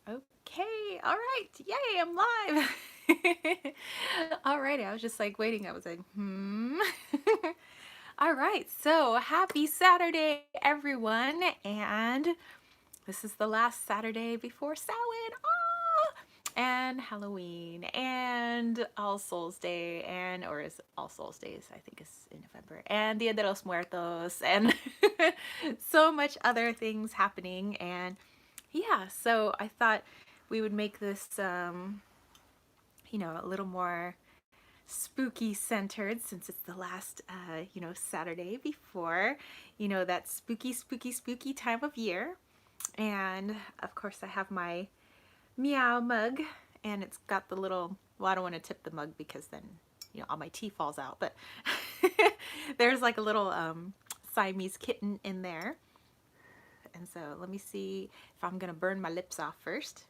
Okay, all right, yay, I'm live. All righty, I was just like waiting. I was like, All right, so happy Saturday, everyone. And this is the last Saturday before Samhain. And Halloween and All Souls Day, and or is All Souls Days, I think is in November, and Dia de los Muertos, and so much other things happening. And yeah, so I thought we would make this, a little more spooky centered since it's the last, Saturday before, that spooky, spooky, spooky time of year. And of course, I have my meow mug, and it's got the little, well, I don't want to tip the mug because then, all my tea falls out, but there's like a little Siamese kitten in there. And so let me see if I'm gonna burn my lips off first.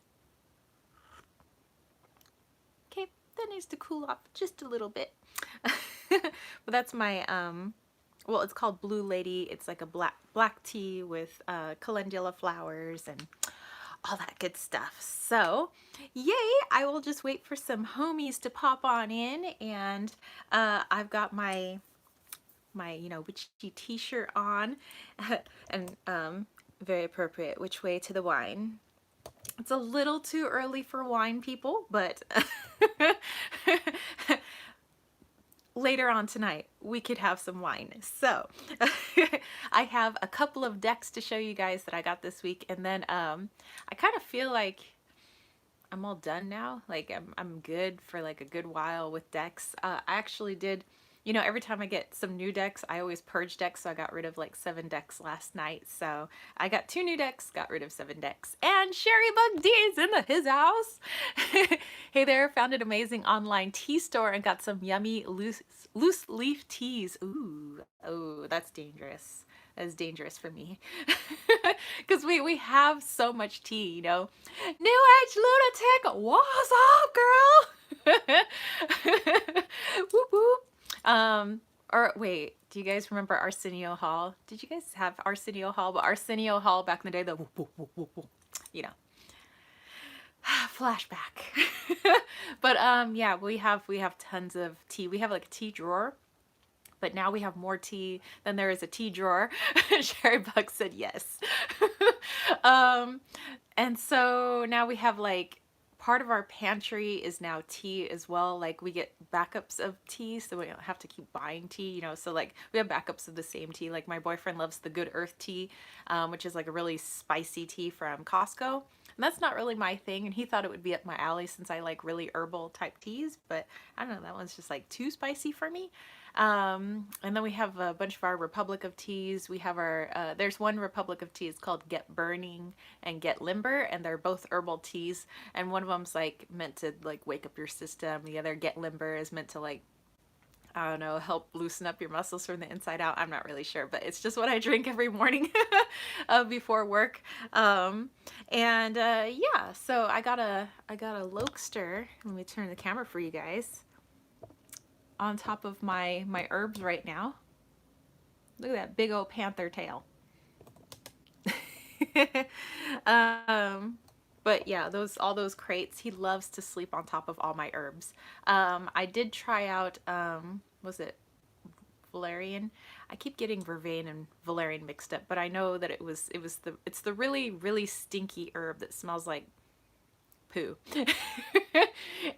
Okay, that needs to cool off just a little bit. But that's my well, it's called Blue Lady. It's like a black tea with calendula flowers and all that good stuff. So yay, I will just wait for some homies to pop on in. And I've got my witchy t-shirt on and very appropriate, which way to the wine. It's a little too early for wine, people, but later on tonight we could have some wine. So I have a couple of decks to show you guys that I got this week, and then I kind of feel like I'm all done now. Like I'm good for like a good while with decks. I actually did, every time I get some new decks, I always purge decks. So I got rid of like 7 decks last night. So I got 2 new decks, got rid of 7 decks. And Sherry Bug D is in his house. Hey there, found an amazing online tea store and got some yummy loose leaf teas. Ooh, oh, that's dangerous. That's dangerous for me. Because we have so much tea, New Age Lunatic, what's up, girl? Whoop whoop. Or wait, do you guys remember Arsenio Hall? Did you guys have Arsenio Hall? But Arsenio Hall back in the day, the whoop whoop whoop whoop whoop, flashback. But yeah, we have tons of tea. We have like a tea drawer. But now we have more tea than there is a tea drawer. Sherry Buck said yes. And so now we have like part of our pantry is now tea as well. Like we get backups of tea, so we don't have to keep buying tea, So like we have backups of the same tea. Like my boyfriend loves the Good Earth tea, which is like a really spicy tea from Costco. And that's not really my thing, and he thought it would be up my alley since I like really herbal type teas, but I don't know, that one's just like too spicy for me. And then we have a bunch of our Republic of Teas. We have our, there's one Republic of Tea, it's called Get Burning and Get Limber, and they're both herbal teas. And one of them's like meant to like wake up your system. The other, Get Limber, is meant to like, I don't know, help loosen up your muscles from the inside out. I'm not really sure, but it's just what I drink every morning before work. Yeah, so I got a Lokester. Let me turn the camera for you guys. On top of my herbs right now. Look at that big old panther tail. But yeah, all those crates, he loves to sleep on top of all my herbs. I did try out, was it valerian? I keep getting vervain and valerian mixed up, but I know that it's the really, really stinky herb that smells like poo.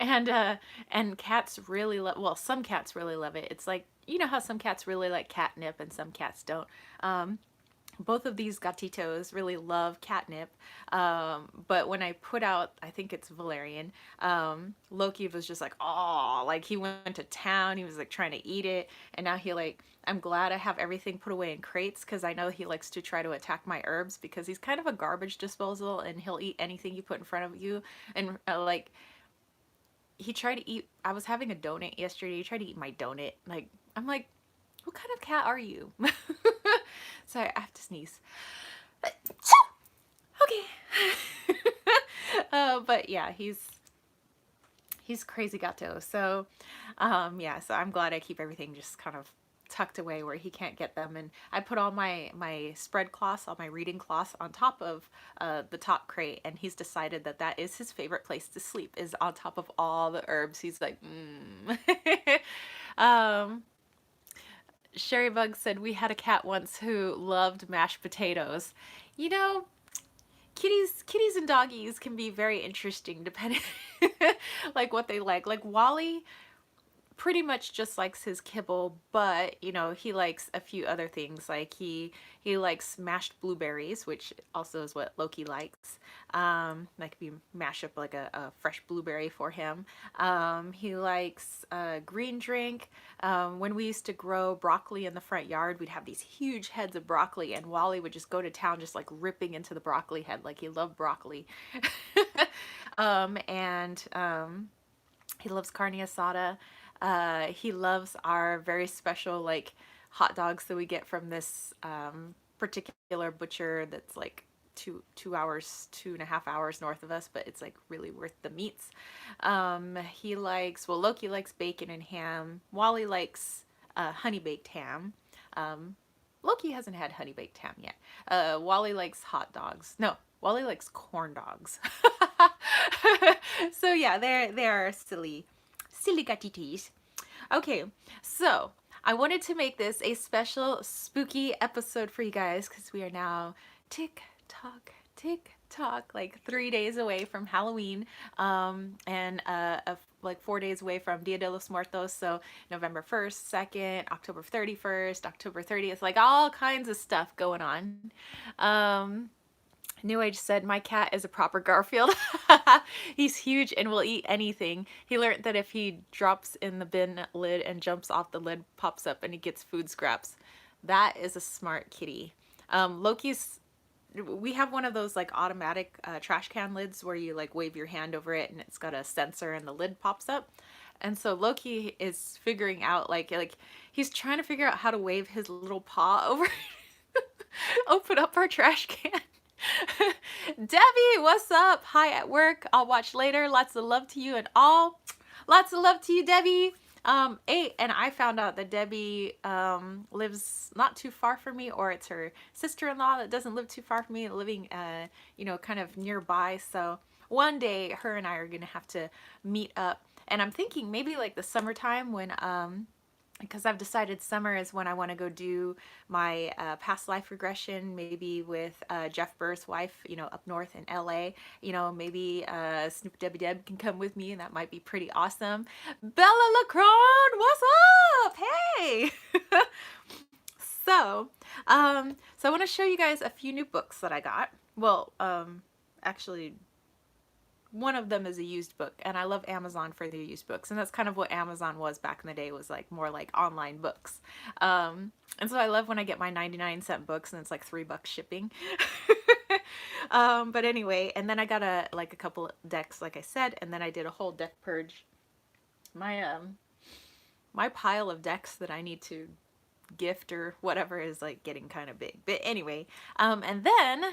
And cats really love, well, some cats really love it. It's like, how some cats really like catnip and some cats don't. Both of these gatitos really love catnip, but when I put out, I think it's valerian, Loki was just like, oh, like he went to town, he was like trying to eat it, and now he like, I'm glad I have everything put away in crates, because I know he likes to try to attack my herbs, because he's kind of a garbage disposal, and he'll eat anything you put in front of you, and like, he tried to eat, I was having a donut yesterday, he tried to eat my donut, like, I'm like, what kind of cat are you? Sorry, I have to sneeze. Okay. But yeah, he's crazy gato. So, yeah, so I'm glad I keep everything just kind of tucked away where he can't get them. And I put all my spread cloths, all my reading cloths on top of the top crate, and he's decided that that is his favorite place to sleep, is on top of all the herbs. He's like, Sherry Bug said we had a cat once who loved mashed potatoes. You know, kitties and doggies can be very interesting depending like what they like. Like Wally pretty much just likes his kibble, but you know, he likes a few other things. Like he likes mashed blueberries, which also is what Loki likes. That could be mash up like a fresh blueberry for him. He likes green drink. When we used to grow broccoli in the front yard, we'd have these huge heads of broccoli, and Wally would just go to town just like ripping into the broccoli head, like he loved broccoli. And he loves carne asada. He loves our very special like hot dogs that we get from this particular butcher that's like 2.5 hours north of us, but it's like really worth the meats. He likes, well, Loki likes bacon and ham. Wally likes honey baked ham. Loki hasn't had honey baked ham yet. Wally likes hot dogs. No, Wally likes corn dogs. So yeah, they are silly gatitis. Okay, so I wanted to make this a special spooky episode for you guys because we are now tick tock, like 3 days away from Halloween, and like 4 days away from Dia de los Muertos. So November 1st, 2nd, October 31st, October 30th, like all kinds of stuff going on. New Age said, my cat is a proper Garfield. He's huge and will eat anything. He learned that if he drops in the bin lid and jumps off, the lid pops up and he gets food scraps. That is a smart kitty. We have one of those like automatic trash can lids where you like wave your hand over it and it's got a sensor and the lid pops up. And so Loki is figuring out like he's trying to figure out how to wave his little paw over open up our trash can. Debbie, what's up? Hi at work. I'll watch later. Lots of love to you and all. Lots of love to you, Debbie. And I found out that Debbie lives not too far from me, or it's her sister-in-law that doesn't live too far from me, living you know, kind of nearby. So one day her and I are gonna have to meet up. And I'm thinking maybe like the summertime when because I've decided summer is when I want to go do my past life regression, maybe with Jeff Burr's wife, you know, up north in LA. You know, maybe Snoop Debbie Deb can come with me, and that might be pretty awesome. Bella Lacron, what's up? Hey! So I want to show you guys a few new books that I got. Well, actually, one of them is a used book, and I love Amazon for their used books, and that's kind of what Amazon was back in the day, was like more like online books. And so I love when I get my 99-cent books and it's like $3 shipping. But anyway, and then I got a couple decks, like I said, and then I did a whole deck purge. My pile of decks that I need to gift or whatever is like getting kind of big. But anyway, and then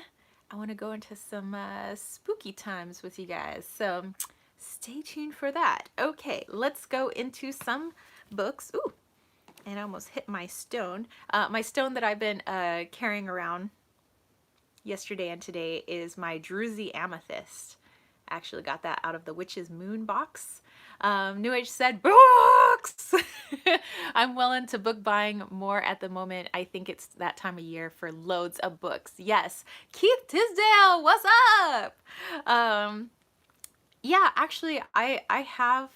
I want to go into some spooky times with you guys, so stay tuned for that. Okay, let's go into some books. Ooh, and I almost hit my stone. My stone that I've been carrying around yesterday and today is my Druzy Amethyst. I actually got that out of the Witch's Moon box. New Age said, books! I'm well into book buying more at the moment. I think it's that time of year for loads of books. Yes. Keith Tisdale, what's up? Yeah, actually, I have,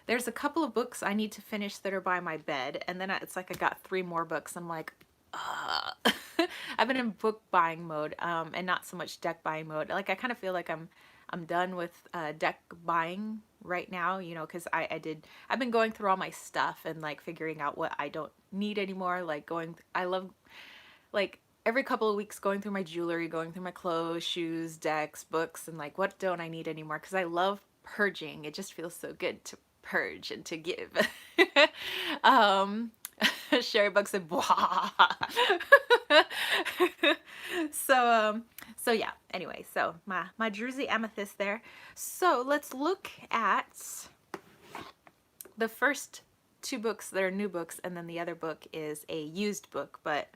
there's a couple of books I need to finish that are by my bed, and then it's like I got 3 more books. I'm like, I've been in book buying mode, and not so much deck buying mode. Like, I kind of feel like I'm done with deck buying right now, you know, because I've been going through all my stuff and like figuring out what I don't need anymore. Like I love like every couple of weeks going through my jewelry, going through my clothes, shoes, decks, books, and like what don't I need anymore, because I love purging. It just feels so good to purge and to give. Sherry Bug said, blah. So yeah, anyway, so my Druzy Amethyst there. So let's look at the first two books that are new books, and then the other book is a used book, but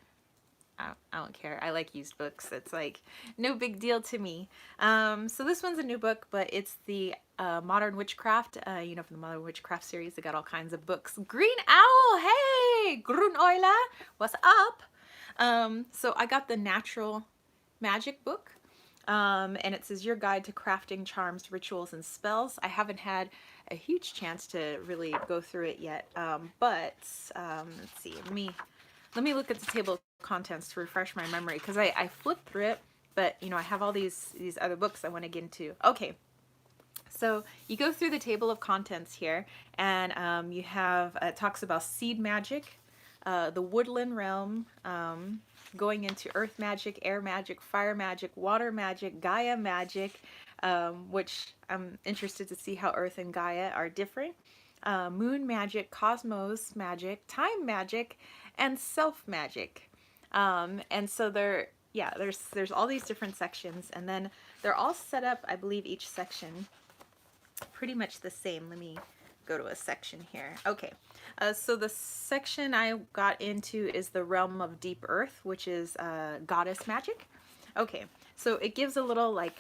I don't care. I like used books. It's like no big deal to me. So this one's a new book, but it's the Modern Witchcraft. You know, from the Modern Witchcraft series, they got all kinds of books. Green Owl, hey! Grunoila, what's up? So I got the Natural Magic book. And it says your guide to crafting charms, rituals, and spells. I haven't had a huge chance to really go through it yet, but let's see. Let me look at the table of contents to refresh my memory, because I flipped through it, but you know, I have all these other books I want to get into. Okay, so you go through the table of contents here, and you have it talks about seed magic, the woodland realm, going into earth magic, air magic, fire magic, water magic, Gaia magic, which I'm interested to see how earth and Gaia are different. Moon magic, cosmos magic, time magic, and self magic. And so there's all these different sections, and then they're all set up, I believe, each section pretty much the same. Let me go to a section here. Okay, so the section I got into is the realm of deep earth, which is goddess magic. Okay, so it gives a little like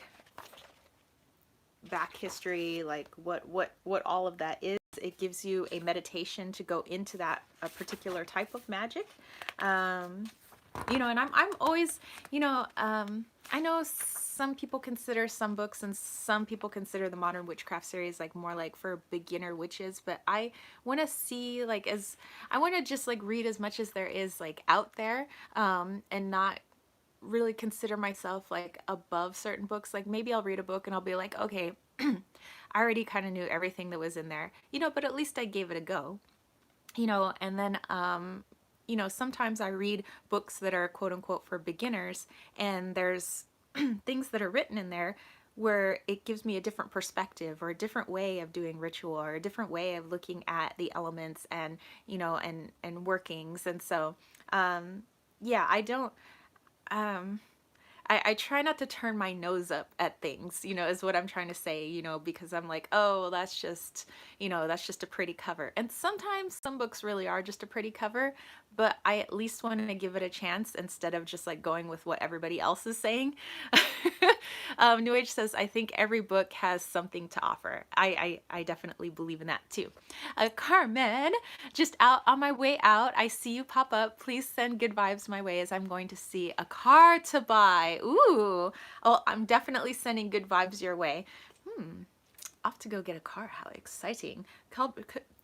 back history, like what all of that is. It gives you a meditation to go into that a particular type of magic. You know, and I'm always, you know, I know some people consider some books and some people consider the Modern Witchcraft series like more like for beginner witches, but I want to see like I want to just like read as much as there is like out there, and not really consider myself like above certain books. Like maybe I'll read a book and I'll be like, okay, I already kind of knew everything that was in there, you know, but at least I gave it a go, you know. And then you know, sometimes I read books that are quote unquote for beginners, and there's things that are written in there where it gives me a different perspective or a different way of doing ritual or a different way of looking at the elements and, you know, and workings. And so yeah, I don't I try not to turn my nose up at things, you know, is what I'm trying to say, you know, because I'm like, oh, that's just, you know, that's just a pretty cover. And sometimes some books really are just a pretty cover, but I at least want to give it a chance instead of just like going with what everybody else is saying. New Age says, I think every book has something to offer. I definitely believe in that too. Carmen, just out on my way out, I see you pop up. Please send good vibes my way as I'm going to see a car to buy. Ooh, oh, I'm definitely sending good vibes your way. Off to go get a car. How exciting.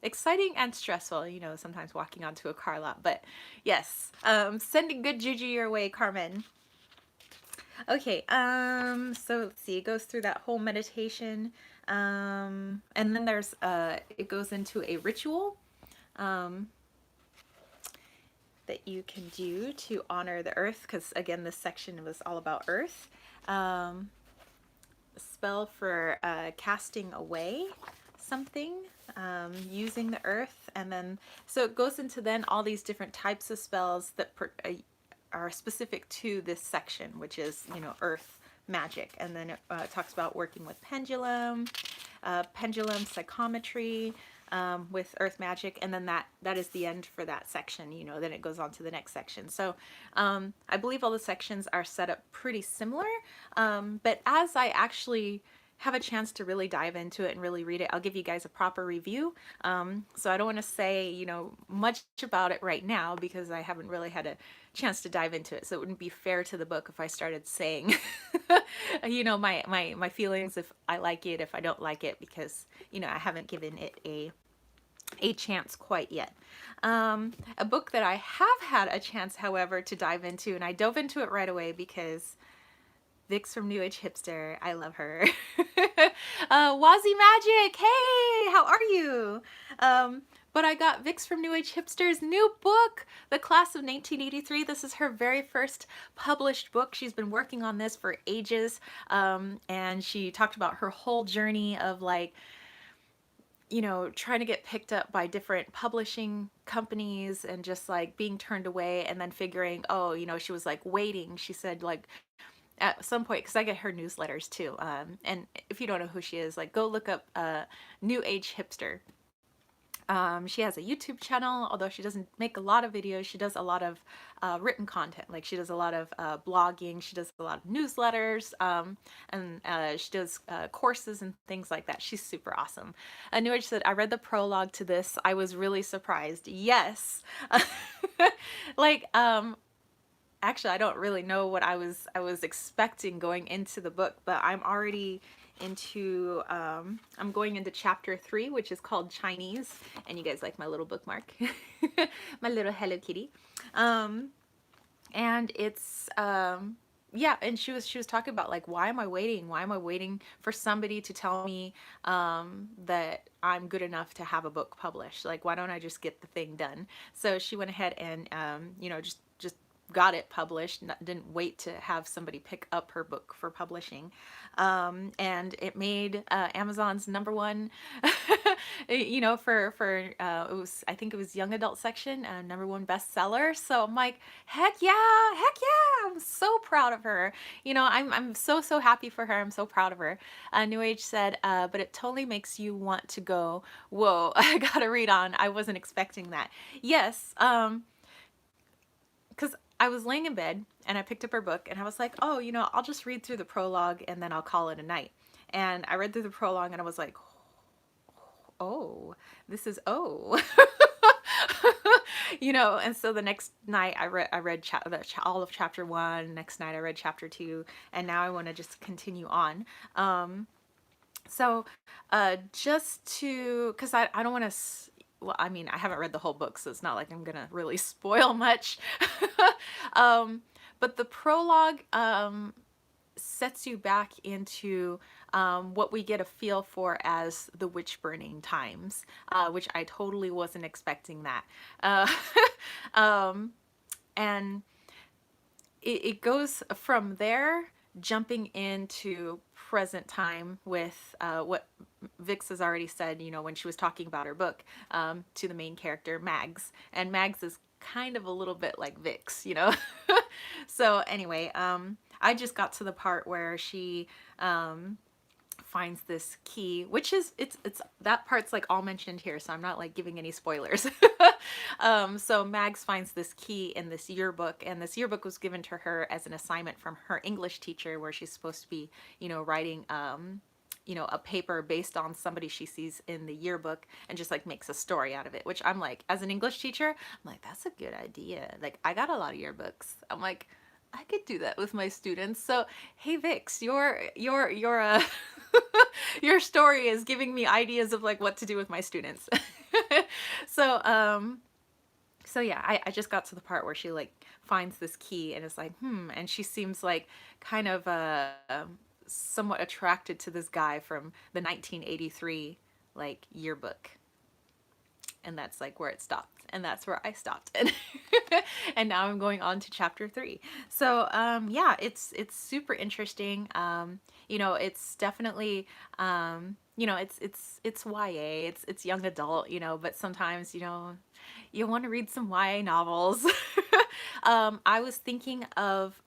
Exciting and stressful, you know, sometimes walking onto a car lot, but yes, sending good juju your way, Carmen. Okay, so let's see, it goes through that whole meditation, and then there's it goes into a ritual that you can do to honor the earth, because again, this section was all about earth. A spell for casting away something, using the earth, and then so it goes into then all these different types of spells that are specific to this section, which is, you know, earth magic. And then it talks about working with pendulum psychometry, with earth magic, and then that is the end for that section, you know. Then it goes on to the next section. So I believe all the sections are set up pretty similar, but as I actually have a chance to really dive into it and really read it, I'll give you guys a proper review. So I don't want to say, you know, much about it right now because I haven't really had a chance to dive into it. So it wouldn't be fair to the book if I started saying, you know, my feelings, if I like it, if I don't like it, because, you know, I haven't given it a chance quite yet. A book that I have had a chance, however, to dive into, and I dove into it right away because Vix from New Age Hipster, I love her. Wazzy Magic, hey, how are you? But I got Vix from New Age Hipster's new book, The Class of 1983. This is her very first published book. She's been working on this for ages, and she talked about her whole journey of like, you know, trying to get picked up by different publishing companies and just like being turned away, and then figuring, oh, you know, she was like waiting. She said like at some point, because I get her newsletters too, and if you don't know who she is, like go look up New Age Hipster. She has a YouTube channel, although she doesn't make a lot of videos. She does a lot of written content. Like she does a lot of blogging. She does a lot of newsletters, and she does courses and things like that. She's super awesome. New Age said, I read the prologue to this. I was really surprised. Yes. like, actually, I don't really know what I was expecting going into the book, but I'm already into I'm going into chapter 3, which is called Chinese, and you guys like my little bookmark. My little Hello Kitty. And it's yeah, and she was talking about like, why am I waiting? Why am I waiting for somebody to tell me that I'm good enough to have a book published? Like, why don't I just get the thing done? So she went ahead and you know, just got it published, didn't wait to have somebody pick up her book for publishing. And it made Amazon's #1 you know, for it was, I think it was young adult section, #1 bestseller. So I'm like, heck yeah, heck yeah. I'm so proud of her. You know, I'm so happy for her. I'm so proud of her. New Age said, but it totally makes you want to go, whoa, I gotta read on. I wasn't expecting that. Yes, because I was laying in bed and I picked up her book and I was like, oh, you know, I'll just read through the prologue and then I'll call it a night. And I read through the prologue and I was like, oh, this is, oh. You know, and so the next night I read all of chapter 1. Next night I read chapter 2, and now I want to just continue on. So just to, because I don't want to, well, I mean, I haven't read the whole book, so it's not like I'm gonna really spoil much. But the prologue sets you back into what we get a feel for as the witch burning times, which I totally wasn't expecting that. And it goes from there, jumping into present time with what Vix has already said, you know, when she was talking about her book, to the main character, Mags. And Mags is kind of a little bit like Vix, you know? So anyway, I just got to the part where she finds this key, which is, it's that part's like all mentioned here, so I'm not like giving any spoilers. So Mags finds this key in this yearbook, and this yearbook was given to her as an assignment from her English teacher, where she's supposed to be, you know, writing you know, a paper based on somebody she sees in the yearbook, and just like makes a story out of it, which I'm like, as an English teacher, I'm like, that's a good idea. Like, I got a lot of yearbooks. I'm like, I could do that with my students. So, hey Vix, your your story is giving me ideas of like what to do with my students. So, so yeah, I just got to the part where she like finds this key and is like, and she seems like kind of somewhat attracted to this guy from the 1983 like yearbook. And that's like where it stopped, and that's where I stopped. And now I'm going on to chapter 3. So yeah, it's super interesting. You know, it's definitely you know, it's YA, it's young adult, you know, but sometimes, you know, you want to read some YA novels. I was thinking of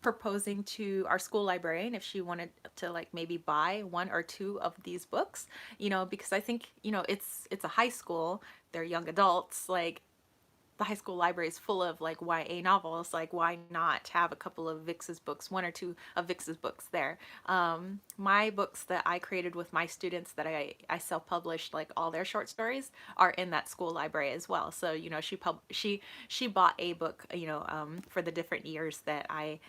proposing to our school librarian if she wanted to like maybe buy 1 or 2 of these books, you know, because I think, you know, it's a high school, they're young adults, like the high school library is full of like YA novels. Like, why not have a couple of Vix's books, 1 or 2 of Vix's books there. My books that I created with my students that I self-published, like all their short stories, are in that school library as well. So, you know, she bought a book, you know, for the different years that I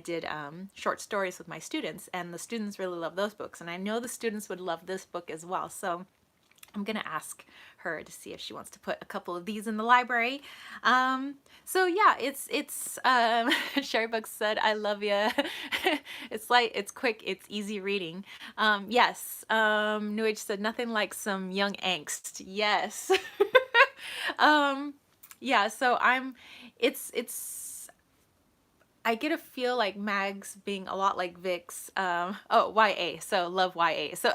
did short stories with my students, and the students really love those books, and I know the students would love this book as well. So I'm gonna ask her to see if she wants to put a couple of these in the library. So yeah, it's Sherry Bugs said, I love ya. It's light, it's quick, it's easy reading. Yes, New Age said, nothing like some young angst. Yes. Yeah, so it's I get a feel like Mags being a lot like Vix. Oh, YA, so love YA. So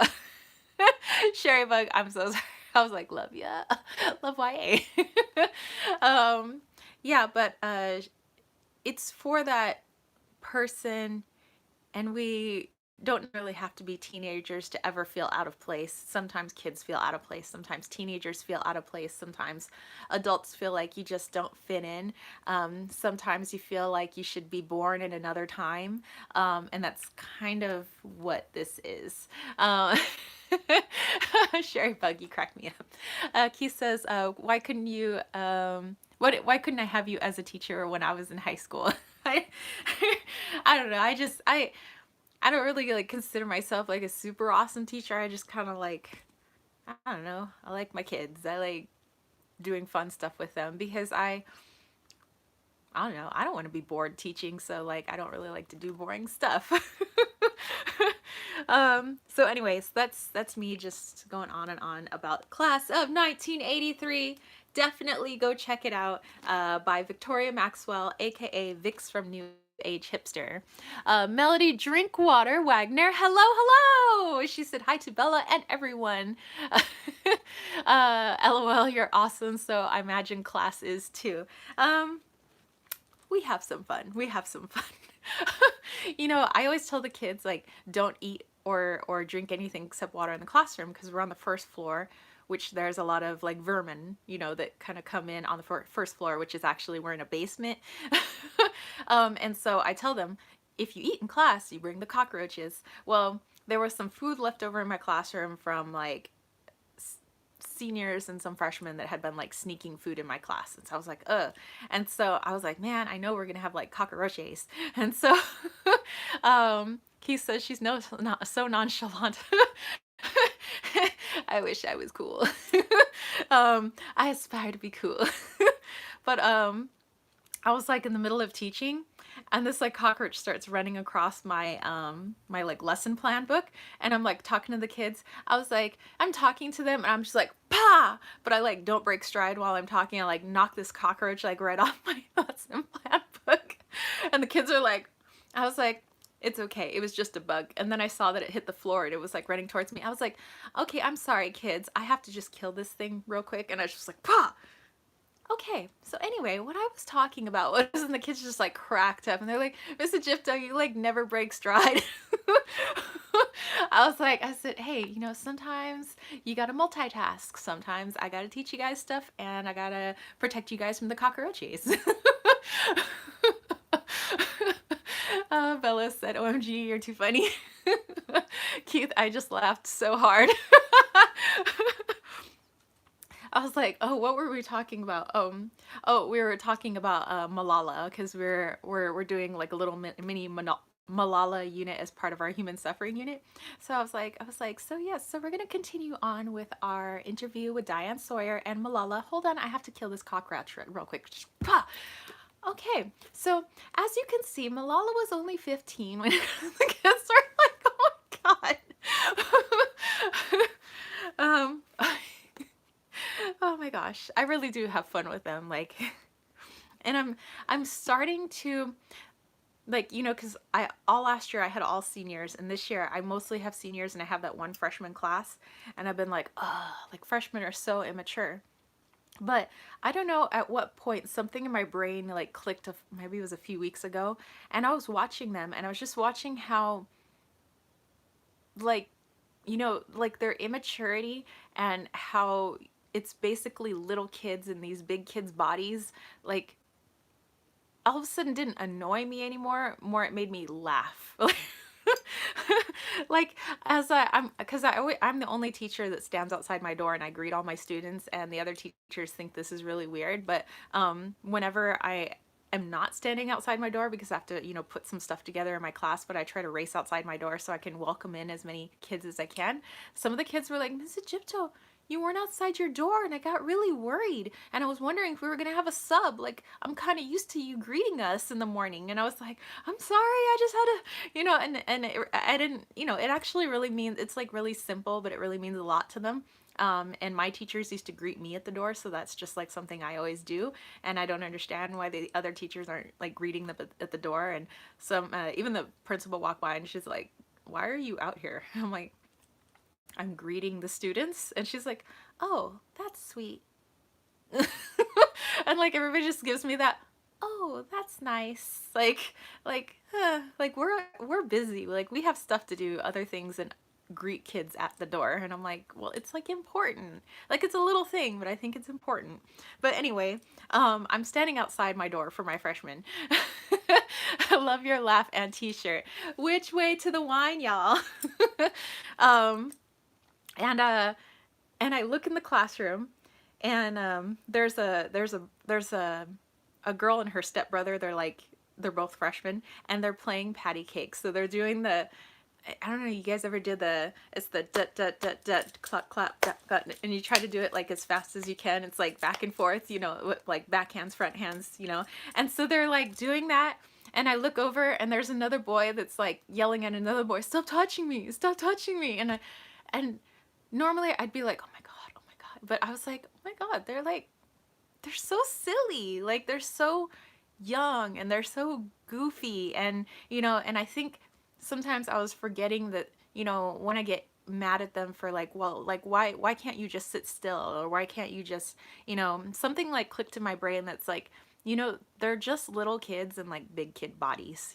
Sherry Bug, I'm so sorry. I was like, love ya. Love YA. Yeah, but it's for that person, and we don't really have to be teenagers to ever feel out of place. Sometimes kids feel out of place. Sometimes teenagers feel out of place. Sometimes adults feel like you just don't fit in. Sometimes you feel like you should be born in another time. And that's kind of what this is. Sherry Bug, you crack me up. Keith says, why couldn't you, why couldn't I have you as a teacher when I was in high school? I, I don't know. I don't really like consider myself like a super awesome teacher. I just kind of like, I don't know. I like my kids. I like doing fun stuff with them because I don't know. I don't want to be bored teaching, so like I don't really like to do boring stuff. So anyways, that's me just going on and on about Class of 1983. Definitely go check it out, by Victoria Maxwell, aka Vix from New Age Hipster. Melody Drinkwater Wagner, hello, hello. She said hi to Bella and everyone. LOL, you're awesome. So I imagine class is too. We have some fun. We have some fun. You know, I always tell the kids like don't eat or drink anything except water in the classroom because we're on the first floor, which there's a lot of like vermin, you know, that kind of come in on the first floor, which is actually we're in a basement. And so I tell them, if you eat in class, you bring the cockroaches. Well, there was some food left over in my classroom from like seniors and some freshmen that had been like sneaking food in my class. And so I was like, ugh. And so I was like, man, I know we're gonna have like cockroaches. And so Keith says she's not so nonchalant. I wish I was cool. I aspire to be cool. But I was like in the middle of teaching and this like cockroach starts running across my my like lesson plan book, and I'm like talking to the kids. I was like, I'm talking to them and I'm just like, pa! But I like don't break stride while I'm talking. I like knock this cockroach like right off my lesson plan book. And the kids are like, I was like, it's okay. It was just a bug. And then I saw that it hit the floor and it was like running towards me. I was like, okay, I'm sorry, kids. I have to just kill this thing real quick. And I was just like, pa! Okay, so anyway, what I was talking about was, and the kids just like cracked up and they're like, Miss Egypto, you like never break stride. I said, hey, you know, sometimes you gotta multitask. Sometimes I gotta teach you guys stuff and I gotta protect you guys from the cockroaches. Bella said, OMG, you're too funny. Keith, I just laughed so hard. I was like, oh, what were we talking about? Oh, we were talking about Malala because we're doing like a little mini Malala unit as part of our human suffering unit. So I was like, so yes, so we're gonna continue on with our interview with Diane Sawyer and Malala. Hold on, I have to kill this cockroach real quick. Okay, so as you can see, Malala was only 15 when the kids were like, oh my god. Oh my gosh, I really do have fun with them, like, and I'm starting to, like, you know, because all last year I had all seniors, and this year I mostly have seniors, and I have that one freshman class, and I've been like, oh, like freshmen are so immature. But I don't know at what point something in my brain like clicked, maybe it was a few weeks ago, and I was watching them, and I was just watching how, like, you know, like their immaturity and how it's basically little kids in these big kids' bodies, like all of a sudden didn't annoy me anymore. More, it made me laugh. Like I'm the only teacher that stands outside my door and I greet all my students, and the other teachers think this is really weird. But whenever I am not standing outside my door because I have to, you know, put some stuff together in my class, but I try to race outside my door so I can welcome in as many kids as I can. Some of the kids were like, Miss Egypto, you weren't outside your door, and I got really worried, and I was wondering if we were gonna have a sub. Like, I'm kind of used to you greeting us in the morning. And I was like, I'm sorry, I just had to, you know, I didn't, you know, it actually really means, it's like really simple, but it really means a lot to them. And my teachers used to greet me at the door, so that's just like something I always do, and I don't understand why the other teachers aren't like greeting them at the door. And some even the principal walked by and she's like, why are you out here? I'm like, I'm greeting the students. And she's like, oh, that's sweet. And like everybody just gives me that, oh, that's nice. Like we're busy. Like we have stuff to do, other things, and greet kids at the door. And I'm like, well, it's like important. Like it's a little thing, but I think it's important. But anyway, I'm standing outside my door for my freshman. I love your laugh and t-shirt. Which way to the wine, y'all? um, and uh, and I look in the classroom, and there's a girl and her stepbrother. They're both freshmen, and they're playing patty cake. So they're doing the, I don't know, you guys ever did it's the dut dut dut dut clap clap dut, dut, and you try to do it like as fast as you can. It's like back and forth, like back hands, front hands. And so they're like doing that. And I look over, and there's another boy that's like yelling at another boy, "Stop touching me! Stop touching me!" And normally I'd be like, "Oh my god, oh my god," but I was like, "Oh my god, they're so silly. Like they're so young, and they're so goofy." And I think sometimes I was forgetting that, when I get mad at them for like, well, like why can't you just sit still, or why can't you just, something like clicked in my brain that's like, they're just little kids in like big kid bodies.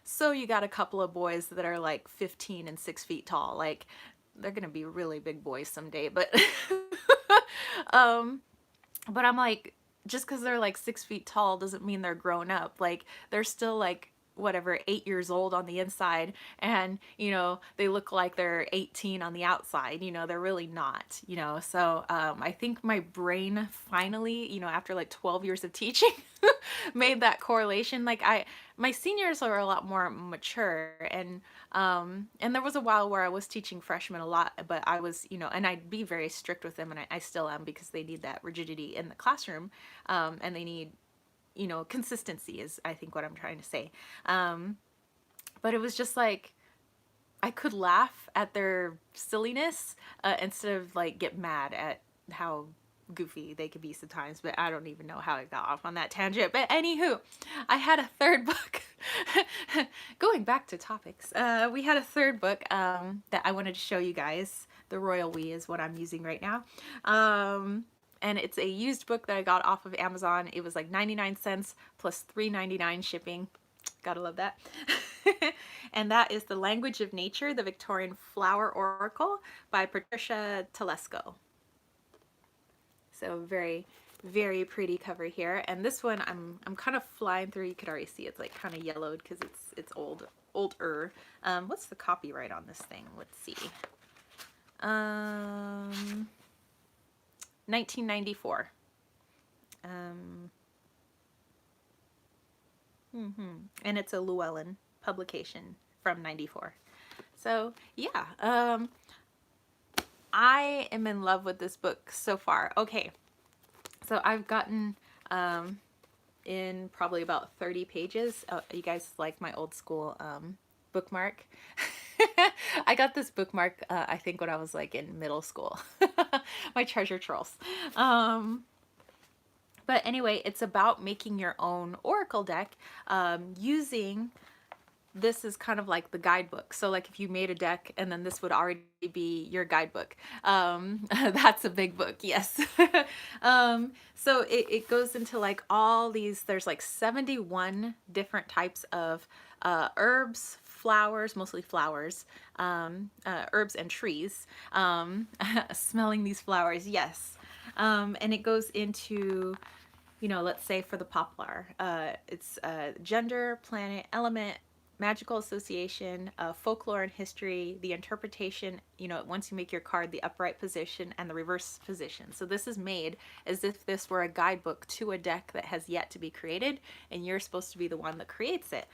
So you got a couple of boys that are like 15 and 6 feet tall. Like they're gonna be really big boys someday, but um but I'm like, just because they're like 6 feet tall doesn't mean they're grown up. Like they're still like whatever 8 years old on the inside, and they look like they're 18 on the outside. They're really not. So I think my brain finally, after like 12 years of teaching, made that correlation. Like my seniors are a lot more mature, and there was a while where I was teaching freshmen a lot, but I was, and I'd be very strict with them, and I still am, because they need that rigidity in the classroom, and they need, consistency is, I think, what I'm trying to say. But it was just like, I could laugh at their silliness, instead of like get mad at how goofy they could be sometimes. But I don't even know how I got off on that tangent. But anywho, I had a third book. Going back to topics, we had a third book, that I wanted to show you guys. The Royal We is what I'm using right now. And it's a used book that I got off of Amazon. It was like 99 cents plus $3.99 shipping. Gotta love that. And that is The Language of Nature, the Victorian Flower Oracle by Patricia Telesco. So very, very pretty cover here. And this one I'm kind of flying through. You could already see it's like kind of yellowed because it's older. What's the copyright on this thing? Let's see. 1994. And it's a Llewellyn publication from 94. So yeah, I am in love with this book so far. Okay, so I've gotten in probably about 30 pages. Oh, you guys like my old school bookmark? I got this bookmark, I think, when I was like in middle school. My treasure trolls. But anyway, it's about making your own oracle deck, using this is kind of like the guidebook. So like if you made a deck, and then this would already be your guidebook. That's a big book, yes. So it goes into like all these, there's like 71 different types of herbs, flowers, mostly flowers, herbs and trees. Smelling these flowers, yes. And it goes into, let's say for the poplar, it's gender, planet, element, magical association, folklore and history, the interpretation, once you make your card, the upright position and the reverse position. So this is made as if this were a guidebook to a deck that has yet to be created, and you're supposed to be the one that creates it.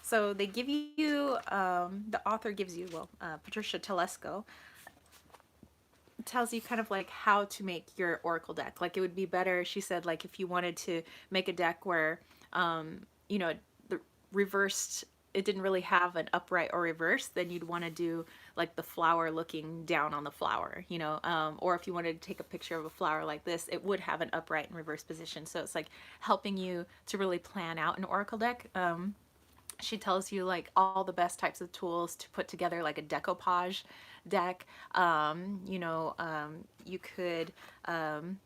So they give you, the author gives you, Patricia Telesco, tells you kind of like how to make your oracle deck. Like it would be better, she said, like if you wanted to make a deck where, the reversed, it didn't really have an upright or reverse, then you'd want to do like the flower looking down on the flower, or if you wanted to take a picture of a flower like this, it would have an upright and reverse position. So it's like helping you to really plan out an oracle deck. She tells you like all the best types of tools to put together like a decoupage deck. You could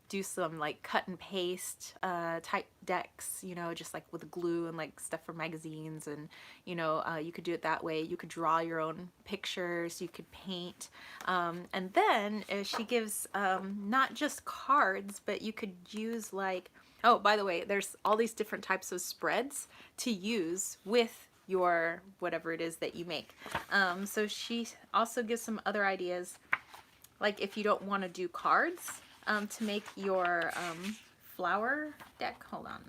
do some like cut and paste type decks, just like with glue and like stuff for magazines, and you could do it that way. You could draw your own pictures, you could paint, and then she gives not just cards, but you could use like, oh, by the way, there's all these different types of spreads to use with your whatever it is that you make. So she also gives some other ideas, like if you don't want to do cards to make your flower deck. Hold on,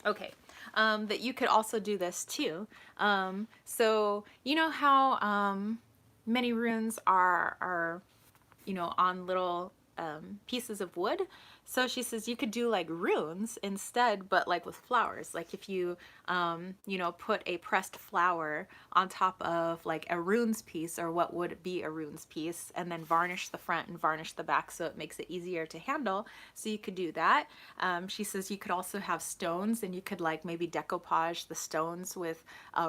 okay. That you could also do this too. So you know how many runes are on little pieces of wood. So she says you could do like runes instead, but like with flowers. Like if you, put a pressed flower on top of like a runes piece, or what would be a runes piece, and then varnish the front and varnish the back so it makes it easier to handle. So you could do that. She says you could also have stones, and you could like maybe decoupage the stones with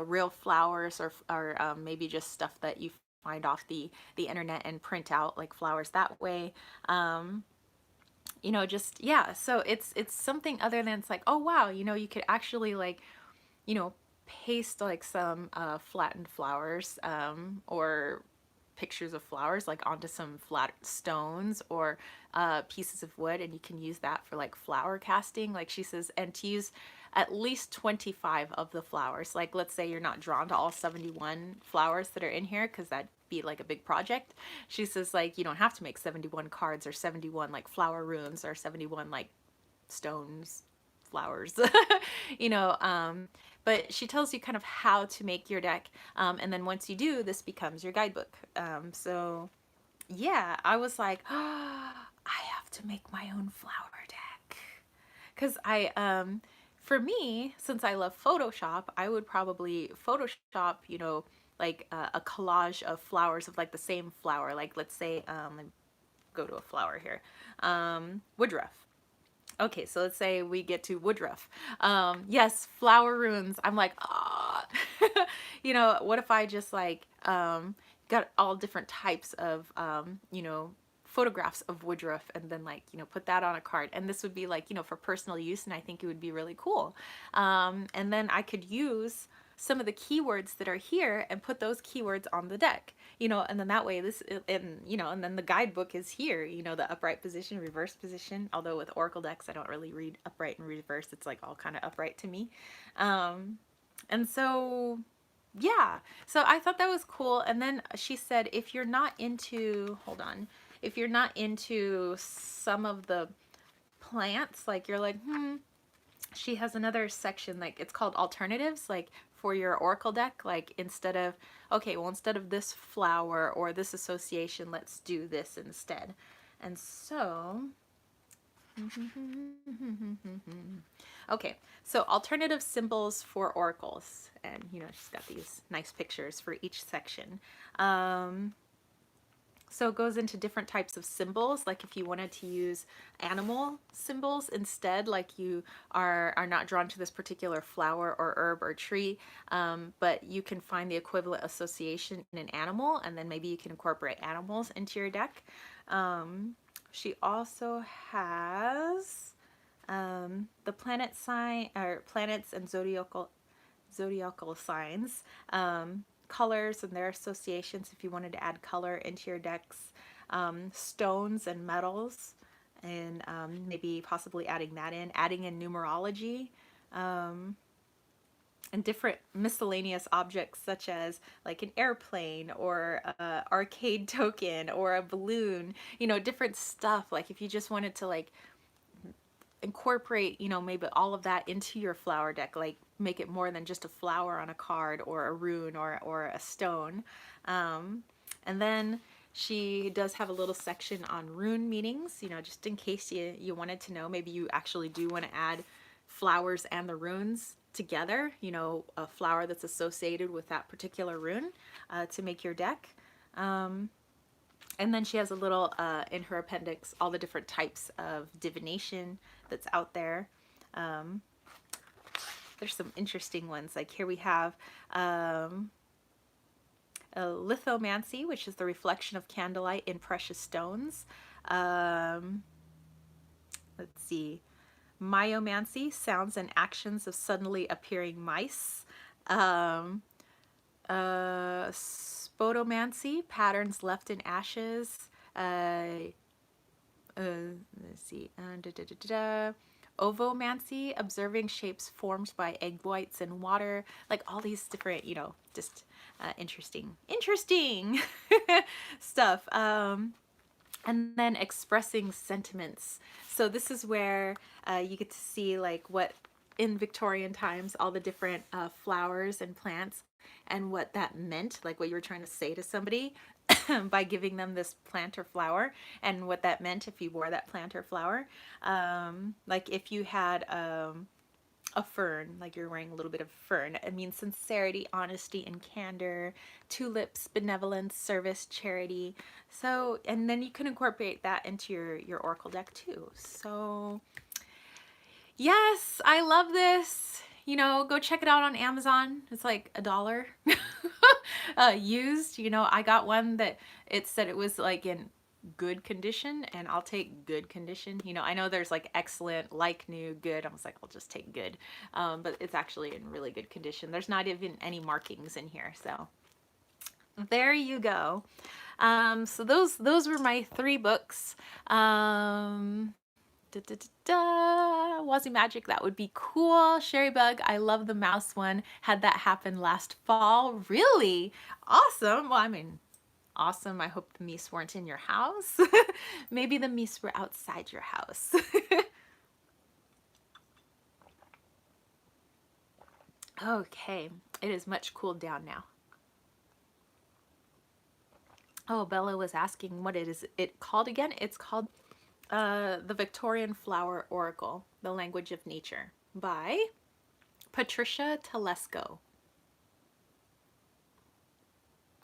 real flowers, or maybe just stuff that you find off the internet and print out like flowers that way. Just, yeah, so it's something other than it's like, oh wow, you could actually like, paste like some flattened flowers, or pictures of flowers like onto some flat stones, or pieces of wood, and you can use that for like flower casting, like she says, and to use at least 25 of the flowers. Like let's say you're not drawn to all 71 flowers that are in here, because that'd be like a big project. She says like you don't have to make 71 cards, or 71 like flower runes, or 71 like stones, flowers, but she tells you kind of how to make your deck, and then once you do, this becomes your guidebook. So yeah, I was like, oh, I have to make my own flower deck, because for me, since I love Photoshop, I would probably Photoshop, like a collage of flowers of like the same flower. Like let's say, let me go to a flower here, woodruff. Okay, so let's say we get to woodruff. Yes, flower runes. I'm like, ah, what if I just like got all different types of photographs of woodruff, and then like put that on a card, and this would be like for personal use, and I think it would be really cool. And then I could use some of the keywords that are here and put those keywords on the deck, and then that way and then the guidebook is here, the upright position, reverse position, although with oracle decks I don't really read upright and reverse, it's like all kind of upright to me. And so yeah, so I thought that was cool. And then she said if you're not into, hold on, if you're not into some of the plants, like you're like, she has another section, like it's called alternatives, like for your oracle deck, like instead of, okay, well, instead of this flower or this association, let's do this instead. And so okay, so alternative symbols for oracles, and she's got these nice pictures for each section. So it goes into different types of symbols, like if you wanted to use animal symbols instead, like you are not drawn to this particular flower or herb or tree, but you can find the equivalent association in an animal, and then maybe you can incorporate animals into your deck. She also has the planet sign, or planets and zodiacal signs, colors and their associations if you wanted to add color into your decks, stones and metals, and maybe possibly adding in numerology, and different miscellaneous objects such as like an airplane, or a arcade token, or a balloon, different stuff. Like if you just wanted to like incorporate, maybe all of that into your flower deck, like make it more than just a flower on a card, or a rune, or a stone. And then she does have a little section on rune meanings, just in case you wanted to know, maybe you actually do want to add flowers and the runes together, a flower that's associated with that particular rune, to make your deck. And then she has a little, in her appendix, all the different types of divination that's out there. there's some interesting ones. Like here we have a lithomancy, which is the reflection of candlelight in precious stones. Um, let's see, myomancy, sounds and actions of suddenly appearing mice. Um, spotomancy, patterns left in ashes. Let's see, ovomancy, observing shapes formed by egg whites and water, like all these different, just interesting stuff. And then expressing sentiments. So this is where you get to see like what in Victorian times, all the different flowers and plants and what that meant, like what you were trying to say to somebody by giving them this plant or flower, and what that meant if you wore that plant or flower. Like if you had a fern, like you're wearing a little bit of fern, it means sincerity, honesty, and candor. Tulips, benevolence, service, charity. So, and then you can incorporate that into your oracle deck too. So yes, I love this. Go check it out on Amazon. It's like $1 used. I got one that it said it was like in good condition, and I'll take good condition. I know there's like excellent, like new, good. I was like, I'll just take good. But it's actually in really good condition. There's not even any markings in here. So there you go. So those were my 3 books. Wazzy Magic, that would be cool. Sherry Bug, I love the mouse one. Had that happen last fall. Really? Awesome. Well, I mean, awesome. I hope the meese weren't in your house. Maybe the meese were outside your house. Okay, it is much cooled down now. Oh, Bella was asking what it called again. It's called The Victorian Flower Oracle, The Language of Nature by Patricia Telesco.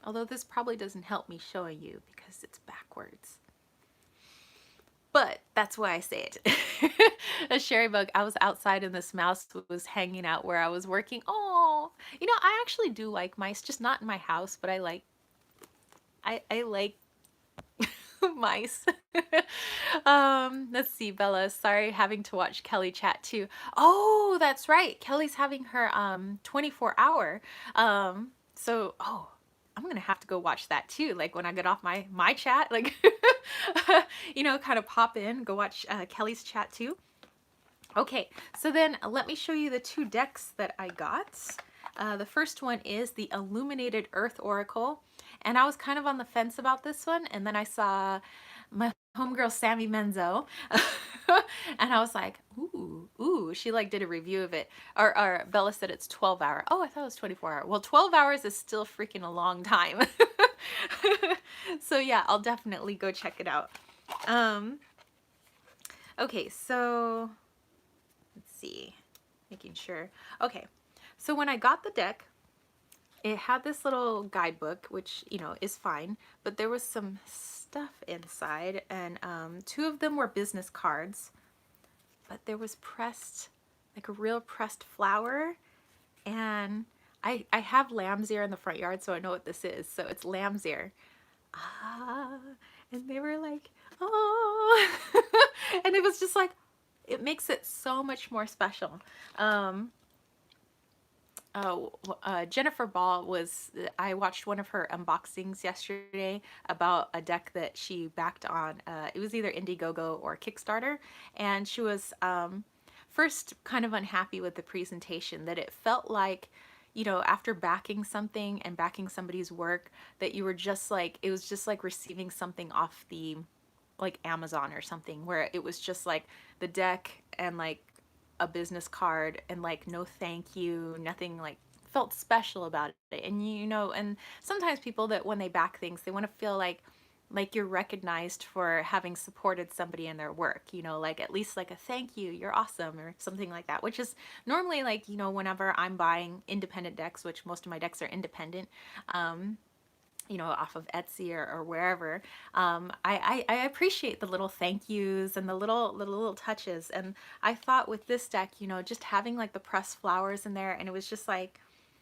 Although this probably doesn't help me showing you because it's backwards. But that's why I say it. A Sherry Bug, I was outside and this mouse was hanging out where I was working. Oh, I actually do like mice, just not in my house, but I like mice. Let's see, Bella, sorry having to watch Kelly chat too. Oh, that's right. Kelly's having her 24-hour. So I'm gonna have to go watch that too. Like when I get off my chat, like kind of pop in, go watch Kelly's chat too. Okay, so then let me show you the 2 decks that I got. The first one is the Illuminated Earth Oracle, and I was kind of on the fence about this one, and then I saw my homegirl Sammy Menzo, and I was like, ooh, she like did a review of it, or Bella said it's 12-hour. Oh, I thought it was 24-hour. Well, 12 hours is still freaking a long time. So yeah, I'll definitely go check it out. Okay, so let's see, making sure. Okay, so when I got the deck, it had this little guidebook, which, is fine, but there was some stuff inside, and 2 of them were business cards, but there was pressed, like a real pressed flower, and I have lamb's ear in the front yard, so I know what this is. So it's lamb's ear. And they were like, oh, and it was just like, it makes it so much more special. Jennifer Ball I watched one of her unboxings yesterday about a deck that she backed on, it was either Indiegogo or Kickstarter, and she was first kind of unhappy with the presentation, that it felt like, after backing something and backing somebody's work, that you were just like, it was just like receiving something off the, like Amazon or something, where it was just like the deck and like a business card and like no thank you, nothing like felt special about it. And and sometimes people that when they back things, they want to feel like you're recognized for having supported somebody in their work, like at least like a thank you, you're awesome, or something like that, which is normally like, whenever I'm buying independent decks, which most of my decks are independent, you know, off of Etsy or wherever. I appreciate the little thank yous and the little touches. And I thought with this deck, you know, just having like the pressed flowers in there, and it was just like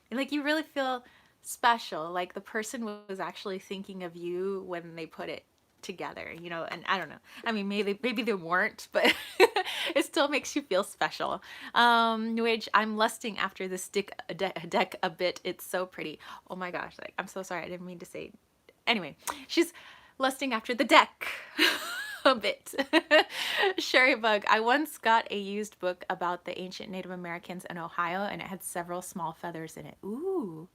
you really feel special. Like the person was actually thinking of you when they put it together, you know. And I don't know. I mean, maybe they weren't, but it still makes you feel special. New Age, I'm lusting after this deck a bit. It's so pretty. Oh my gosh, like I'm so sorry. I didn't mean to say. Anyway, she's lusting after the deck a bit. Sherry Bug, I once got a used book about the ancient Native Americans in Ohio, and it had several small feathers in it. Ooh,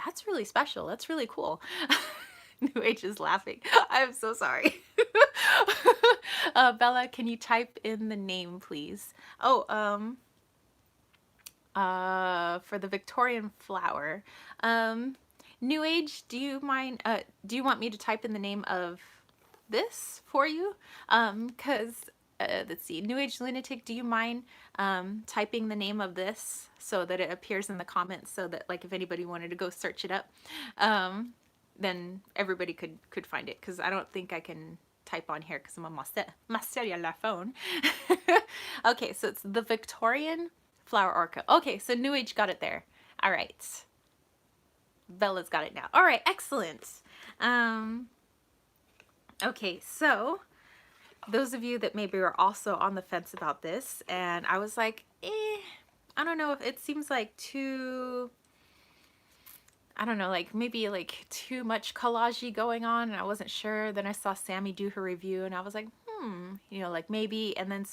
that's really special. That's really cool. New Age is laughing. I'm so sorry. Bella, can you type in the name, please? Oh, for the Victorian flower. New Age, do you mind, do you want me to type in the name of this for you? Cause, let's see, New Age Lunatic, do you mind, typing the name of this so that it appears in the comments, so that like if anybody wanted to go search it up, then everybody could find it, because I don't think I can type on here because I'm on my cellular phone. Okay, so it's the Victorian flower orchid. Okay, so New Age got it there. All right. Bella's got it now. All right, excellent. Okay, so those of you that maybe are also on the fence about this, and I was like, I don't know if it seems like too, I don't know, like maybe like too much collage going on, and I wasn't sure. Then I saw Sammy do her review, and I was like, you know, like maybe. And then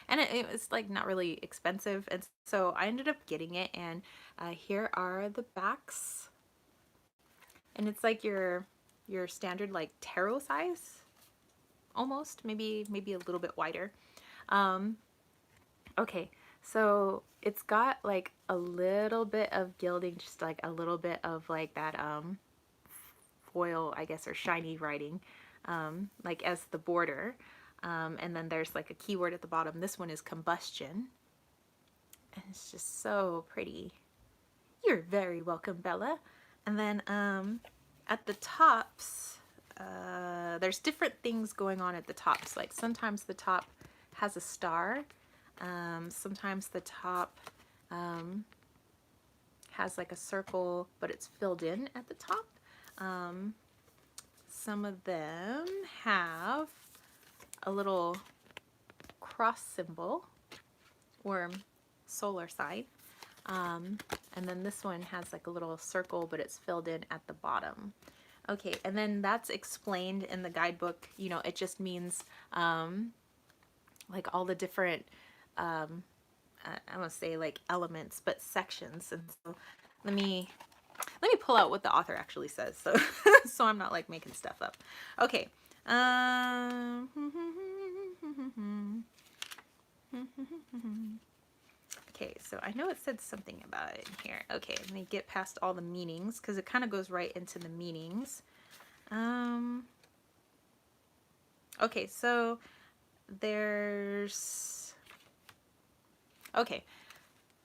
and it was like not really expensive, and so I ended up getting it. And here are the backs, and it's like your standard like tarot size, almost, maybe a little bit wider. Okay, so it's got like a little bit of gilding, just like a little bit of like that foil, I guess, or shiny writing, like as the border. And then there's like a keyword at the bottom. This one is combustion. And it's just so pretty. You're very welcome, Bella. And then at the tops, there's different things going on at the tops. Like sometimes the top has a star. Sometimes the top has like a circle, but it's filled in at the top. Some of them have a little cross symbol or solar sign. And then this one has like a little circle, but it's filled in at the bottom. Okay, and then that's explained in the guidebook. You know, it just means like all the different, I want to say like elements, but sections. And so let me pull out what the author actually says, so so I'm not like making stuff up. Okay. Okay, so I know it said something about it in here. Okay, let me get past all the meanings, because it kind of goes right into the meanings. Okay, so there's... Okay,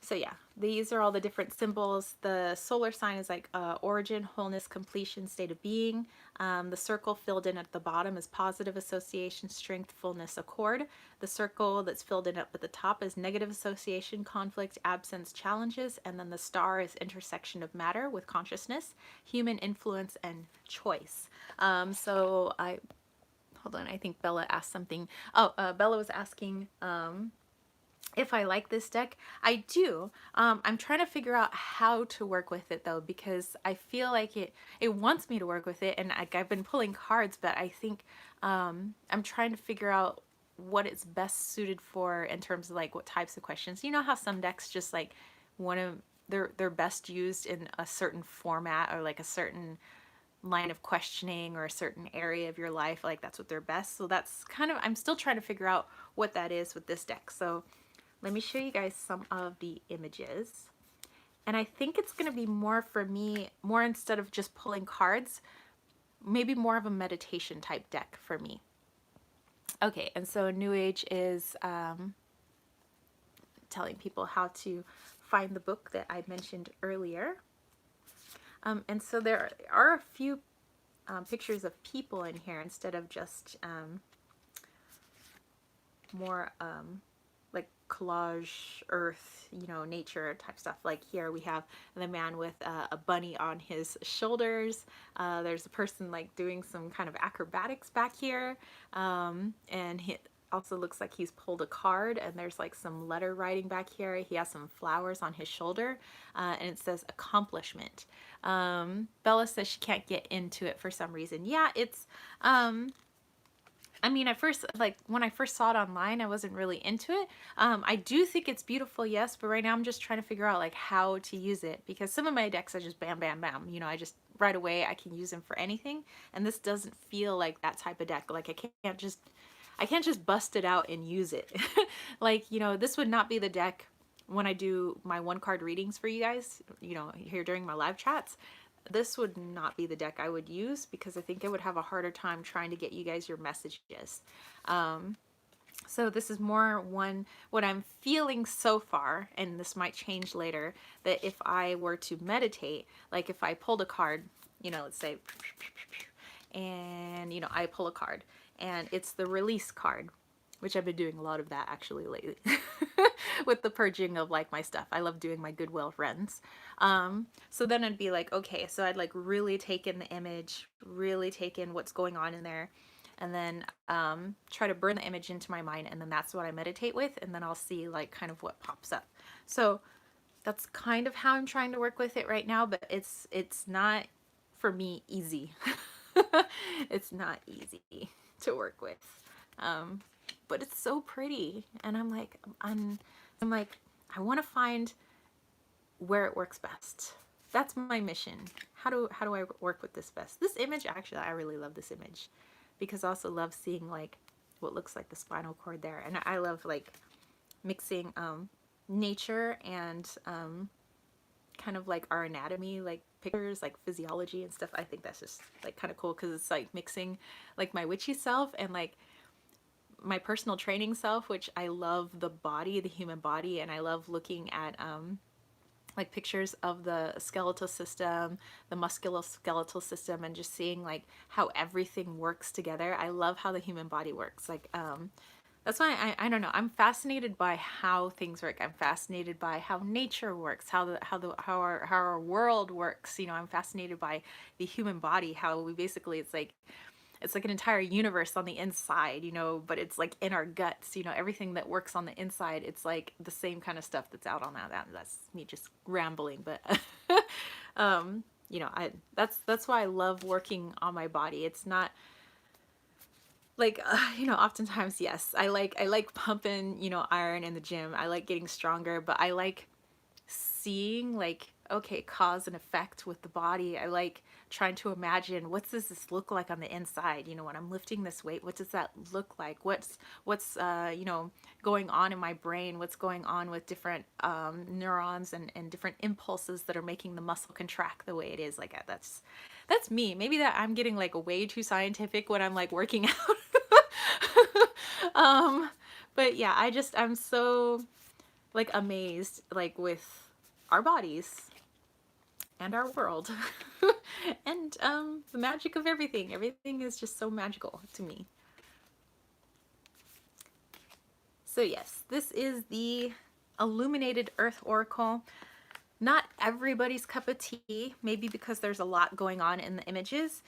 so yeah, these are all the different symbols. The solar sign is like origin, wholeness, completion, state of being. The circle filled in at the bottom is positive association, strength, fullness, accord. The circle that's filled in up at the top is negative association, conflict, absence, challenges. And then the star is intersection of matter with consciousness, human influence, and choice. So hold on, I think Bella asked something. Oh, Bella was asking if I like this deck. I do. I'm trying to figure out how to work with it though, because I feel like it wants me to work with it, and like I've been pulling cards, but I think I'm trying to figure out what it's best suited for in terms of like what types of questions. You know how some decks just like they're best used in a certain format, or like a certain line of questioning, or a certain area of your life, like that's what they're best. So that's kind of, I'm still trying to figure out what that is with this deck. So let me show you guys some of the images. And I think it's going to be more for me, more instead of just pulling cards, maybe more of a meditation type deck for me. Okay, and so New Age is telling people how to find the book that I mentioned earlier. And so there are a few pictures of people in here instead of just more like collage earth, you know, nature type stuff. Like here we have the man with a bunny on his shoulders. There's a person like doing some kind of acrobatics back here, and he also looks like he's pulled a card, and there's like some letter writing back here. He has some flowers on his shoulder, and it says accomplishment. Bella says she can't get into it for some reason. Yeah, it's I mean, at first, like when I first saw it online, I wasn't really into it. I do think it's beautiful, yes, but right now I'm just trying to figure out like how to use it, because some of my decks are just bam, bam, bam. You know, I just right away I can use them for anything, and this doesn't feel like that type of deck. Like I can't just bust it out and use it. Like, you know, this would not be the deck when I do my one card readings for you guys, you know, here during my live chats. This would not be the deck I would use, because I think I would have a harder time trying to get you guys your messages. So this is more what I'm feeling so far, and this might change later, that if I were to meditate, like if I pulled a card, you know, let's say, and, you know, I pull a card, and it's the release card, which I've been doing a lot of that actually lately with the purging of like my stuff. I love doing my Goodwill runs. So then I'd be like, okay, so I'd like really take in the image, really take in what's going on in there, and then try to burn the image into my mind, and then that's what I meditate with, and then I'll see like kind of what pops up. So that's kind of how I'm trying to work with it right now, but it's not for me easy. It's not easy to work with. But it's so pretty, and I'm like, I want to find where it works best. That's my mission. How do I work with this best? This image, actually, I really love this image, because I also love seeing like what looks like the spinal cord there, and I love like mixing nature and kind of like our anatomy, like pictures, like physiology and stuff. I think that's just like kind of cool, because it's like mixing like my witchy self and like my personal training self, which I love the body, the human body, and I love looking at like pictures of the skeletal system, the musculoskeletal system, and just seeing like how everything works together. I love how the human body works. Like that's why I don't know, I'm fascinated by how things work. I'm fascinated by how nature works, how our world works. You know, I'm fascinated by the human body, how we basically, it's like an entire universe on the inside, you know, but it's like in our guts, you know, everything that works on the inside, it's like the same kind of stuff that's out on that's me just rambling, but you know, that's why I love working on my body. It's not like you know, oftentimes, yes, I like pumping, you know, iron in the gym. I like getting stronger, but I like seeing like, okay, cause and effect with the body. I like trying to imagine, what does this look like on the inside? You know, when I'm lifting this weight, what does that look like? What's you know, going on in my brain? What's going on with different neurons and different impulses that are making the muscle contract the way it is? Like that's me. Maybe that I'm getting like way too scientific when I'm like working out. But yeah, I'm so like amazed like with our bodies and our world and the magic of everything. Everything is just so magical to me. So yes, this is the Illuminated Earth Oracle. Not everybody's cup of tea, maybe because there's a lot going on in the images.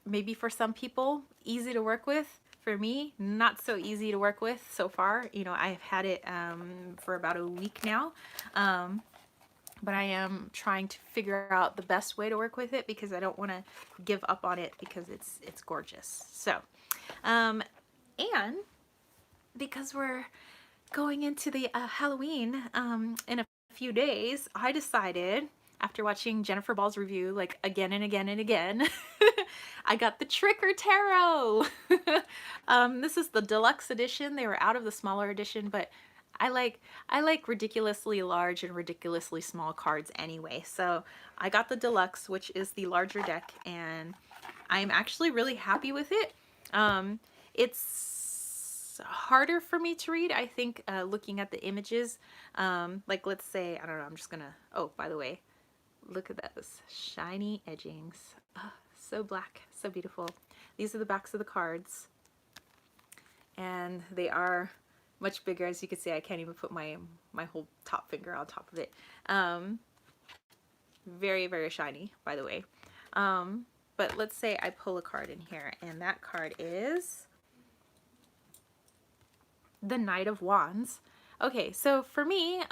Maybe for some people, easy to work with. For me, not so easy to work with so far. You know, I've had it for about a week now. But I am trying to figure out the best way to work with it, because I don't want to give up on it, because it's gorgeous. So, and because we're going into the Halloween in a few days, I decided, after watching Jennifer Ball's review like again and again and again, I got the Tricker Tarot. This is the deluxe edition. They were out of the smaller edition, but I like ridiculously large and ridiculously small cards anyway. So I got the deluxe, which is the larger deck, and I'm actually really happy with it. It's harder for me to read, I think, looking at the images. Like, let's say, I don't know, I'm just gonna, oh, by the way, Look at those shiny edgings. Oh, so black, so beautiful. These are the backs of the cards, and they are much bigger. As you can see, I can't even put my whole top finger on top of it. Very, very shiny, by the way. But let's say I pull a card in here, and that card is the Knight of Wands. Okay, so for me,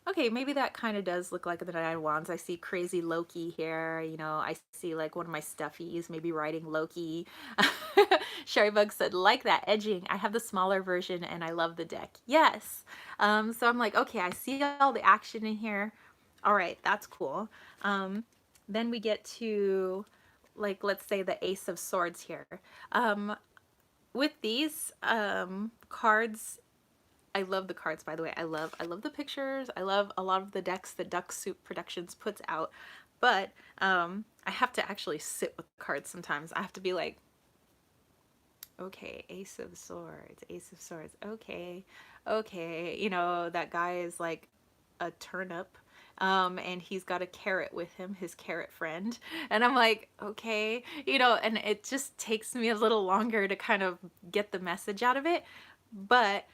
okay, maybe that kind of does look like the Knight of Wands. I see crazy Loki here, you know, I see like one of my stuffies maybe writing Loki. Sherrybug said, like that edging. I have the smaller version and I love the deck. Yes. So I'm like, okay, I see all the action in here. All right, that's cool. Then we get to, like, let's say the Ace of Swords here. With these cards, I love the cards, by the way. I love the pictures. I love a lot of the decks that Duck Soup Productions puts out. But I have to actually sit with the cards sometimes. I have to be like, okay, Ace of Swords, Ace of Swords, okay, okay. You know, that guy is like a turnip. And he's got a carrot with him, his carrot friend. And I'm like, okay, you know, and it just takes me a little longer to kind of get the message out of it. But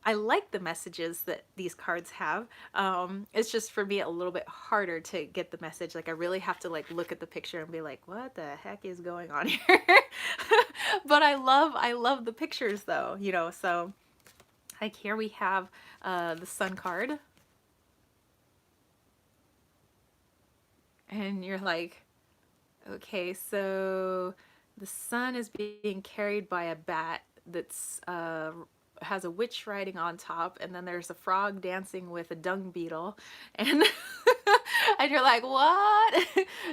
I like the messages that these cards have. It's just for me a little bit harder to get the message. Like I really have to like look at the picture and be like, what the heck is going on here? But I love the pictures though, you know. So like here we have the Sun card. And you're like, okay, so the sun is being carried by a bat that's has a witch riding on top, and then there's a frog dancing with a dung beetle, and and you're like, what?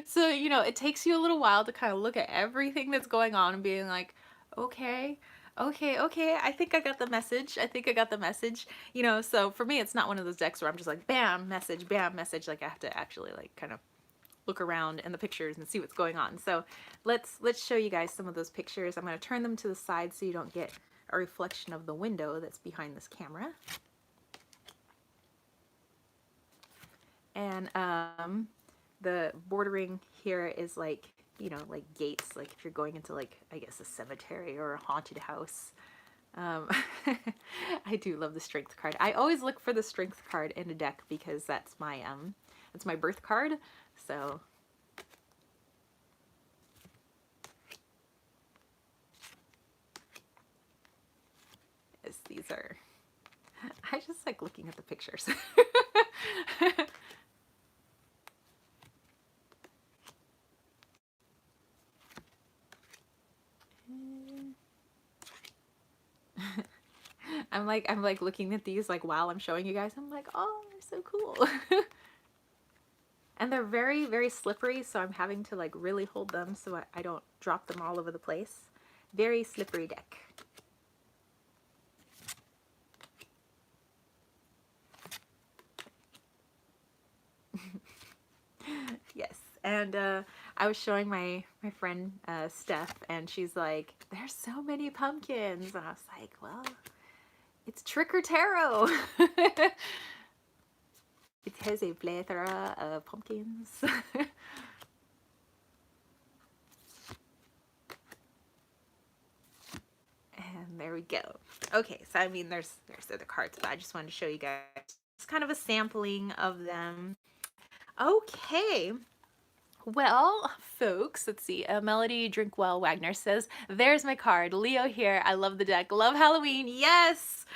So, you know, it takes you a little while to kind of look at everything that's going on and being like, okay, okay, I think I got the message. I think I got the message. You know, so for me, it's not one of those decks where I'm just like, bam, message, bam, message. Like I have to actually like kind of look around in the pictures and see what's going on. So let's show you guys some of those pictures. I'm going to turn them to the side so you don't get a reflection of the window that's behind this camera. And the bordering here is like, you know, like gates, like if you're going into like, I guess a cemetery or a haunted house. I do love the strength card. I always look for the strength card in a deck because that's my birth card. So yes, these are, I just like looking at the pictures. I'm like looking at these like while I'm showing you guys. I'm like, oh, they're so cool. And they're very, very slippery, so I'm having to like really hold them so I don't drop them all over the place. Very slippery deck. Yes, and I was showing my friend Steph, and she's like, there's so many pumpkins. And I was like, well, it's trick or tarot. It has a plethora of pumpkins. And there we go. Okay, so I mean, there's other cards, but I just wanted to show you guys. It's kind of a sampling of them. Okay. Well, folks, let's see. Melody Drinkwell Wagner says, there's my card. Leo here. I love the deck. Love Halloween. Yes!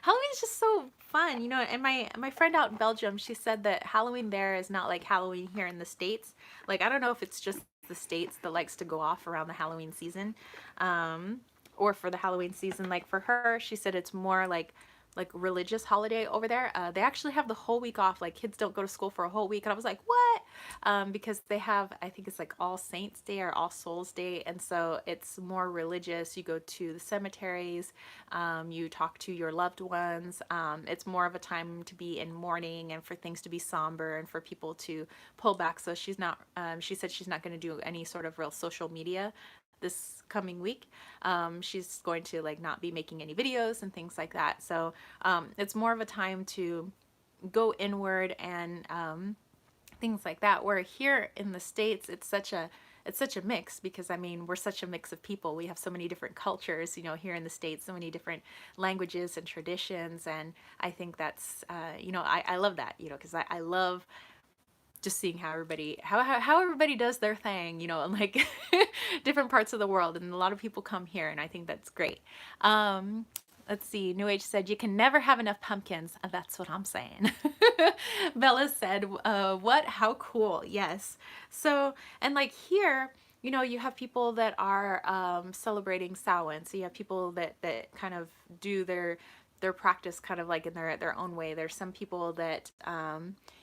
Halloween is just so fun, you know. And my friend out in Belgium, she said that Halloween there is not like Halloween here in the States. Like, I don't know if it's just the States that likes to go off around the Halloween season. Or for the Halloween season. Like, for her, she said it's more like religious holiday over there. They actually have the whole week off. Like kids don't go to school for a whole week. And I was like, what? Because they have, I think it's like All Saints Day or All Souls Day. And so it's more religious. You go to the cemeteries, you talk to your loved ones. It's more of a time to be in mourning and for things to be somber and for people to pull back. So she's not, she said she's not going to do any sort of real social media this coming week. She's going to like not be making any videos and things like that. So it's more of a time to go inward and things like that. Where here in the States, it's such a mix, because I mean, we're such a mix of people. We have so many different cultures, you know, here in the States, so many different languages and traditions. And I think that's, you know, I love that, you know, because I love just seeing how everybody how everybody does their thing, you know, in like different parts of the world. And a lot of people come here, and I think that's great. um let's see, New Age said you can never have enough pumpkins. That's what I'm saying. Bella said, what, how cool. Yes. So, and like here, you know, you have people that are celebrating Samhain. So you have people that kind of do their practice kind of like in their own way. There's some people that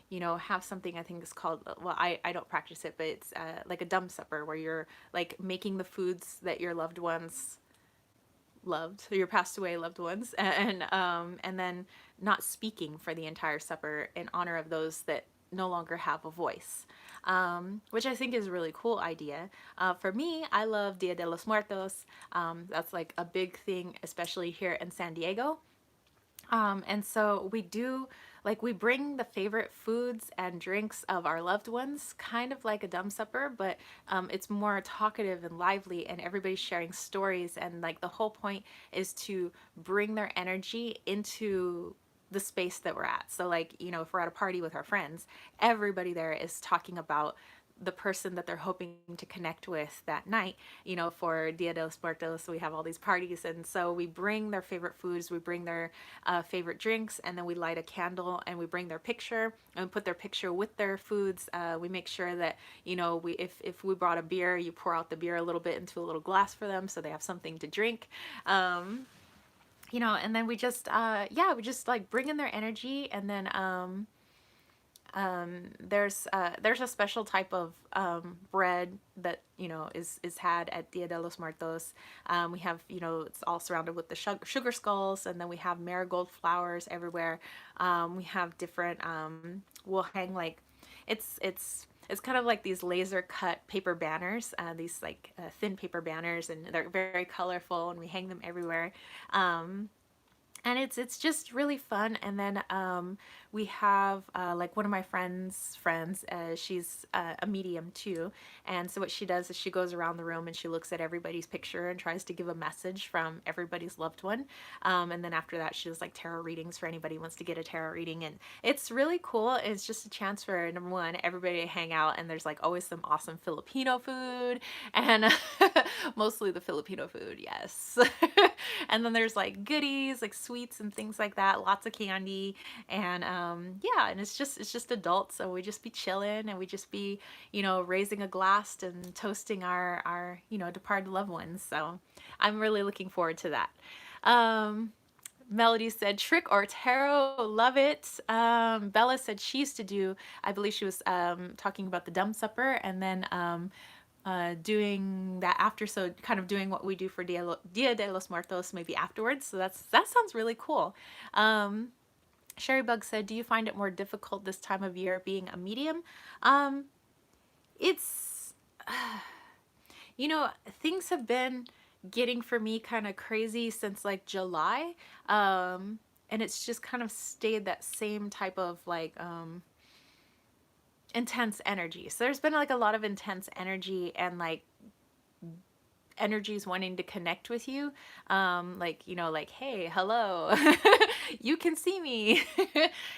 you know, have something I think is called, well, I don't practice it, but it's like a dumb supper, where you're like making the foods that your loved ones loved, your passed away loved ones, and then not speaking for the entire supper in honor of those that no longer have a voice, which I think is a really cool idea. For me, I love Dia de los Muertos. That's like a big thing, especially here in San Diego. And so we do, like, we bring the favorite foods and drinks of our loved ones, kind of like a dumb supper, but it's more talkative and lively, and everybody's sharing stories. And like the whole point is to bring their energy into the space that we're at. So like, you know, if we're at a party with our friends, everybody there is talking about the person that they're hoping to connect with that night. You know, for Dia de los Muertos, we have all these parties, and so we bring their favorite foods, we bring their favorite drinks, and then we light a candle, and we bring their picture and put their picture with their foods. We make sure that, you know, we if we brought a beer, you pour out the beer a little bit into a little glass for them, so they have something to drink. You know, and then we just yeah, we just like bring in their energy. And then there's a special type of bread that, you know, is had at Dia de los Muertos. We have, you know, it's all surrounded with the sugar skulls, and then we have marigold flowers everywhere. We have different we'll hang like, it's kind of like these laser cut paper banners, these like thin paper banners, and they're very colorful, and we hang them everywhere. And it's just really fun. And then we have like one of my friends, she's a medium too. And so what she does is she goes around the room and she looks at everybody's picture and tries to give a message from everybody's loved one. And then after that, she does like tarot readings for anybody who wants to get a tarot reading. And it's really cool. It's just a chance for, number one, everybody to hang out. And there's like always some awesome Filipino food, and mostly the Filipino food, yes. And then there's like goodies, like sweets and things like that, lots of candy. And yeah, and it's just adults, so we just be chilling, and we just be, you know, raising a glass and toasting our you know, departed loved ones. So I'm really looking forward to that. Melody said trick or tarot, love it. Bella said she used to do, I believe she was talking about the dumb supper, and then doing that after, so kind of doing what we do for Dia de los Muertos maybe afterwards. So that sounds really cool. Sherry Bug said, do you find it more difficult this time of year being a medium? It's you know, things have been getting for me kind of crazy since like July, and it's just kind of stayed that same type of like intense energy. So there's been like a lot of intense energy, and like energies wanting to connect with you, like, you know, like, hey, hello, you can see me.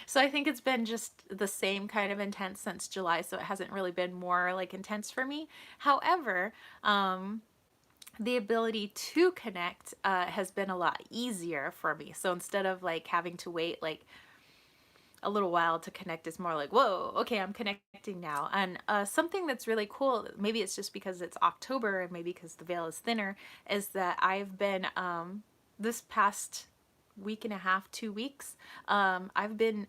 So I think it's been just the same kind of intense since July, so it hasn't really been more like intense for me. However, the ability to connect has been a lot easier for me. So instead of like having to wait like a little while to connect, is more like, whoa, okay, I'm connecting now. And something that's really cool, maybe it's just because it's October and maybe because the veil is thinner, is that I've been this past week and a half, 2 weeks, I've been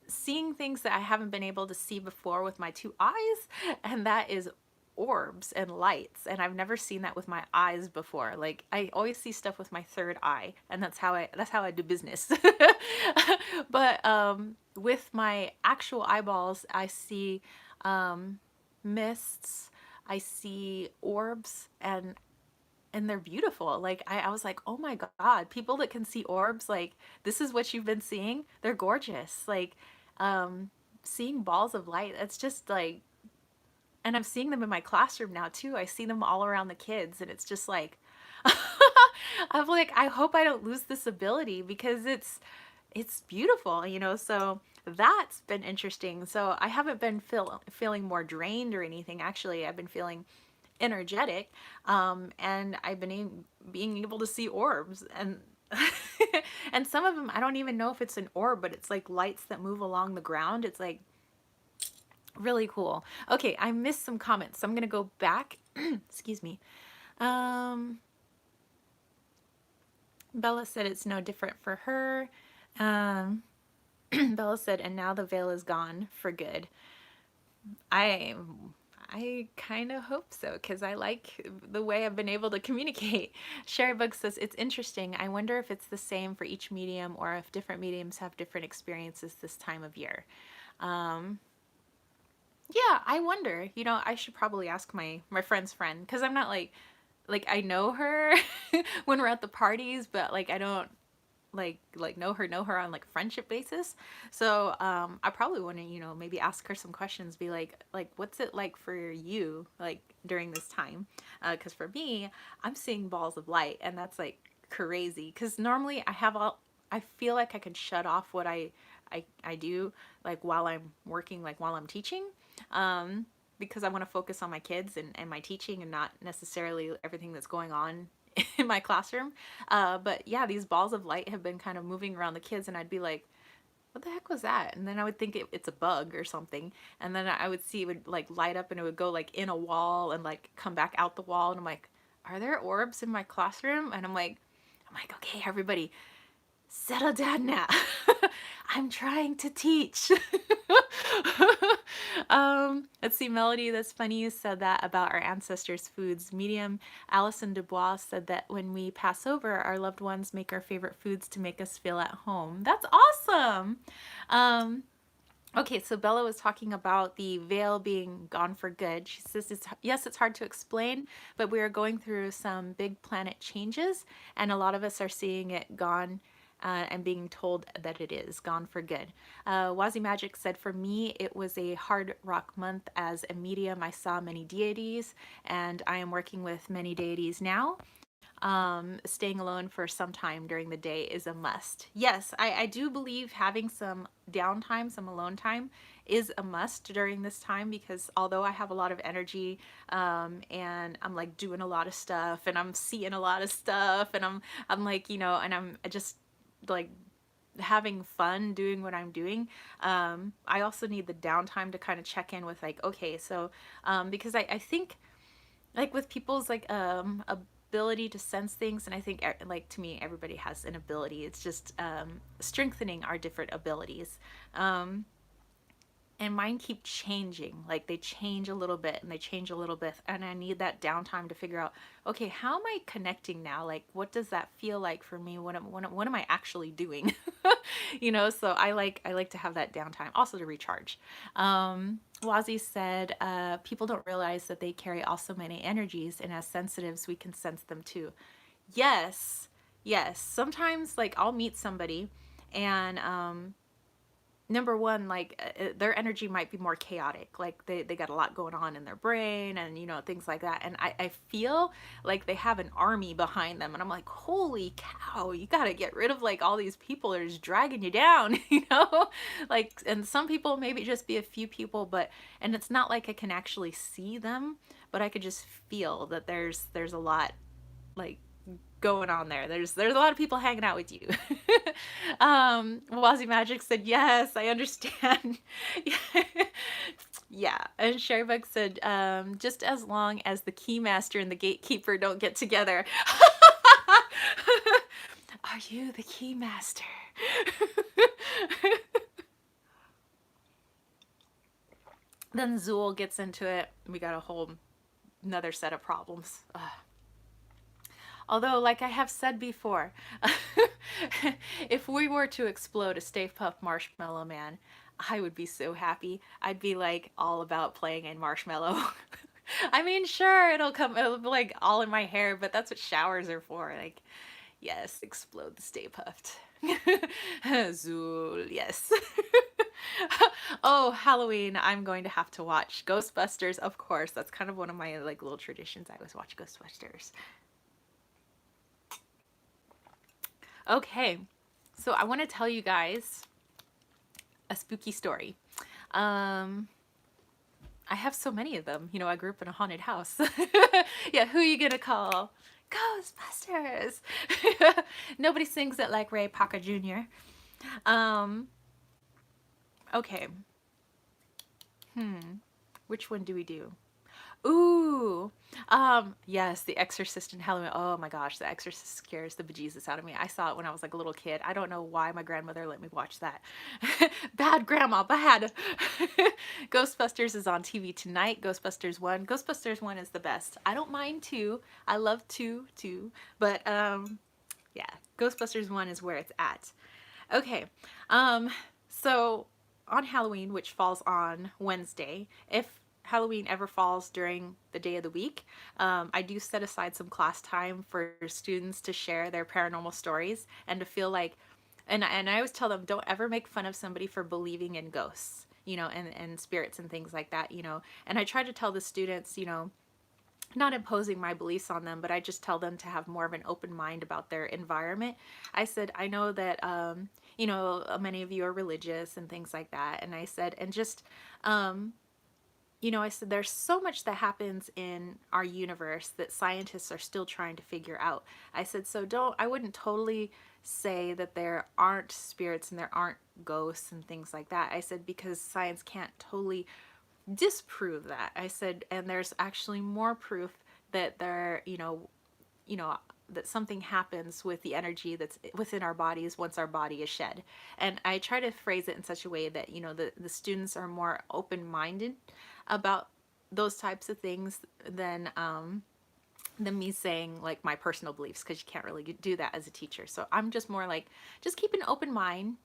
seeing things that I haven't been able to see before with my two eyes, and that is orbs and lights. And I've never seen that with my eyes before. Like, I always see stuff with my third eye, and that's how I do business. But with my actual eyeballs, I see mists, I see orbs, and they're beautiful. Like, I was like, oh my God, people that can see orbs, like, this is what you've been seeing. They're gorgeous. Like, seeing balls of light. That's just like, and I'm seeing them in my classroom now too. I see them all around the kids, and it's just like, I'm like, I hope I don't lose this ability because it's beautiful, you know. So that's been interesting. So I haven't been feeling more drained or anything. Actually, I've been feeling energetic, and I've been being able to see orbs, and and some of them I don't even know if it's an orb, but it's like lights that move along the ground. It's like really cool. Okay, I missed some comments, so I'm gonna go back. Excuse me. Um, Bella said it's no different for her. Um, Bella said, and now the veil is gone for good. I I kind of hope so because I like the way I've been able to communicate. Sherrybug says, it's interesting. I wonder if it's the same for each medium or if different mediums have different experiences this time of year. Um, yeah, I wonder. You know, I should probably ask my friend's friend because I'm not like I know her when we're at the parties, but like I don't know her on like friendship basis. So I probably want to, you know, maybe ask her some questions, be like what's it like for you like during this time, because for me I'm seeing balls of light, and that's like crazy because normally I feel like I can shut off what I do like while I'm working, like while I'm teaching, because I want to focus on my kids and my teaching and not necessarily everything that's going on in my classroom. But yeah, these balls of light have been kind of moving around the kids, and I'd be like, what the heck was that? And then I would think it's a bug or something. And then I would see it would like light up and it would go like in a wall and like come back out the wall. And I'm like, are there orbs in my classroom? And I'm like, okay, everybody, settle down now. I'm trying to teach. Let's see, Melody, that's funny you said that about our ancestors' foods. Medium Allison Dubois said that when we pass over, our loved ones make our favorite foods to make us feel at home. That's awesome. Okay, so Bella was talking about the veil being gone for good. She says, yes, it's hard to explain, but we are going through some big planet changes, and a lot of us are seeing it gone and being told that it is gone for good. Wazi Magic said, for me, it was a hard rock month. As a medium, I saw many deities, and I am working with many deities now. Staying alone for some time during the day is a must. Yes, I do believe having some downtime, some alone time is a must during this time, because although I have a lot of energy, and I'm like doing a lot of stuff and I'm seeing a lot of stuff, and I'm like, you know, and I'm just like having fun doing what I'm doing, I also need the downtime to kind of check in with like, okay, so because I think like with people's like ability to sense things, and I think like to me everybody has an ability, it's just strengthening our different abilities, and mine keep changing, like they change a little bit and they change a little bit, and I need that downtime to figure out, okay, how am I connecting now, like what does that feel like for me, what am I actually doing? You know, so I like to have that downtime also to recharge. Wazi said, people don't realize that they carry also many energies, and as sensitives we can sense them too. Yes, yes, sometimes like I'll meet somebody and number one, like their energy might be more chaotic, like they got a lot going on in their brain and, you know, things like that, and I feel like they have an army behind them, and I'm like, holy cow, you gotta get rid of like all these people that are just dragging you down. You know, like, and some people maybe just be a few people, but, and it's not like I can actually see them, but I could just feel that there's a lot like going on there. There's a lot of people hanging out with you. Wazi Magic said, yes, I understand. Yeah. And Sherrybug said, just as long as the keymaster and the gatekeeper don't get together. Are you the keymaster? Then Zool gets into it. We got a whole another set of problems. Although, like I have said before, if we were to explode a Stay Puft Marshmallow Man, I would be so happy. I'd be like all about playing in marshmallow. I mean, sure, it'll be like all in my hair, but that's what showers are for. Like, yes, explode the Stay Puft. Zool, yes. Oh, Halloween, I'm going to have to watch Ghostbusters, of course. That's kind of one of my like little traditions. I always watch Ghostbusters. Okay, so I want to tell you guys a spooky story. Um, I have so many of them. You know, I grew up in a haunted house. Yeah, who are you gonna call? Ghostbusters. Nobody sings it like Ray Parker Jr. Um, okay. Which one do we do? Ooh, yes, The Exorcist and Halloween. Oh my gosh, The Exorcist scares the bejesus out of me. I saw it when I was like a little kid. I don't know why my grandmother let me watch that. Bad grandma, bad. Ghostbusters is on TV tonight. Ghostbusters 1. Ghostbusters 1 is the best. I don't mind 2. I love 2 too, but yeah, Ghostbusters 1 is where it's at. Okay. So on Halloween, which falls on Wednesday, if Halloween ever falls during the day of the week, I do set aside some class time for students to share their paranormal stories and to feel like, and I always tell them, don't ever make fun of somebody for believing in ghosts, you know, and spirits and things like that, you know. And I try to tell the students, you know, not imposing my beliefs on them, but I just tell them to have more of an open mind about their environment. I said, I know that, you know, many of you are religious and things like that. And I said, and just, you know, I said, there's so much that happens in our universe that scientists are still trying to figure out. I said, so I wouldn't totally say that there aren't spirits and there aren't ghosts and things like that. I said, because science can't totally disprove that. I said, and there's actually more proof that you know, that something happens with the energy that's within our bodies once our body is shed. And I try to phrase it in such a way that, you know, the students are more open-minded about those types of things than me saying like my personal beliefs, because you can't really do that as a teacher. So I'm just more like, just keep an open mind.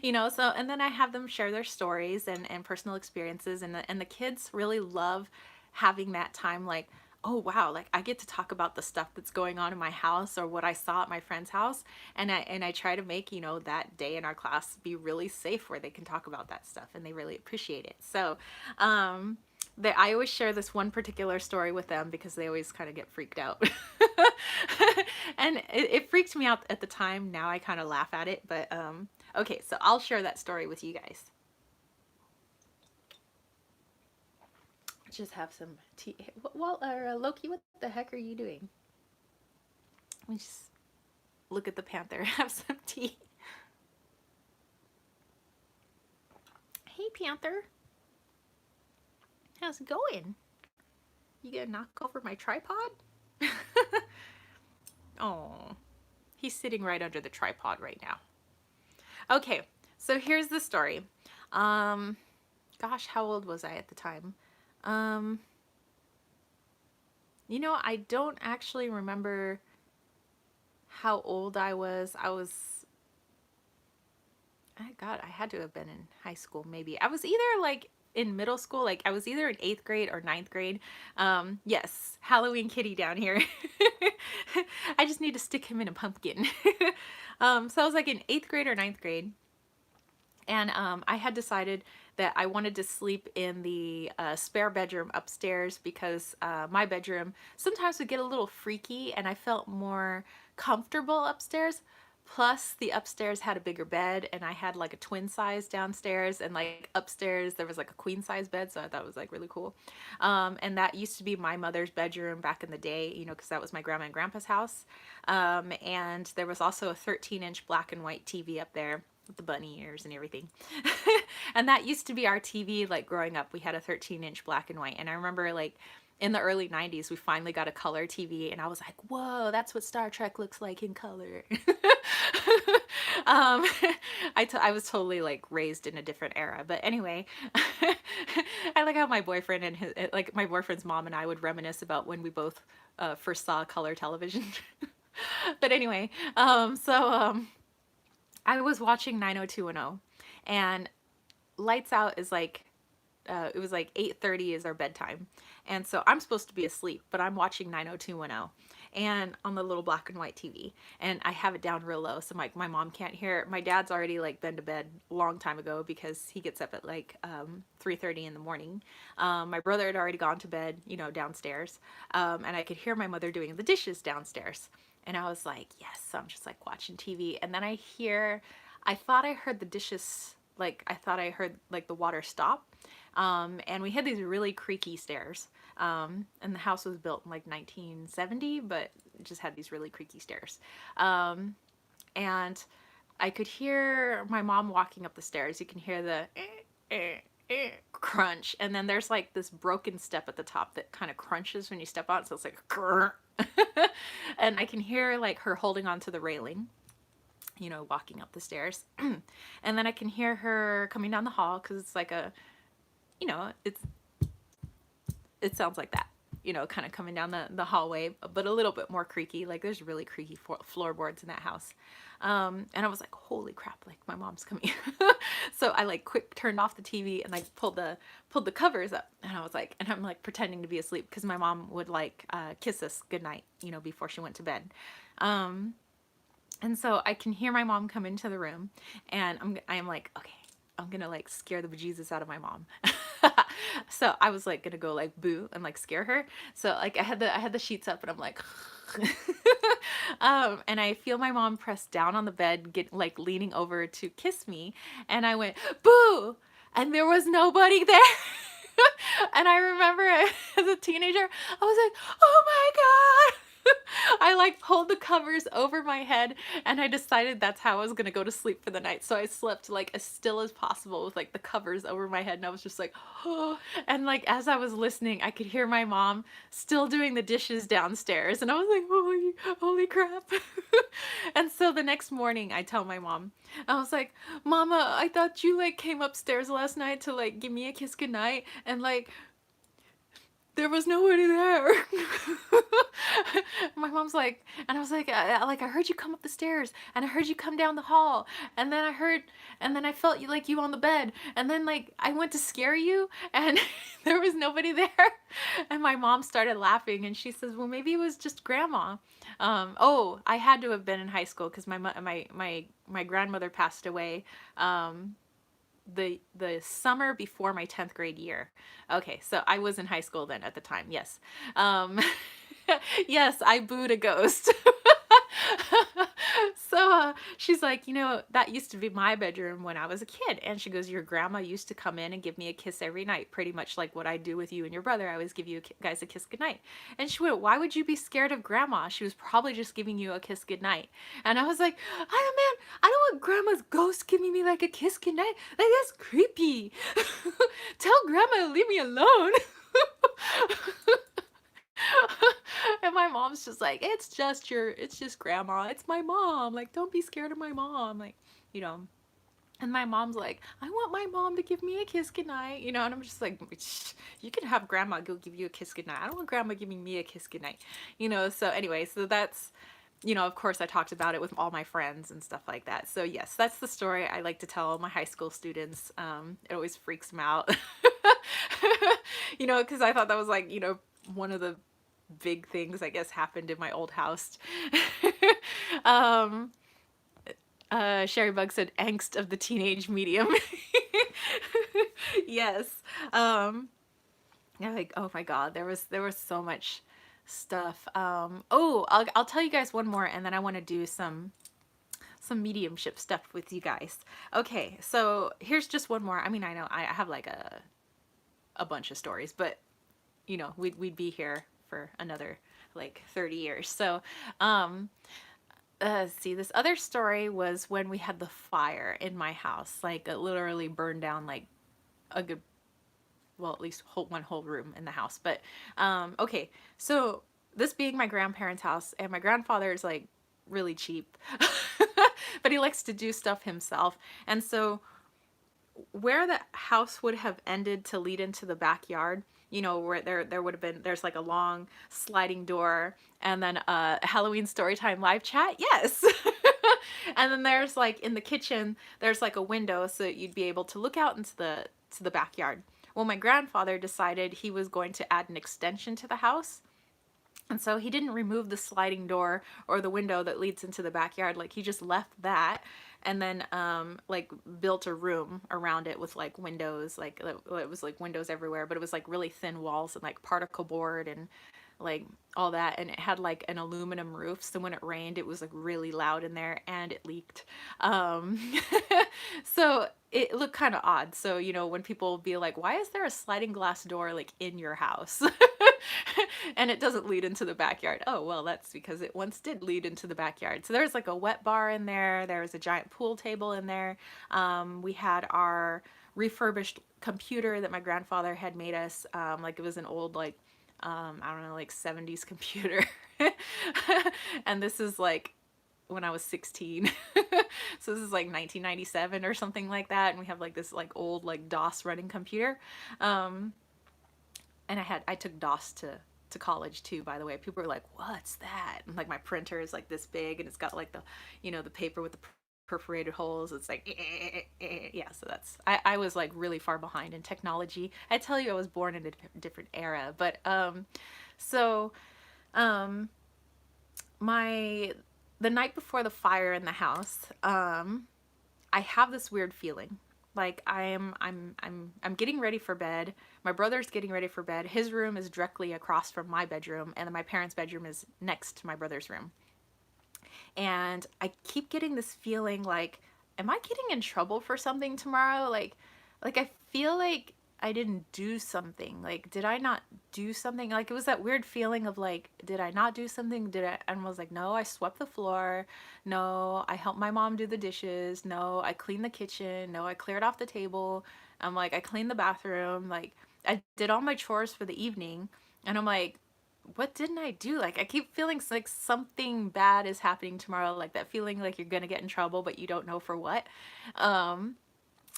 You know, so, and then I have them share their stories and personal experiences, and the kids really love having that time, like, oh wow, like I get to talk about the stuff that's going on in my house or what I saw at my friend's house, and I try to make, you know, that day in our class be really safe where they can talk about that stuff and they really appreciate it. So I always share this one particular story with them because they always kind of get freaked out. And it freaked me out at the time. Now I kind of laugh at it, but okay, so I'll share that story with you guys. Just have some tea. Well, Loki, what the heck are you doing? Let me just look at the panther. Have some tea. Hey, panther. How's it going? You gonna knock over my tripod? Oh, he's sitting right under the tripod right now. Okay, so here's the story. Gosh, how old was I at the time? You know, I don't actually remember how old I was. God, I had to have been in high school, maybe. I was either like in middle school, like I was either in 8th grade or 9th grade. Yes, Halloween kitty down here. I just need to stick him in a pumpkin. So I was like in 8th grade or 9th grade. And I had decided that I wanted to sleep in the spare bedroom upstairs because my bedroom sometimes would get a little freaky and I felt more comfortable upstairs. Plus the upstairs had a bigger bed and I had like a twin size downstairs, and like upstairs there was like a queen size bed, so I thought it was like really cool. And that used to be my mother's bedroom back in the day, you know, because that was my grandma and grandpa's house. And there was also a 13-inch black and white TV up there with the bunny ears and everything. And that used to be our TV, like growing up. We had a 13-inch black and white, and I remember like in the early 90s we finally got a color TV, and I was like, whoa, that's what Star Trek looks like in color. um, I was totally like raised in a different era, but anyway. I like how my boyfriend and like my boyfriend's mom and I would reminisce about when we both first saw color television. But anyway, I was watching 90210, and lights out is like it was like 8:30 is our bedtime, and so I'm supposed to be asleep, but I'm watching 90210, and on the little black and white TV. And I have it down real low so my mom can't hear it. My dad's already like been to bed a long time ago because he gets up at like 3:30 in the morning. My brother had already gone to bed, you know, downstairs. And I could hear my mother doing the dishes downstairs. And I was like, yes, so I'm just like watching TV. And then I thought I heard the dishes, like I thought I heard like the water stop. And we had these really creaky stairs. And the house was built in like 1970, but it just had these really creaky stairs. And I could hear my mom walking up the stairs. You can hear the crunch, and then there's like this broken step at the top that kind of crunches when you step on it, so it's like and I can hear like her holding onto the railing, you know, walking up the stairs. And then I can hear her coming down the hall, because it's like a, you know, it sounds like that, you know, kind of coming down the hallway, but a little bit more creaky. Like there's really creaky floorboards in that house. And I was like, holy crap, like my mom's coming. So I like quick turned off the TV and like pulled the covers up, and I was like, and I'm like pretending to be asleep because my mom would like kiss us goodnight, you know, before she went to bed. And so I can hear my mom come into the room, and I'm like, okay, I'm gonna like scare the bejesus out of my mom. So I was like gonna go like boo and like scare her. So like I had the sheets up, and I'm like and I feel my mom press down on the bed, get like leaning over to kiss me, and I went boo, and there was nobody there. And I remember as a teenager, I was like, oh my God. I like pulled the covers over my head, and I decided that's how I was gonna go to sleep for the night. So I slept like as still as possible with like the covers over my head, and I was just like, oh. And like as I was listening, I could hear my mom still doing the dishes downstairs, and I was like, holy crap. And so the next morning I tell my mom, I was like, Mama, I thought you like came upstairs last night to like give me a kiss goodnight, and like there was nobody there. My mom's like, and I was like, I heard you come up the stairs, and I heard you come down the hall, and then I felt you like you on the bed, and then like I went to scare you, and there was nobody there. And my mom started laughing, and she says, well, maybe it was just grandma. Oh, I had to have been in high school because my grandmother passed away the summer before my 10th grade year. Okay, so I was in high school then at the time. Yes. Yes, I booed a ghost. So she's like, you know, that used to be my bedroom when I was a kid. And she goes, your grandma used to come in and give me a kiss every night, pretty much like what I do with you and your brother. I always give you guys a kiss goodnight. And she went, why would you be scared of grandma? She was probably just giving you a kiss goodnight. And I was like, I don't want grandma's ghost giving me like a kiss goodnight. Like, that's creepy. Tell grandma to leave me alone. And my mom's just like, it's just grandma. It's my mom. Like, don't be scared of my mom. Like, you know. And my mom's like, I want my mom to give me a kiss goodnight. You know, and I'm just like, you can have grandma go give you a kiss goodnight. I don't want grandma giving me a kiss goodnight. You know, so anyway, so that's, you know, of course I talked about it with all my friends and stuff like that. So yes, that's the story I like to tell my high school students. It always freaks them out. You know, because I thought that was like, you know, one of the big things I guess happened in my old house. Sherry Bug said angst of the teenage medium. Yes. Yeah, like, oh my God, there was so much stuff. Oh, I'll tell you guys one more, and then I want to do some mediumship stuff with you guys. Okay, so here's just one more. I mean, I know I have like a bunch of stories, but you know, we'd be here for another like 30 years. So see, this other story was when we had the fire in my house. Like it literally burned down like a good, well, at least one whole room in the house. But okay, so this being my grandparents' house, and my grandfather is like really cheap, but he likes to do stuff himself. And so where the house would have ended to lead into the backyard, you know, where there would have been, there's like a long sliding door, and then a Halloween Storytime live chat. Yes. And then there's like in the kitchen, there's like a window so you'd be able to look out into the backyard. Well, my grandfather decided he was going to add an extension to the house. And so he didn't remove the sliding door or the window that leads into the backyard. Like he just left that and then like built a room around it with like windows. Like it was like windows everywhere, but it was like really thin walls and like particle board and like all that, and it had like an aluminum roof, so when it rained it was like really loud in there and it leaked. um so it looked kind of odd. So you know, when people be like, why is there a sliding glass door like in your house and it doesn't lead into the backyard? Oh well, that's because it once did lead into the backyard. So there's like a wet bar in there, there was a giant pool table in there. We had our refurbished computer that my grandfather had made us. Like it was an old like I don't know, like 70s computer. And this is like when I was 16. So this is like 1997 or something like that. And we have like this like old like DOS running computer. And I took DOS to college too, by the way. People were like, what's that? And like my printer is like this big and it's got like the, you know, the paper with the perforated holes. It's like yeah. So that's, I was like really far behind in technology. I tell you, I was born in a different era. But so my the night before the fire in the house, I have this weird feeling. Like I'm getting ready for bed. My brother's getting ready for bed. His room is directly across from my bedroom, and then my parents' bedroom is next to my brother's room. And I keep getting this feeling like, am I getting in trouble for something tomorrow? Like I feel like I didn't do something. Like, did I not do something? Like, it was that weird feeling of like, did I not do something? Did I? And I was like, no, I swept the floor. No, I helped my mom do the dishes. No, I cleaned the kitchen. No, I cleared off the table. I'm like, I cleaned the bathroom. Like, I did all my chores for the evening. And I'm like, what didn't I do? Like, I keep feeling like something bad is happening tomorrow. Like that feeling like you're gonna get in trouble, but you don't know for what.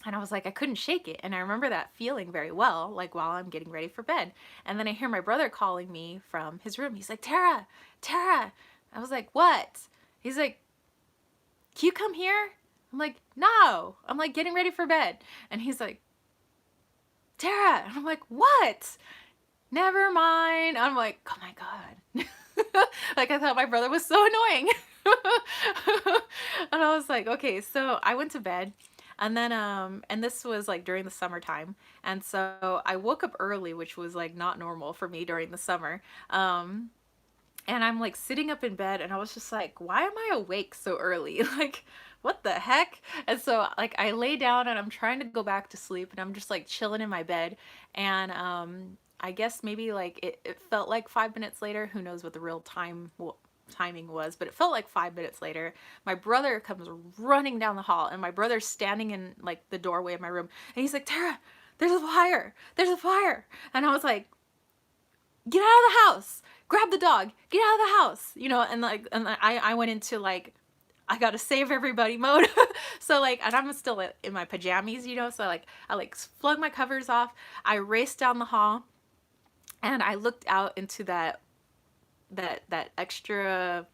And I was like, I couldn't shake it. And I remember that feeling very well, like while I'm getting ready for bed. And then I hear my brother calling me from his room. He's like, Tara, Tara. I was like, what? He's like, can you come here? I'm like, no. I'm like getting ready for bed. And he's like, Tara. And I'm like, what? Never mind. I'm like, oh my God. Like I thought my brother was so annoying. And I was like, okay, so I went to bed. And then and this was like during the summertime. And so I woke up early, which was like not normal for me during the summer. And I'm like sitting up in bed and I was just like, why am I awake so early? Like, what the heck? And so like I lay down and I'm trying to go back to sleep and I'm just like chilling in my bed. And I guess maybe like it felt like 5 minutes later. Who knows what the real timing was, but it felt like 5 minutes later. My brother comes running down the hall and my brother's standing in like the doorway of my room. And he's like, Tara, there's a fire. There's a fire. And I was like, get out of the house, grab the dog, get out of the house, you know. And like, and I went into like, I gotta save everybody mode. So like, and I'm still in my pajamas, you know, so like I like flung my covers off, I raced down the hall and I looked out into that extra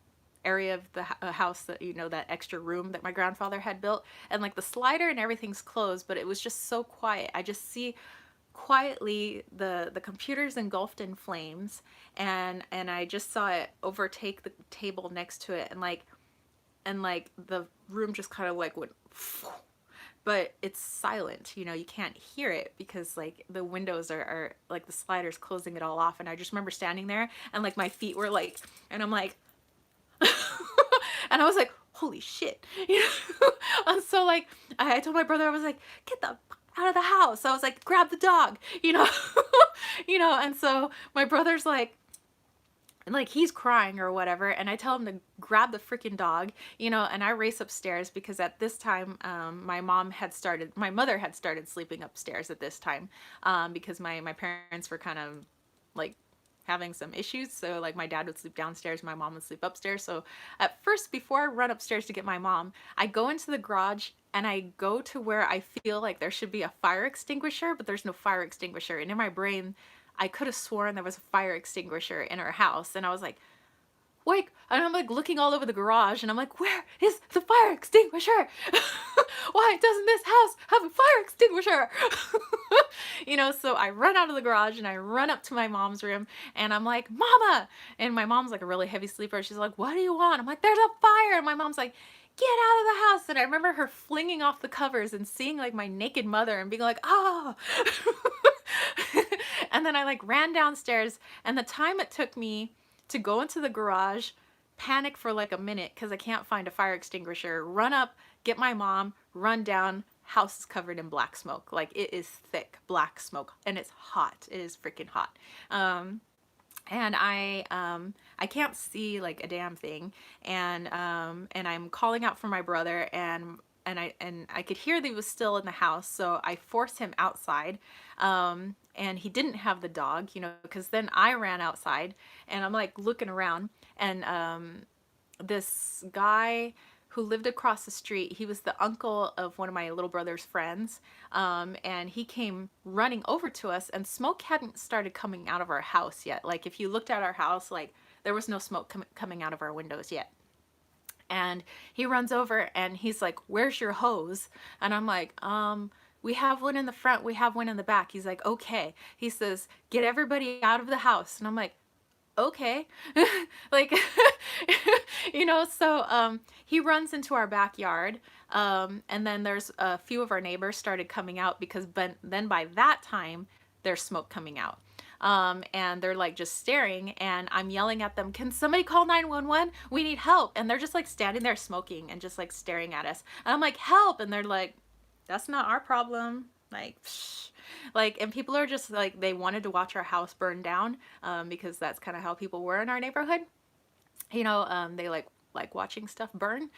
area of the house, that, you know, that extra room that my grandfather had built, and like the slider and everything's closed, but it was just so quiet. I just see quietly the computer's engulfed in flames, and I just saw it overtake the table next to it, and like the room just kind of like went but it's silent, you know, you can't hear it because like the windows are like the sliders closing it all off. And I just remember standing there and like my feet were like, and I'm like and I was like, holy shit, you know. And so like I told my brother, I was like, get the out of the house. I was like, grab the dog, you know. You know. And so my brother's like he's crying or whatever, and I tell him to grab the freaking dog, you know. And I race upstairs because at this time my mother had started sleeping upstairs at this time, because my parents were kind of like having some issues. So like my dad would sleep downstairs, my mom would sleep upstairs. So at first, before I run upstairs to get my mom, I go into the garage and I go to where I feel like there should be a fire extinguisher, but there's no fire extinguisher. And in my brain I could have sworn there was a fire extinguisher in our house. And I was like, wake. And I'm like looking all over the garage and I'm like, where is the fire extinguisher? Why doesn't this house have a fire extinguisher? So I run out of the garage and I run up to my mom's room and I'm like, Mama. And my mom's like a really heavy sleeper. She's like, what do you want? I'm like, there's a fire. And my mom's like, get out of the house. And I remember her flinging off the covers and seeing like my naked mother and being like, oh. And then I like ran downstairs, and the time it took me to go into the garage, panic for like a minute because I can't find a fire extinguisher, run up, get my mom, run down, house is covered in black smoke. Like it is thick black smoke and it's hot. It is freaking hot. And I can't see like a damn thing, and I'm calling out for my brother, and I could hear that he was still in the house, so I forced him outside, and he didn't have the dog, because then I ran outside and I'm like looking around, and this guy who lived across the street, he was the uncle of one of my little brother's friends, and he came running over to us, and smoke hadn't started coming out of our house yet. Like if you looked at our house, like there was no smoke coming out of our windows yet. And he runs over and he's like, where's your hose? And I'm like, we have one in the front, we have one in the back. He's like, okay. He says, get everybody out of the house. And I'm like, okay. Like, so he runs into our backyard, and then there's a few of our neighbors started coming out, because then by that time there's smoke coming out, and they're like just staring, and I'm yelling at them, can somebody call 911? We need help. And they're just like standing there smoking and just like staring at us, and I'm like, help. And they're like, that's not our problem. Like, psh. Like, and people are just like, they wanted to watch our house burn down, because that's kind of how people were in our neighborhood. They like watching stuff burn.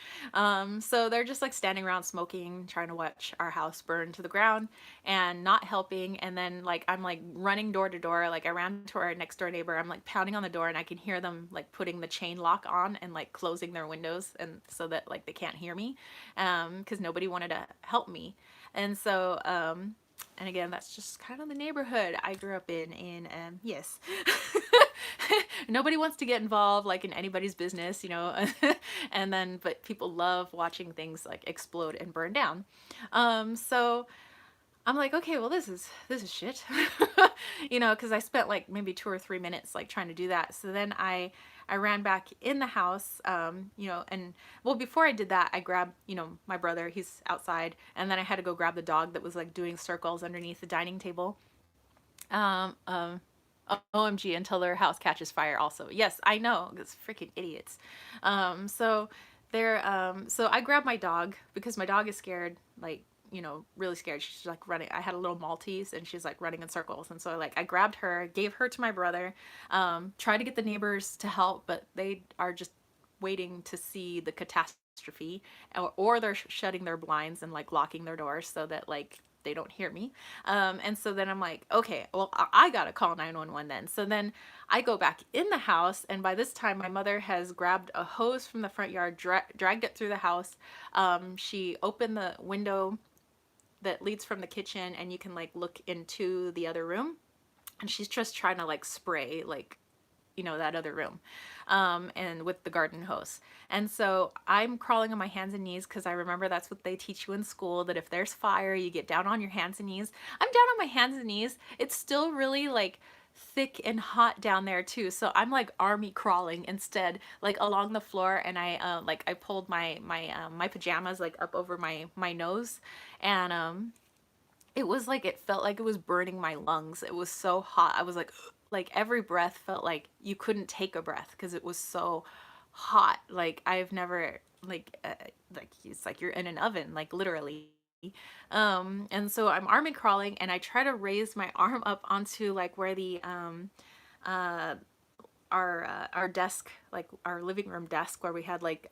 So they're just like standing around smoking, trying to watch our house burn to the ground and not helping. And then like I'm like running door to door. Like I ran to our next door neighbor. I'm like pounding on the door, and I can hear them like putting the chain lock on and like closing their windows, and so that like they can't hear me, because nobody wanted to help me. And so and again, that's just kind of the neighborhood I grew up in, yes. Nobody wants to get involved like in anybody's business, but people love watching things like explode and burn down. So I'm like, okay, well, this is shit, because I spent like maybe 2 or 3 minutes like trying to do that. So then I ran back in the house, and well, before I did that, I grabbed, my brother, he's outside, and then I had to go grab the dog that was like doing circles underneath the dining table. Um, um, OMG, until their house catches fire also. Yes, I know, it's freaking idiots. So so I grabbed my dog because my dog is scared, like, really scared. She's like running. I had a little Maltese and she's like running in circles. And so like I grabbed her, gave her to my brother, tried to get the neighbors to help, but they are just waiting to see the catastrophe, or they're shutting their blinds and like locking their doors so that like they don't hear me. And so then I'm like, okay, well, I gotta call 911 then. So then I go back in the house, and by this time my mother has grabbed a hose from the front yard, dragged it through the house. She opened the window that leads from the kitchen, and you can like look into the other room, and she's just trying to like spray like that other room, and with the garden hose. And so I'm crawling on my hands and knees, because I remember that's what they teach you in school, that if there's fire, you get down on your hands and knees. I'm down on my hands and knees. It's still really like thick and hot down there too, so I'm like army crawling instead, like along the floor, and I pulled my pajamas like up over my nose, and it was like, it felt like it was burning my lungs. It was so hot. I was like every breath felt like you couldn't take a breath because it was so hot. Like I've never like it's like you're in an oven, like literally. And so I'm army crawling, and I try to raise my arm up onto like where the uh our desk, like our living room desk, where we had like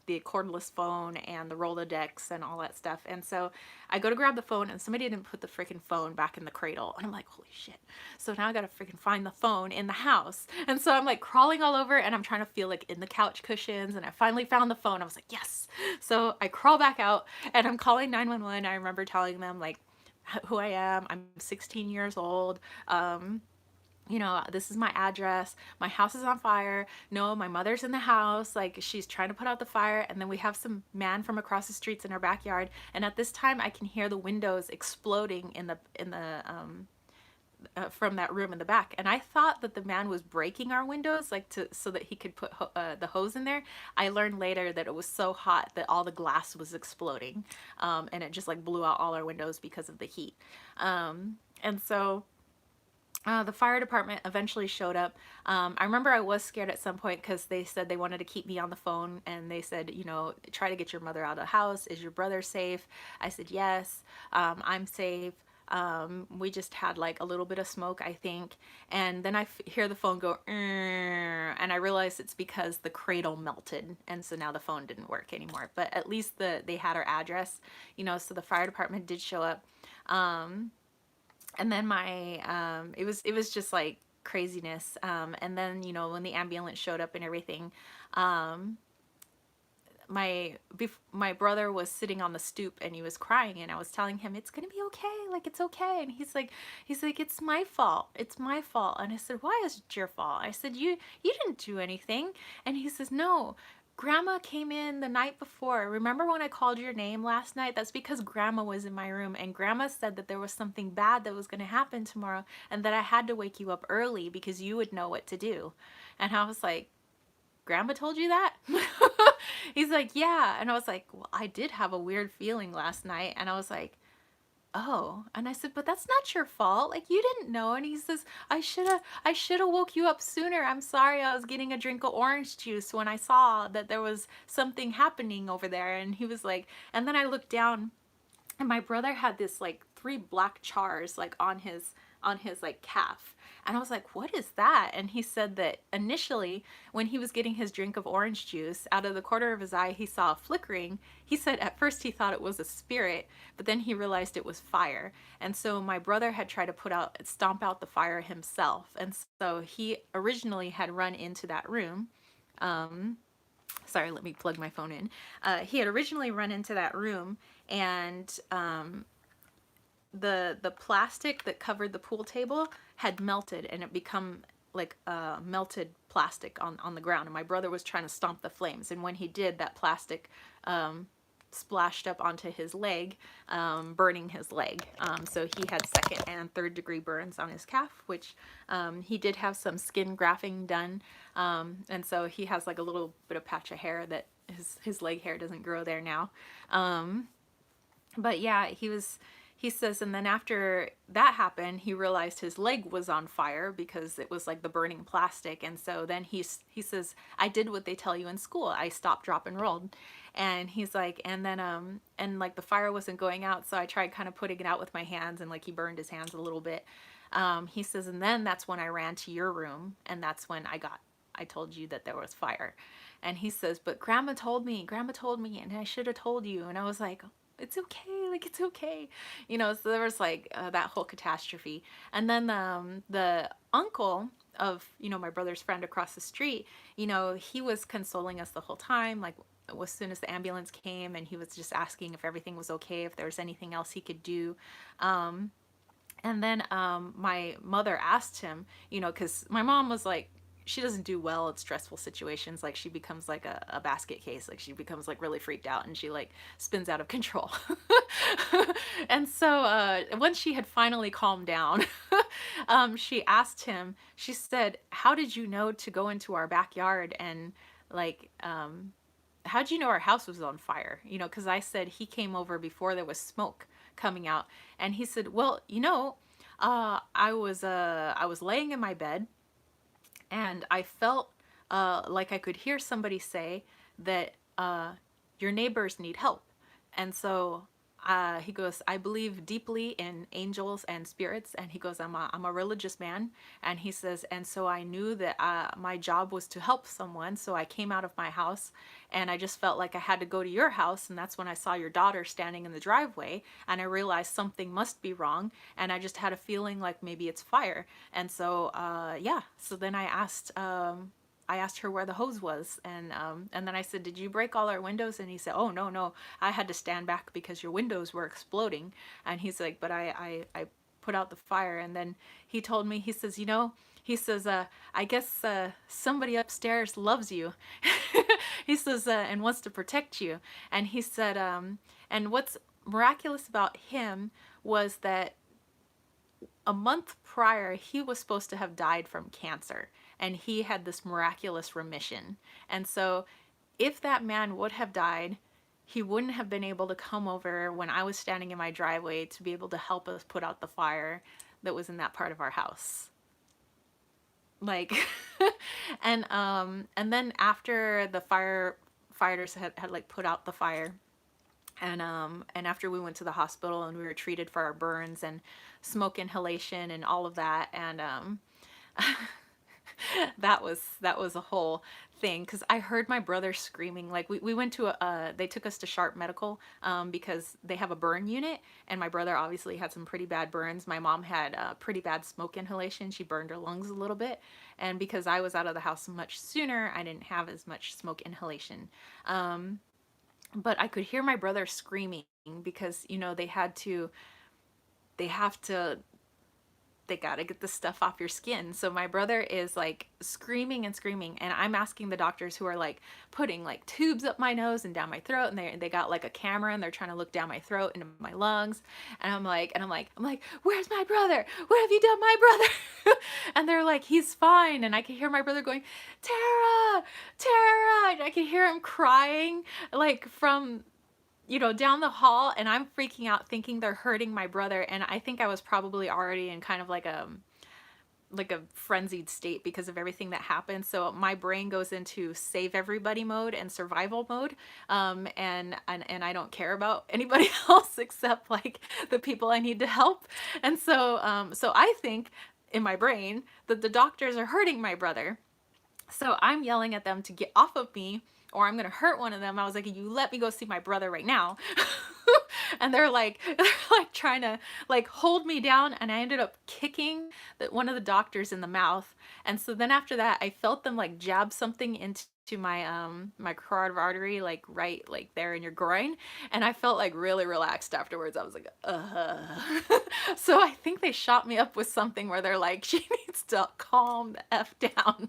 the cordless phone and the Rolodex and all that stuff. And so I go to grab the phone, and somebody didn't put the freaking phone back in the cradle. And I'm like, holy shit. So now I gotta freaking find the phone in the house. And so I'm like crawling all over, and I'm trying to feel like in the couch cushions, and I finally found the phone. I was like, yes. So I crawl back out, and I'm calling 911. I remember telling them like who I am. I'm 16 years old. you know, this is my address. My house is on fire. No, my mother's in the house. Like, she's trying to put out the fire. And then we have some man from across the streets in our backyard. And at this time, I can hear the windows exploding from that room in the back. And I thought that the man was breaking our windows, like so that he could put the hose in there. I learned later that it was so hot that all the glass was exploding, and it just like blew out all our windows because of the heat. And so the fire department eventually showed up. I remember I was scared at some point because they said they wanted to keep me on the phone, and they said, you know, try to get your mother out of the house. Is your brother safe? I said, yes, I'm safe. We just had like a little bit of smoke, I think. And then I hear the phone go, and I realized it's because the cradle melted. And so now the phone didn't work anymore. But at least they had our address, you know, so the fire department did show up. And then it was just like craziness. And then, you know, when the ambulance showed up and everything, my brother was sitting on the stoop and he was crying, and I was telling him it's gonna be okay, like it's okay. And he's like it's my fault, it's my fault. And I said, why is it your fault? I said, you didn't do anything. And he says, no, Grandma came in the night before. Remember when I called your name last night? That's because Grandma was in my room, and Grandma said that there was something bad that was going to happen tomorrow, and that I had to wake you up early because you would know what to do. And I was like, Grandma told you that? He's like, yeah. And I was like, well, I did have a weird feeling last night. And I was like, oh. And I said, but that's not your fault, like you didn't know. And he says, I should have woke you up sooner. I'm sorry, I was getting a drink of orange juice when I saw that there was something happening over there. And he was like, and then I looked down, and my brother had this like 3 black chars like on his like calf. And I was like, what is that? And he said that initially when he was getting his drink of orange juice, out of the corner of his eye he saw a flickering. He said at first he thought it was a spirit, but then he realized it was fire. And so my brother had tried to stomp out the fire himself. And so he originally had run into that room. Sorry, let me plug my phone in. He had originally run into that room, and the plastic that covered the pool table had melted, and it become like melted plastic on the ground. And my brother was trying to stomp the flames, and when he did, that plastic splashed up onto his leg, burning his leg. So he had 2nd and 3rd degree burns on his calf, which he did have some skin grafting done. And so he has like a little bit of patch of hair that his leg hair doesn't grow there now. But yeah, he says, and then after that happened, he realized his leg was on fire because it was like the burning plastic. And so then he says, I did what they tell you in school. I stopped, drop, and rolled. And he's like, and then, and like the fire wasn't going out. So I tried kind of putting it out with my hands, and like he burned his hands a little bit. He says, and then that's when I ran to your room. And that's when I told you that there was fire. And he says, but Grandma told me, and I should have told you. And I was like, it's okay, like it's okay, you know. So there was like that whole catastrophe. And then the uncle of, you know, my brother's friend across the street, you know, he was consoling us the whole time, like as soon as the ambulance came, and he was just asking if everything was okay, if there was anything else he could do. And then my mother asked him, you know, because my mom was like, she doesn't do well at stressful situations. Like she becomes like a basket case. Like she becomes like really freaked out, and she like spins out of control. And so once she had finally calmed down, she asked him, she said, how did you know to go into our backyard, and like, how did you know our house was on fire? You know, because I said he came over before there was smoke coming out. And he said, well, you know, I was laying in my bed, and I felt like I could hear somebody say that your neighbors need help. And so he goes, I believe deeply in angels and spirits. And he goes, I'm a religious man. And he says, and so I knew that my job was to help someone. So I came out of my house, and I just felt like I had to go to your house. And that's when I saw your daughter standing in the driveway, and I realized something must be wrong. And I just had a feeling like maybe it's fire. And so, yeah, so then I asked her where the hose was, and then I said, did you break all our windows? And he said, oh, no, I had to stand back because your windows were exploding. And he's like, but I put out the fire. And then he told me, he says, you know, he says, I guess somebody upstairs loves you. He says, and wants to protect you. And he said, and what's miraculous about him was that a month prior, he was supposed to have died from cancer, and he had this miraculous remission. And so, if that man would have died, he wouldn't have been able to come over when I was standing in my driveway to be able to help us put out the fire that was in that part of our house. Like, and then after the firefighters had like put out the fire, and after we went to the hospital and we were treated for our burns and smoke inhalation and all of that, and that was a whole thing, because I heard my brother screaming. Like, we went to they took us to Sharp Medical, because they have a burn unit, and my brother obviously had some pretty bad burns. My mom had pretty bad smoke inhalation. She burned her lungs a little bit, and because I was out of the house much sooner, I didn't have as much smoke inhalation. But I could hear my brother screaming because, you know, they have to, they gotta get the stuff off your skin. So my brother is like screaming and screaming, and I'm asking the doctors, who are like putting like tubes up my nose and down my throat, and they got like a camera and they're trying to look down my throat into my lungs, and I'm like, where's my brother? What have you done, my brother? And they're like, he's fine. And I can hear my brother going, Tara, Tara, and I can hear him crying like from, you know, down the hall, and I'm freaking out thinking they're hurting my brother. And I think I was probably already in kind of like a frenzied state because of everything that happened. So my brain goes into save everybody mode and survival mode, and I don't care about anybody else except like the people I need to help. And so so I think in my brain that the doctors are hurting my brother. So I'm yelling at them to get off of me, or I'm gonna hurt one of them. I was like, you let me go see my brother right now. And they're like trying to like hold me down, and I ended up kicking one of the doctors in the mouth. And so then after that, I felt them like jab something into my carotid artery, like right like there in your groin, and I felt like really relaxed afterwards. I was like, So I think they shot me up with something where they're like, she needs to calm the F down.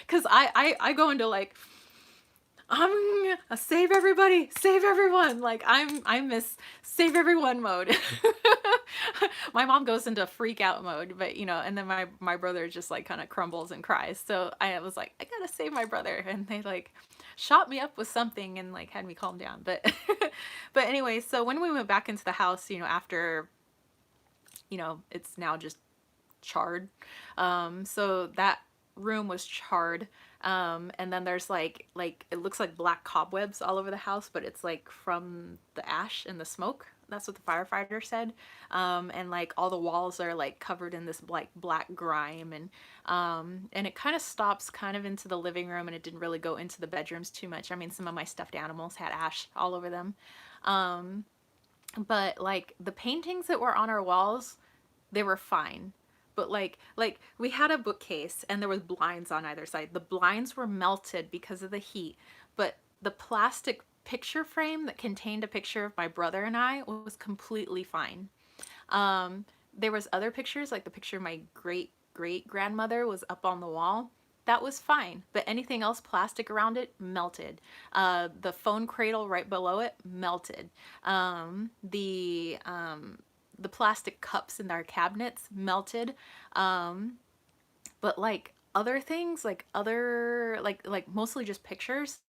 Because I go into like, I'm gonna save everybody, save everyone. Like I'm this save everyone mode. My mom goes into freak out mode, but you know, and then my brother just like kind of crumbles and cries. So I was like, I gotta save my brother, and they like shot me up with something and like had me calm down. But but anyway, so when we went back into the house, you know, after, you know, it's now just charred. So that room was charred. And then there's like it looks like black cobwebs all over the house, but it's like from the ash and the smoke. That's what the firefighter said. And like all the walls are like covered in this like black grime, and it kind of stops kind of into the living room, and it didn't really go into the bedrooms too much. I mean, some of my stuffed animals had ash all over them. But like the paintings that were on our walls, they were fine. But like we had a bookcase and there was blinds on either side. The blinds were melted because of the heat, but the plastic picture frame that contained a picture of my brother and I was completely fine. There was other pictures, like the picture of my great grandmother was up on the wall. That was fine, but anything else plastic around it melted. The phone cradle right below it melted. The plastic cups in our cabinets melted. But like other things, like other like mostly just pictures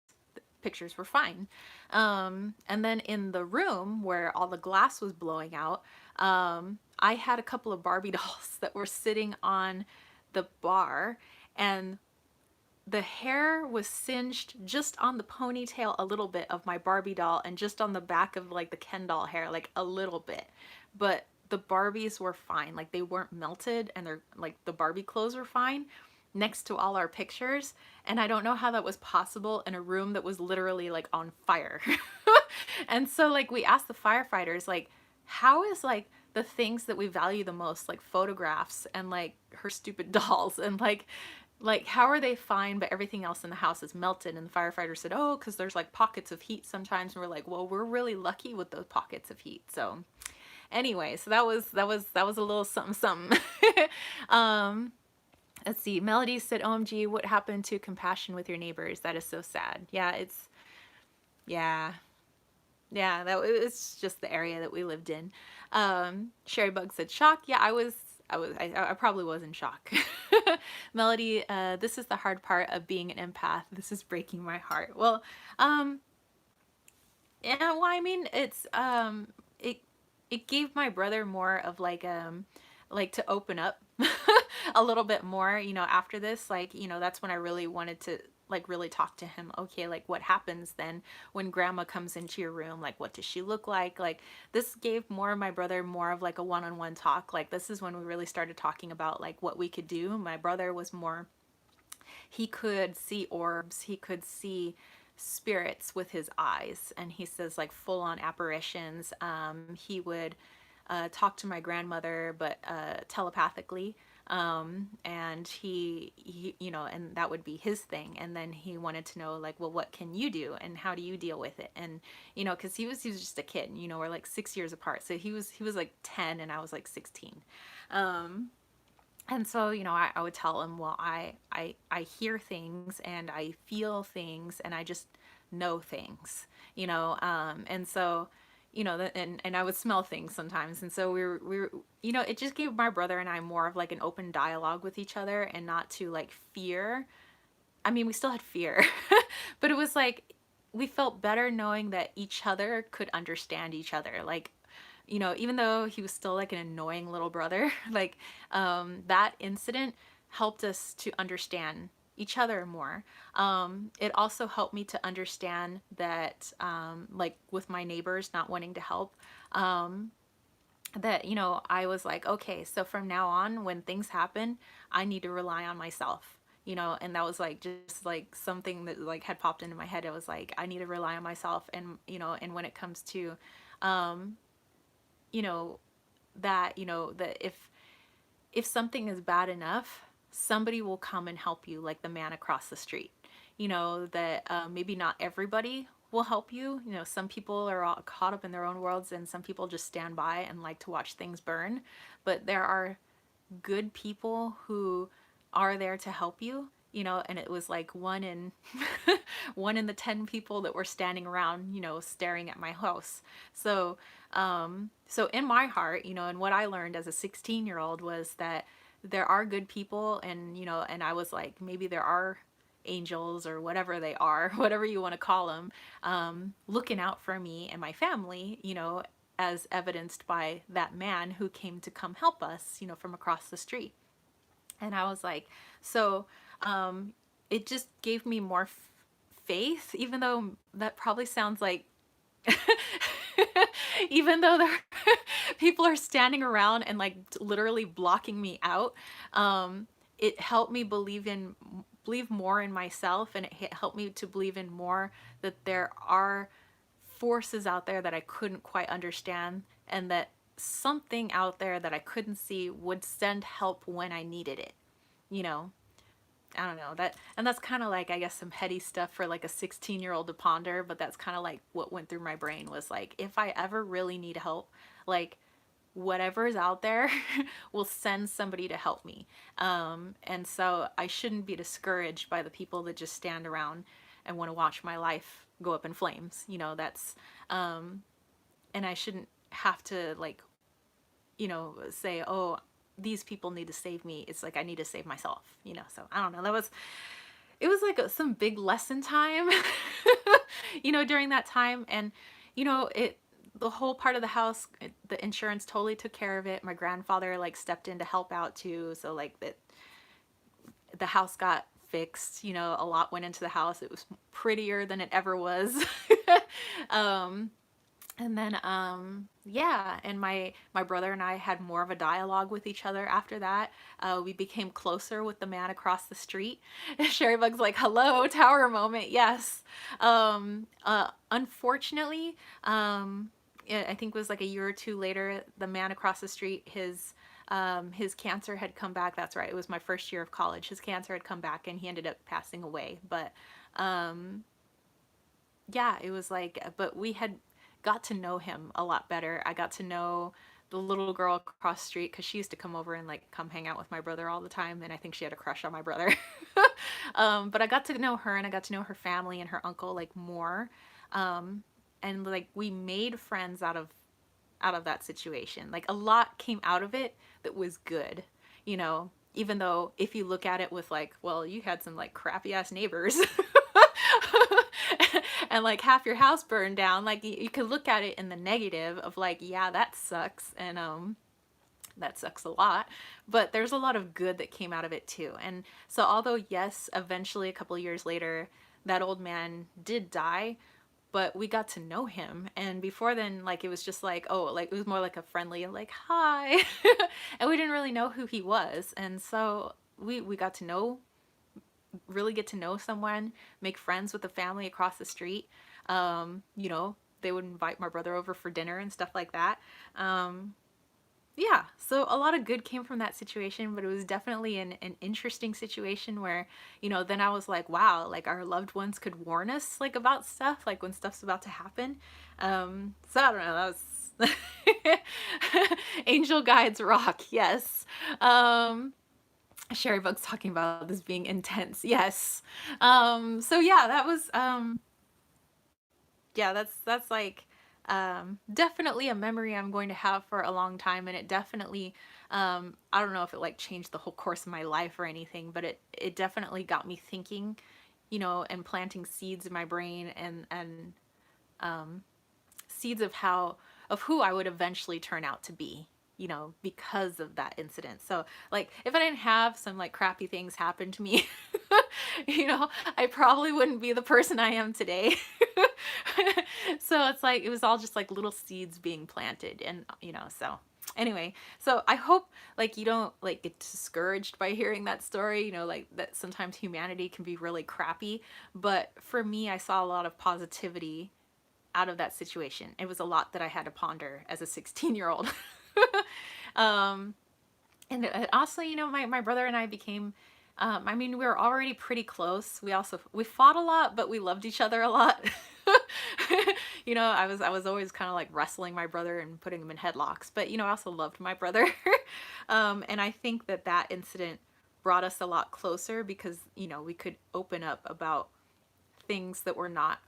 were fine. And then in the room where all the glass was blowing out, I had a couple of Barbie dolls that were sitting on the bar, and the hair was singed just on the ponytail a little bit of my Barbie doll, and just on the back of like the Ken doll hair, like a little bit. But the Barbies were fine. Like they weren't melted, and they're like the Barbie clothes were fine next to all our pictures. And I don't know how that was possible in a room that was literally like on fire. And so like we asked the firefighters, like, how is like the things that we value the most, like photographs and like her stupid dolls, and like how are they fine but everything else in the house is melted? And the firefighter said, oh, because there's like pockets of heat sometimes. And we're like, well, we're really lucky with those pockets of heat. So anyway, so that was a little something. Let's see. Melody said, OMG, what happened to compassion with your neighbors? That is so sad. Yeah, yeah. Yeah, it's just the area that we lived in. Sherry Bug said, shock. Yeah, I probably was in shock. Melody, this is the hard part of being an empath. This is breaking my heart. Well, um, yeah, well, I mean, it, it gave my brother more of like to open up a little bit more, after this, like, that's when I really wanted to like really talk to him. Okay, like what happens then when grandma comes into your room? Like, what does she look like? Like, this gave more of my brother more of like a one-on-one talk. Like, this is when we really started talking about like what we could do. My brother was more, he could see orbs, he could see spirits with his eyes, and he says like full on apparitions. He would talk to my grandmother, but telepathically. And and that would be his thing. And then he wanted to know, like, well, what can you do, and how do you deal with it? And because he was just a kid. We're like 6 years apart, so he was like 10, and I was like 16. And so, I would tell him, well, I hear things and I feel things and I just know things, and so, and I would smell things sometimes. And so we were, it just gave my brother and I more of like an open dialogue with each other, and not to like fear. I mean, we still had fear, but it was like we felt better knowing that each other could understand each other. Like, even though he was still like an annoying little brother, like that incident helped us to understand each other more. It also helped me to understand that, like with my neighbors not wanting to help, that, I was like, okay, so from now on, when things happen, I need to rely on myself. And that was like just like something that like had popped into my head. It was like, I need to rely on myself. And and when it comes to um you know that if something is bad enough, somebody will come and help you, like the man across the street. That maybe not everybody will help you. Some people are all caught up in their own worlds, and some people just stand by and like to watch things burn. But there are good people who are there to help you. And it was like one in one in the 10 people that were standing around, staring at my house. So in my heart, and what I learned as a 16-year-old was that there are good people. And and I was like, maybe there are angels or whatever they are, whatever you want to call them, looking out for me and my family, as evidenced by that man who came to come help us, from across the street. And I was like, so it just gave me more faith, even though that probably sounds like, even though there people are standing around and like literally blocking me out, it helped me believe more in myself, and it helped me to believe in more that there are forces out there that I couldn't quite understand, and that something out there that I couldn't see would send help when I needed it. You know, I don't know that, and that's kind of like, I guess, some heady stuff for like a 16-year-old to ponder, but that's kind of like what went through my brain, was like, if I ever really need help, like whatever's out there will send somebody to help me. And so I shouldn't be discouraged by the people that just stand around and want to watch my life go up in flames. That's, and I shouldn't have to like, say, oh, these people need to save me. It's like I need to save myself, so I don't know. It was like some big lesson time, during that time. And, the whole part of the house, the insurance totally took care of it. My grandfather like stepped in to help out too. So like the house got fixed, a lot went into the house. It was prettier than it ever was. um, and then, yeah, and my brother and I had more of a dialogue with each other after that. We became closer with the man across the street. Sherry Bug's like, hello, tower moment. Yes. Unfortunately, I think it was like a year or two later, the man across the street, his cancer had come back. That's right. It was my first year of college. His cancer had come back and he ended up passing away. But, yeah, it was like, but we had got to know him a lot better. I got to know the little girl across the street, because she used to come over and like come hang out with my brother all the time, and I think she had a crush on my brother. But I got to know her, and I got to know her family and her uncle like more. And like we made friends out of that situation. Like a lot came out of it that was good, you know, even though if you look at it with like, well, you had some like crappy ass neighbors and like half your house burned down, like you could look at it in the negative of like, yeah, that sucks. And that sucks a lot, but there's a lot of good that came out of it too. And so although yes, eventually a couple of years later that old man did die, but we got to know him. And before then, like it was just like, oh, like it was more like a friendly like hi. And we didn't really know who he was. And so we got to know, really get to know someone, make friends with the family across the street. You know, they would invite my brother over for dinner and stuff like that. Yeah, so a lot of good came from that situation, but it was definitely an interesting situation where, you know, then I was like, wow, like our loved ones could warn us like about stuff, like when stuff's about to happen. So I don't know, that was angel guides rock, yes. Sherry Bug's talking about this being intense, yes. So yeah, that was yeah, that's like definitely a memory I'm going to have for a long time, and it definitely I don't know if it like changed the whole course of my life or anything, but it definitely got me thinking, you know, and planting seeds in my brain, and seeds of how of who I would eventually turn out to be, you know, because of that incident. So like if I didn't have some like crappy things happen to me, you know, I probably wouldn't be the person I am today. So it's like it was all just like little seeds being planted, and you know, so anyway, so I hope like you don't like get discouraged by hearing that story, you know, like that sometimes humanity can be really crappy, but for me I saw a lot of positivity out of that situation. It was a lot that I had to ponder as a 16-year-old. um, and also, you know, my brother and I became, I mean, we were already pretty close. We fought a lot, but we loved each other a lot. You know, I was always kind of like wrestling my brother and putting him in headlocks, but you know, I also loved my brother. And I think that that incident brought us a lot closer because, you know, we could open up about things that were not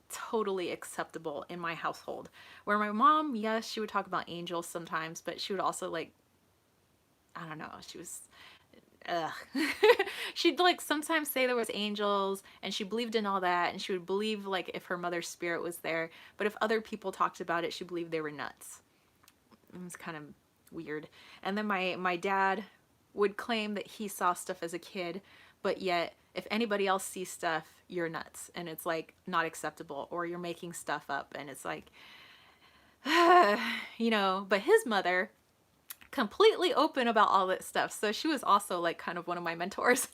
totally acceptable in my household. Where my mom, yes, she would talk about angels sometimes, but she would also like, I don't know, she was, ugh. She'd like sometimes say there was angels and she believed in all that, and she would believe like if her mother's spirit was there, but if other people talked about it, she believed they were nuts. It was kind of weird. And then my dad would claim that he saw stuff as a kid, but yet if anybody else sees stuff, you're nuts and it's like not acceptable, or you're making stuff up, and it's like you know. But his mother completely open about all that stuff, so she was also like kind of one of my mentors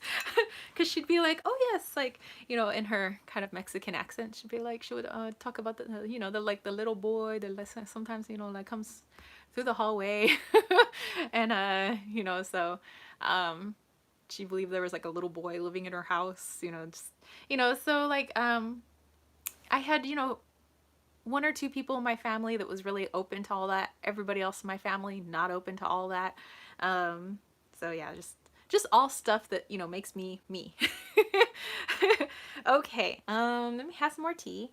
because she'd be like, oh yes, like, you know, in her kind of Mexican accent, she'd be like, she would talk about the, you know, the like the little boy that sometimes, you know, like comes through the hallway. And you know, so she believed there was like a little boy living in her house, you know, just, you know, so like I had, you know, one or two people in my family that was really open to all that. Everybody else in my family not open to all that. So yeah, just all stuff that, you know, makes me me. Okay, let me have some more tea.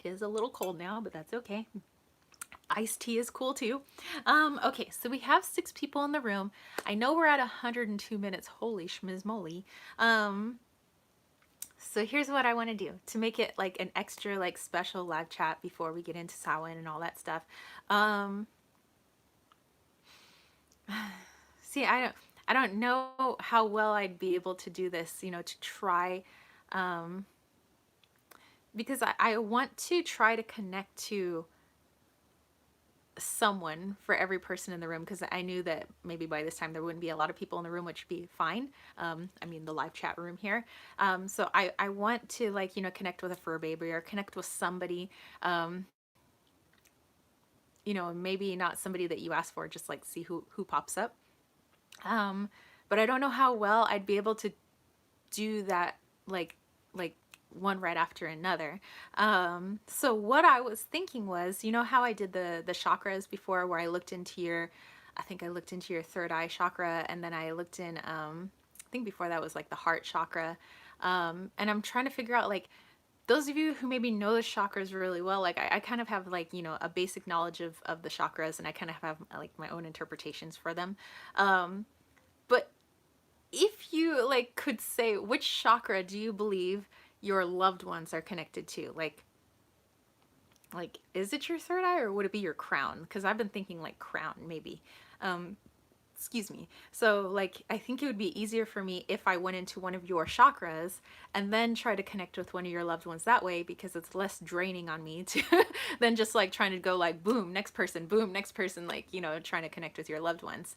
It is a little cold now, but that's okay. Iced tea is cool too. Okay, so we have 6 people in the room. I know we're at 102 minutes. Holy schmiz moly. So here's what I want to do to make it like an extra like special live chat before we get into Samhain and all that stuff. See, I don't know how well I'd be able to do this, you know, to try, because I want to try to connect to someone for every person in the room, because I knew that maybe by this time there wouldn't be a lot of people in the room, which would be fine. I mean the live chat room here. So I want to, like, you know, connect with a fur baby or connect with somebody, you know, maybe not somebody that you ask for, just like see who pops up. But I don't know how well I'd be able to do that, like one right after another. So what I was thinking was, you know how I did the chakras before, where I looked into your, I think I looked into your third eye chakra, and then I looked in, I think before that was like the heart chakra. And I'm trying to figure out, like, those of you who maybe know the chakras really well, like I kind of have, like, you know, a basic knowledge of the chakras, and I kind of have like my own interpretations for them. But if you like could say, which chakra do you believe your loved ones are connected to? Like, is it your third eye, or would it be your crown? Because I've been thinking like crown, maybe. Um, excuse me. So like, I think it would be easier for me if I went into one of your chakras and then try to connect with one of your loved ones that way, because it's less draining on me to than just like trying to go like boom, next person, boom, next person, like, you know, trying to connect with your loved ones.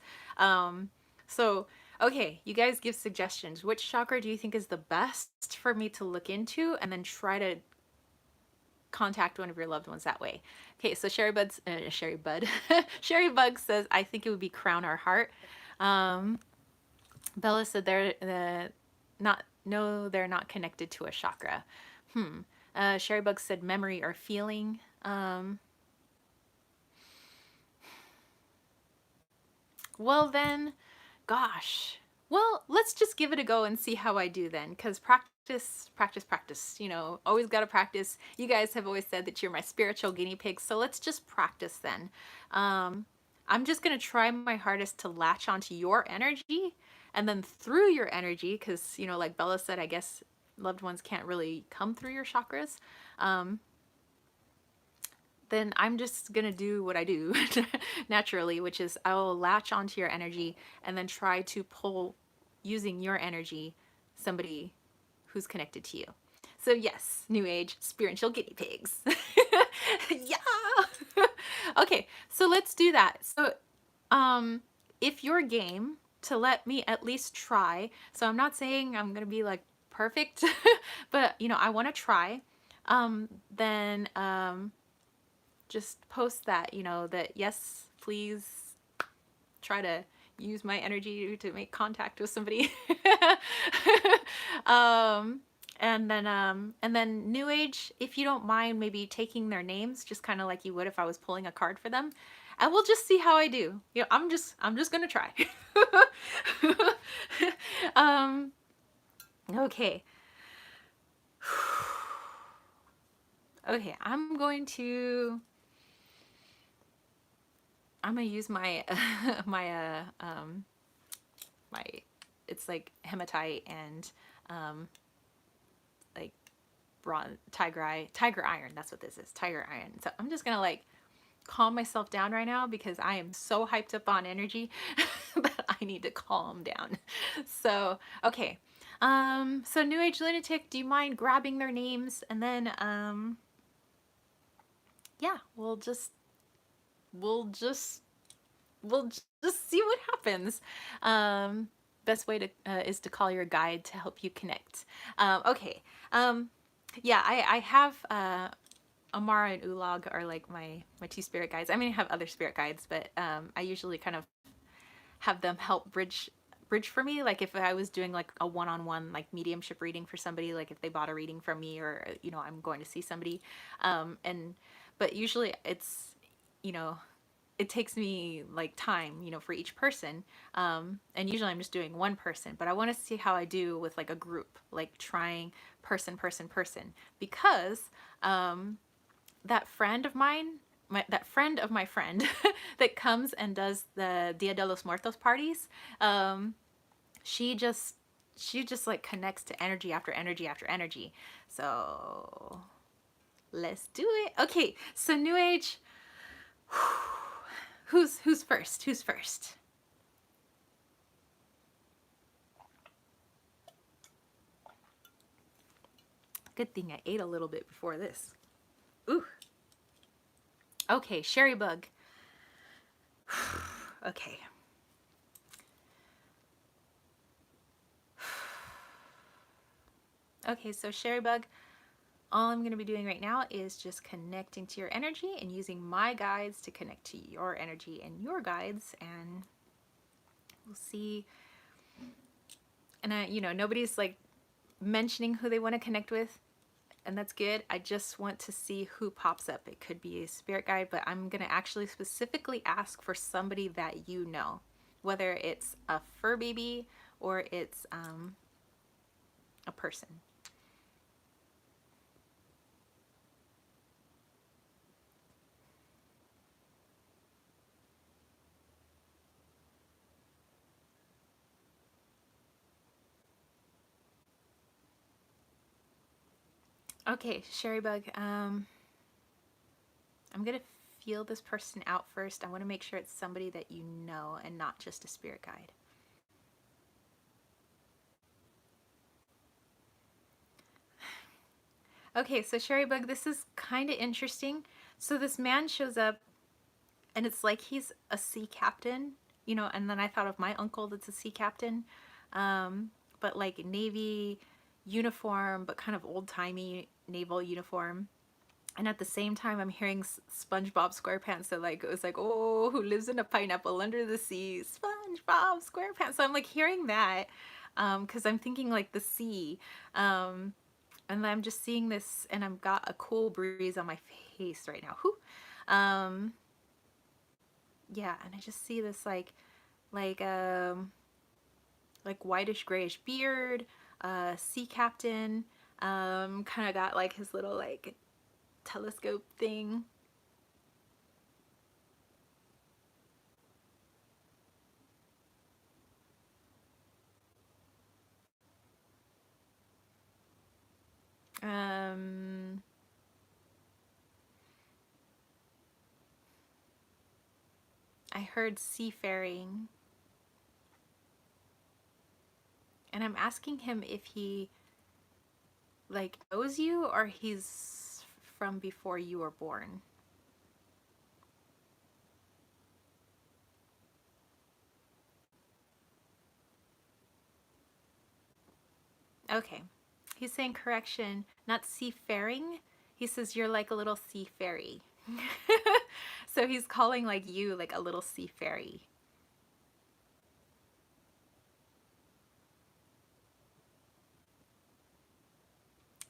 So okay, you guys give suggestions. Which chakra do you think is the best for me to look into, and then try to contact one of your loved ones that way? Okay, so Sherry Bud Sherry Bug says, I think it would be crown or heart. Bella said they're not, no, they're not connected to a chakra. Sherry Bug said memory or feeling. Well then, gosh. Well, let's just give it a go and see how I do then, because practice, practice, practice. You know, always got to practice. You guys have always said that you're my spiritual guinea pig, so let's just practice then. I'm just going to try my hardest to latch onto your energy, and then through your energy, because, you know, like Bella said, I guess loved ones can't really come through your chakras. Then I'm just gonna do what I do naturally, which is I'll latch onto your energy and then try to pull, using your energy, somebody who's connected to you. So yes, New Age spiritual guinea pigs. Yeah. Okay, so let's do that. So if you're game to let me at least try, so I'm not saying I'm gonna be like perfect, but you know, I want to try, then just post that, you know, that yes, please try to use my energy to make contact with somebody. And then New Age, if you don't mind maybe taking their names, just kind of like you would if I was pulling a card for them, and we'll just see how I do. You know, I'm just gonna try. Okay. Okay, I'm gonna use my my, it's like hematite and like bronze, tiger iron. That's what this is, tiger iron. So I'm just gonna like calm myself down right now, because I am so hyped up on energy that I need to calm down. So okay, so New Age Lunatic, do you mind grabbing their names, and then yeah, we'll just see what happens. Best way to is to call your guide to help you connect. Okay. Yeah, I have Amara and Ulag are like my two spirit guides. I mean, I have other spirit guides, but I usually kind of have them help bridge for me, like if I was doing like a one-on-one like mediumship reading for somebody, like if they bought a reading from me, or you know, I'm going to see somebody, and but usually it's, you know, it takes me like time, you know, for each person, and usually I'm just doing one person, but I want to see how I do with like a group, like trying person, because that friend of mine, that friend of my friend that comes and does the Dia de los Muertos parties, she just like connects to energy after energy after energy. So let's do it. Okay, so New Age, who's first? Who's first? Good thing I ate a little bit before this. Ooh. Okay, Sherry Bug. Okay. Okay, so Sherry Bug, all I'm going to be doing right now is just connecting to your energy and using my guides to connect to your energy and your guides, and we'll see. And you know, nobody's like mentioning who they want to connect with. and that's good. I just want to see who pops up. It could be a spirit guide, but I'm going to actually specifically ask for somebody that you know, whether it's a fur baby or it's a person. Okay, Sherry Bug, I'm going to feel this person out first. I want to make sure it's somebody that you know and not just a spirit guide. Okay, so Sherry Bug, this is kind of interesting. So this man shows up and it's like he's a sea captain, you know, and then I thought of my uncle that's a sea captain, but like Navy uniform, but kind of old-timey naval uniform. And at the same time, I'm hearing SpongeBob SquarePants. So like it was like, oh, who lives in a pineapple under the sea? SpongeBob SquarePants. So I'm like hearing that, because I'm thinking like the sea, and I'm just seeing this, and I've got a cool breeze on my face right now. Whew. Yeah, and I just see this like um like whitish grayish beard, sea captain, kind of got like his little like telescope thing. Um, I heard seafaring, and I'm asking him if he like knows you or he's from before you were born. Okay. He's saying correction, not seafaring. He says you're like a little sea fairy. So he's calling like you like a little sea fairy.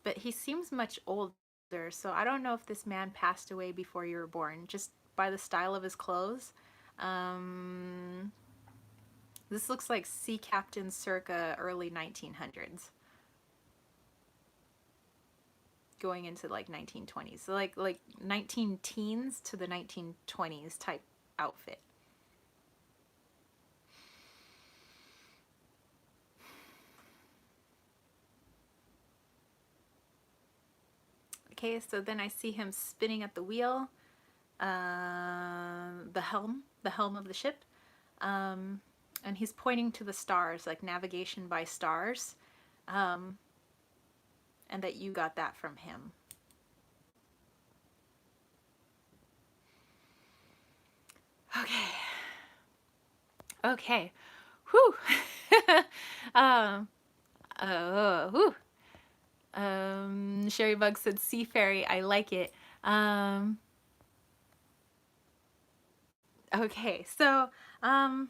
But he seems much older, so I don't know if this man passed away before you were born, just by the style of his clothes. Um, this looks like sea captain circa early 1900s, going into like 1920s. So like 19 teens to the 1920s type outfit. Okay, so then I see him spinning at the wheel, the helm of the ship, um, and he's pointing to the stars, like navigation by stars, um, and that you got that from him. Okay. Okay. Whew. um, whew. Sherry Bug said sea fairy. I like it. Um, okay, so, um,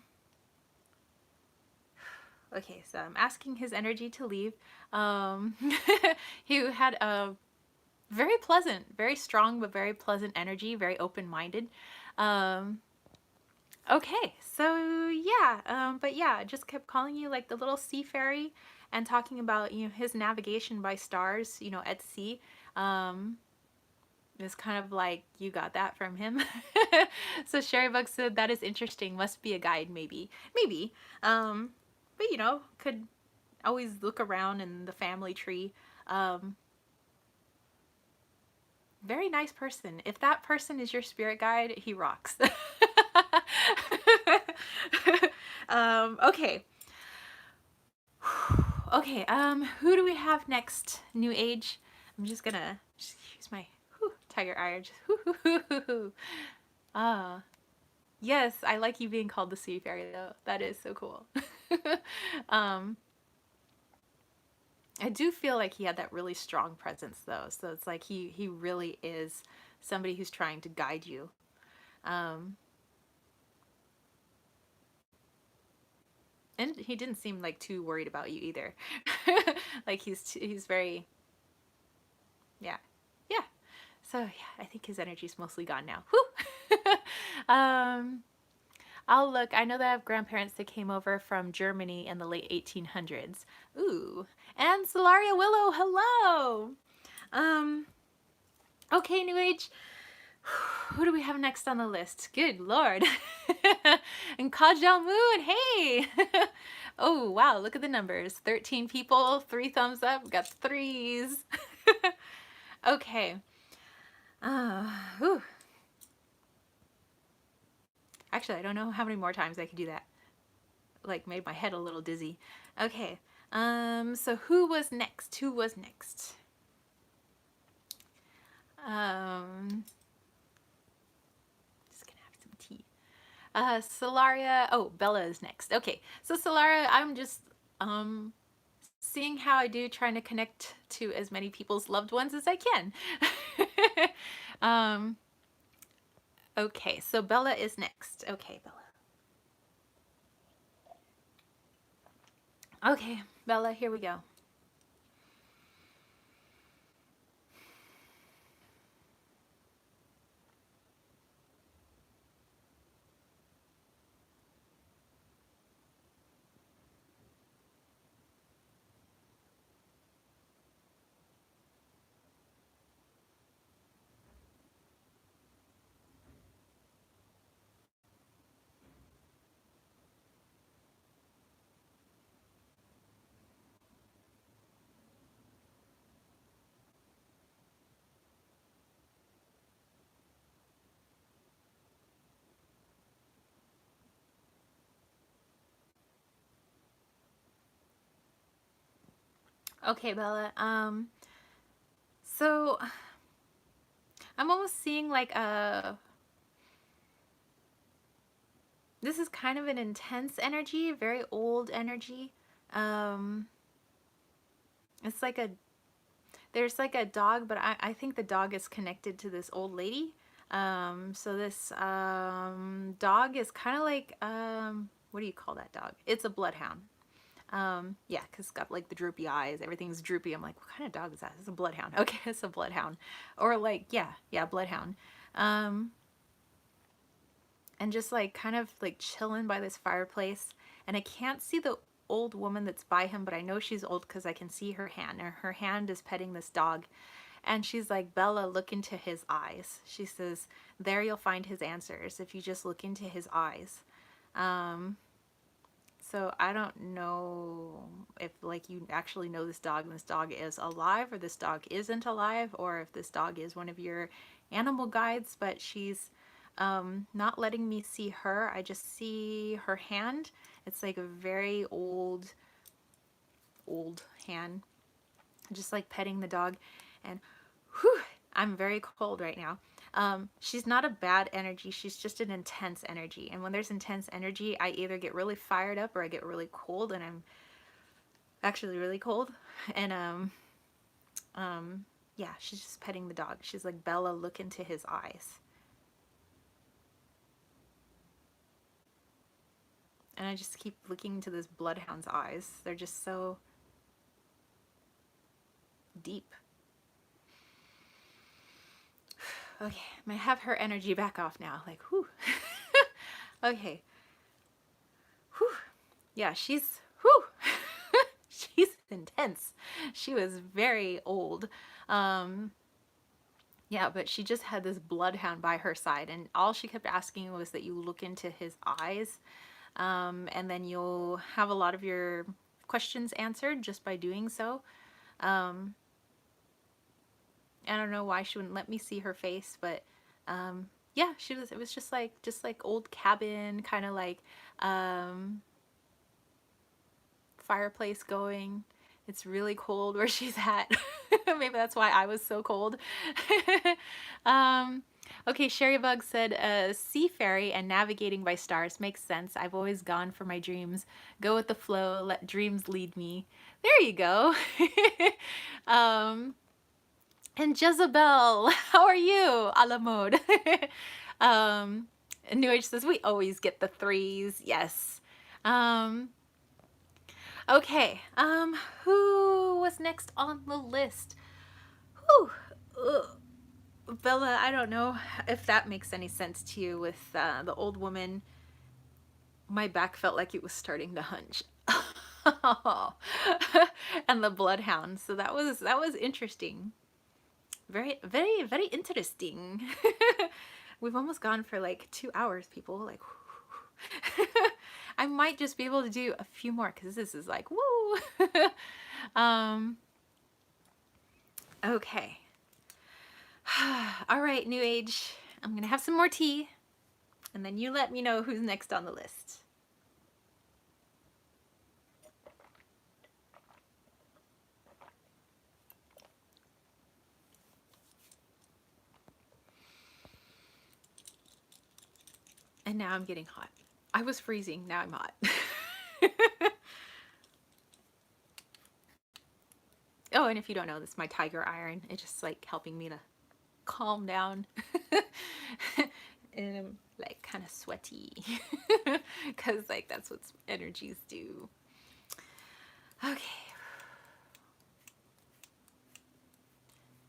okay, so I'm asking his energy to leave. Um, he had a very pleasant, very strong, but very pleasant energy, very open-minded. Um, okay, so yeah, but yeah, I just kept calling you like the little sea fairy and talking about, you know, his navigation by stars, you know, at sea. Um, it's kind of like you got that from him. So Sherry Bug said that is interesting. Must be a guide, maybe, maybe. But you know, could always look around in the family tree. Um, very nice person. If that person is your spirit guide, he rocks. Okay. Okay, who do we have next? New Age. I'm just gonna just use my tiger eye. Just yes, I like you being called the sea fairy though. That is so cool. um, I do feel like he had that really strong presence though. So it's like he really is somebody who's trying to guide you. Um, and he didn't seem like too worried about you either. Like he's very, Yeah. Yeah. So yeah, I think his energy's mostly gone now. Whew. I'll look. I know that I have grandparents that came over from Germany in the late 1800s. Ooh. And Solaria Willow, hello. Um, okay, New Age. Who do we have next on the list? Good Lord. And Kajal Moon, hey. Oh, wow, look at the numbers. 13 people, 3 thumbs up, got 3s. Okay. Whew. Actually, I don't know how many more times I could do that. Like, made my head a little dizzy. Okay. So who was next? Who was next? Just gonna have some tea. Solaria. Oh, Bella is next. Okay. So Solaria, I'm just seeing how I do, trying to connect to as many people's loved ones as I can. Okay, so Bella is next. Okay, Bella. Okay, Bella, here we go. Okay, Bella. So I'm almost seeing like this is kind of an intense energy, very old energy. Um, it's like there's like a dog, but I think the dog is connected to this old lady. So this dog is kind of like, what do you call that dog? It's a bloodhound. Yeah, because it's got like the droopy eyes, everything's droopy. I'm like, what kind of dog is that? It's a bloodhound. Okay, it's a bloodhound. Or like, yeah, bloodhound. Um, and just like kind of like chilling by this fireplace. And I can't see the old woman that's by him, but I know she's old because I can see her hand. Her hand is petting this dog. And she's like, Bella, look into his eyes. She says, there you'll find his answers if you just look into his eyes. So I don't know if like you actually know this dog and this dog is alive or this dog isn't alive, or if this dog is one of your animal guides, but she's not letting me see her. I just see her hand. It's like a very old hand, just like petting the dog. And whew, I'm very cold right now. She's not a bad energy. She's just an intense energy. And when there's intense energy, I either get really fired up or I get really cold, and I'm actually really cold. And yeah, she's just petting the dog. She's like, Bella, look into his eyes. And I just keep looking into this bloodhound's eyes. They're just so deep. Okay, I'm gonna have her energy back off now. Like, whew. Okay. Whew. Yeah, she's, whew. She's intense. She was very old. Yeah, but she just had this bloodhound by her side, and all she kept asking was that you look into his eyes, and then you'll have a lot of your questions answered just by doing so. I don't know why she wouldn't let me see her face, but yeah, it was just like old cabin, kind of like fireplace going. It's really cold where she's at. Maybe that's why I was so cold. Okay, Sherry Bug said, sea fairy and navigating by stars makes sense. I've always gone for my dreams. Go with the flow, let dreams lead me. There you go. And Jezebel, how are you? A la mode. New Age says, we always get the 3s. Yes. Okay. Who was next on the list? Whew. Ugh. Bella, I don't know if that makes any sense to you with the old woman. My back felt like it was starting to hunch. And the bloodhound. So that was interesting. Very, very, very interesting. We've almost gone for like 2 hours, people. Like, I might just be able to do a few more because this is like, woo. um, okay. All right, New Age. I'm going to have some more tea and then you let me know who's next on the list. And now I'm getting hot. I was freezing, now I'm hot. Oh, and if you don't know, this is my tiger iron. It's just like helping me to calm down. And I'm like kind of sweaty because like that's what energies do. Okay.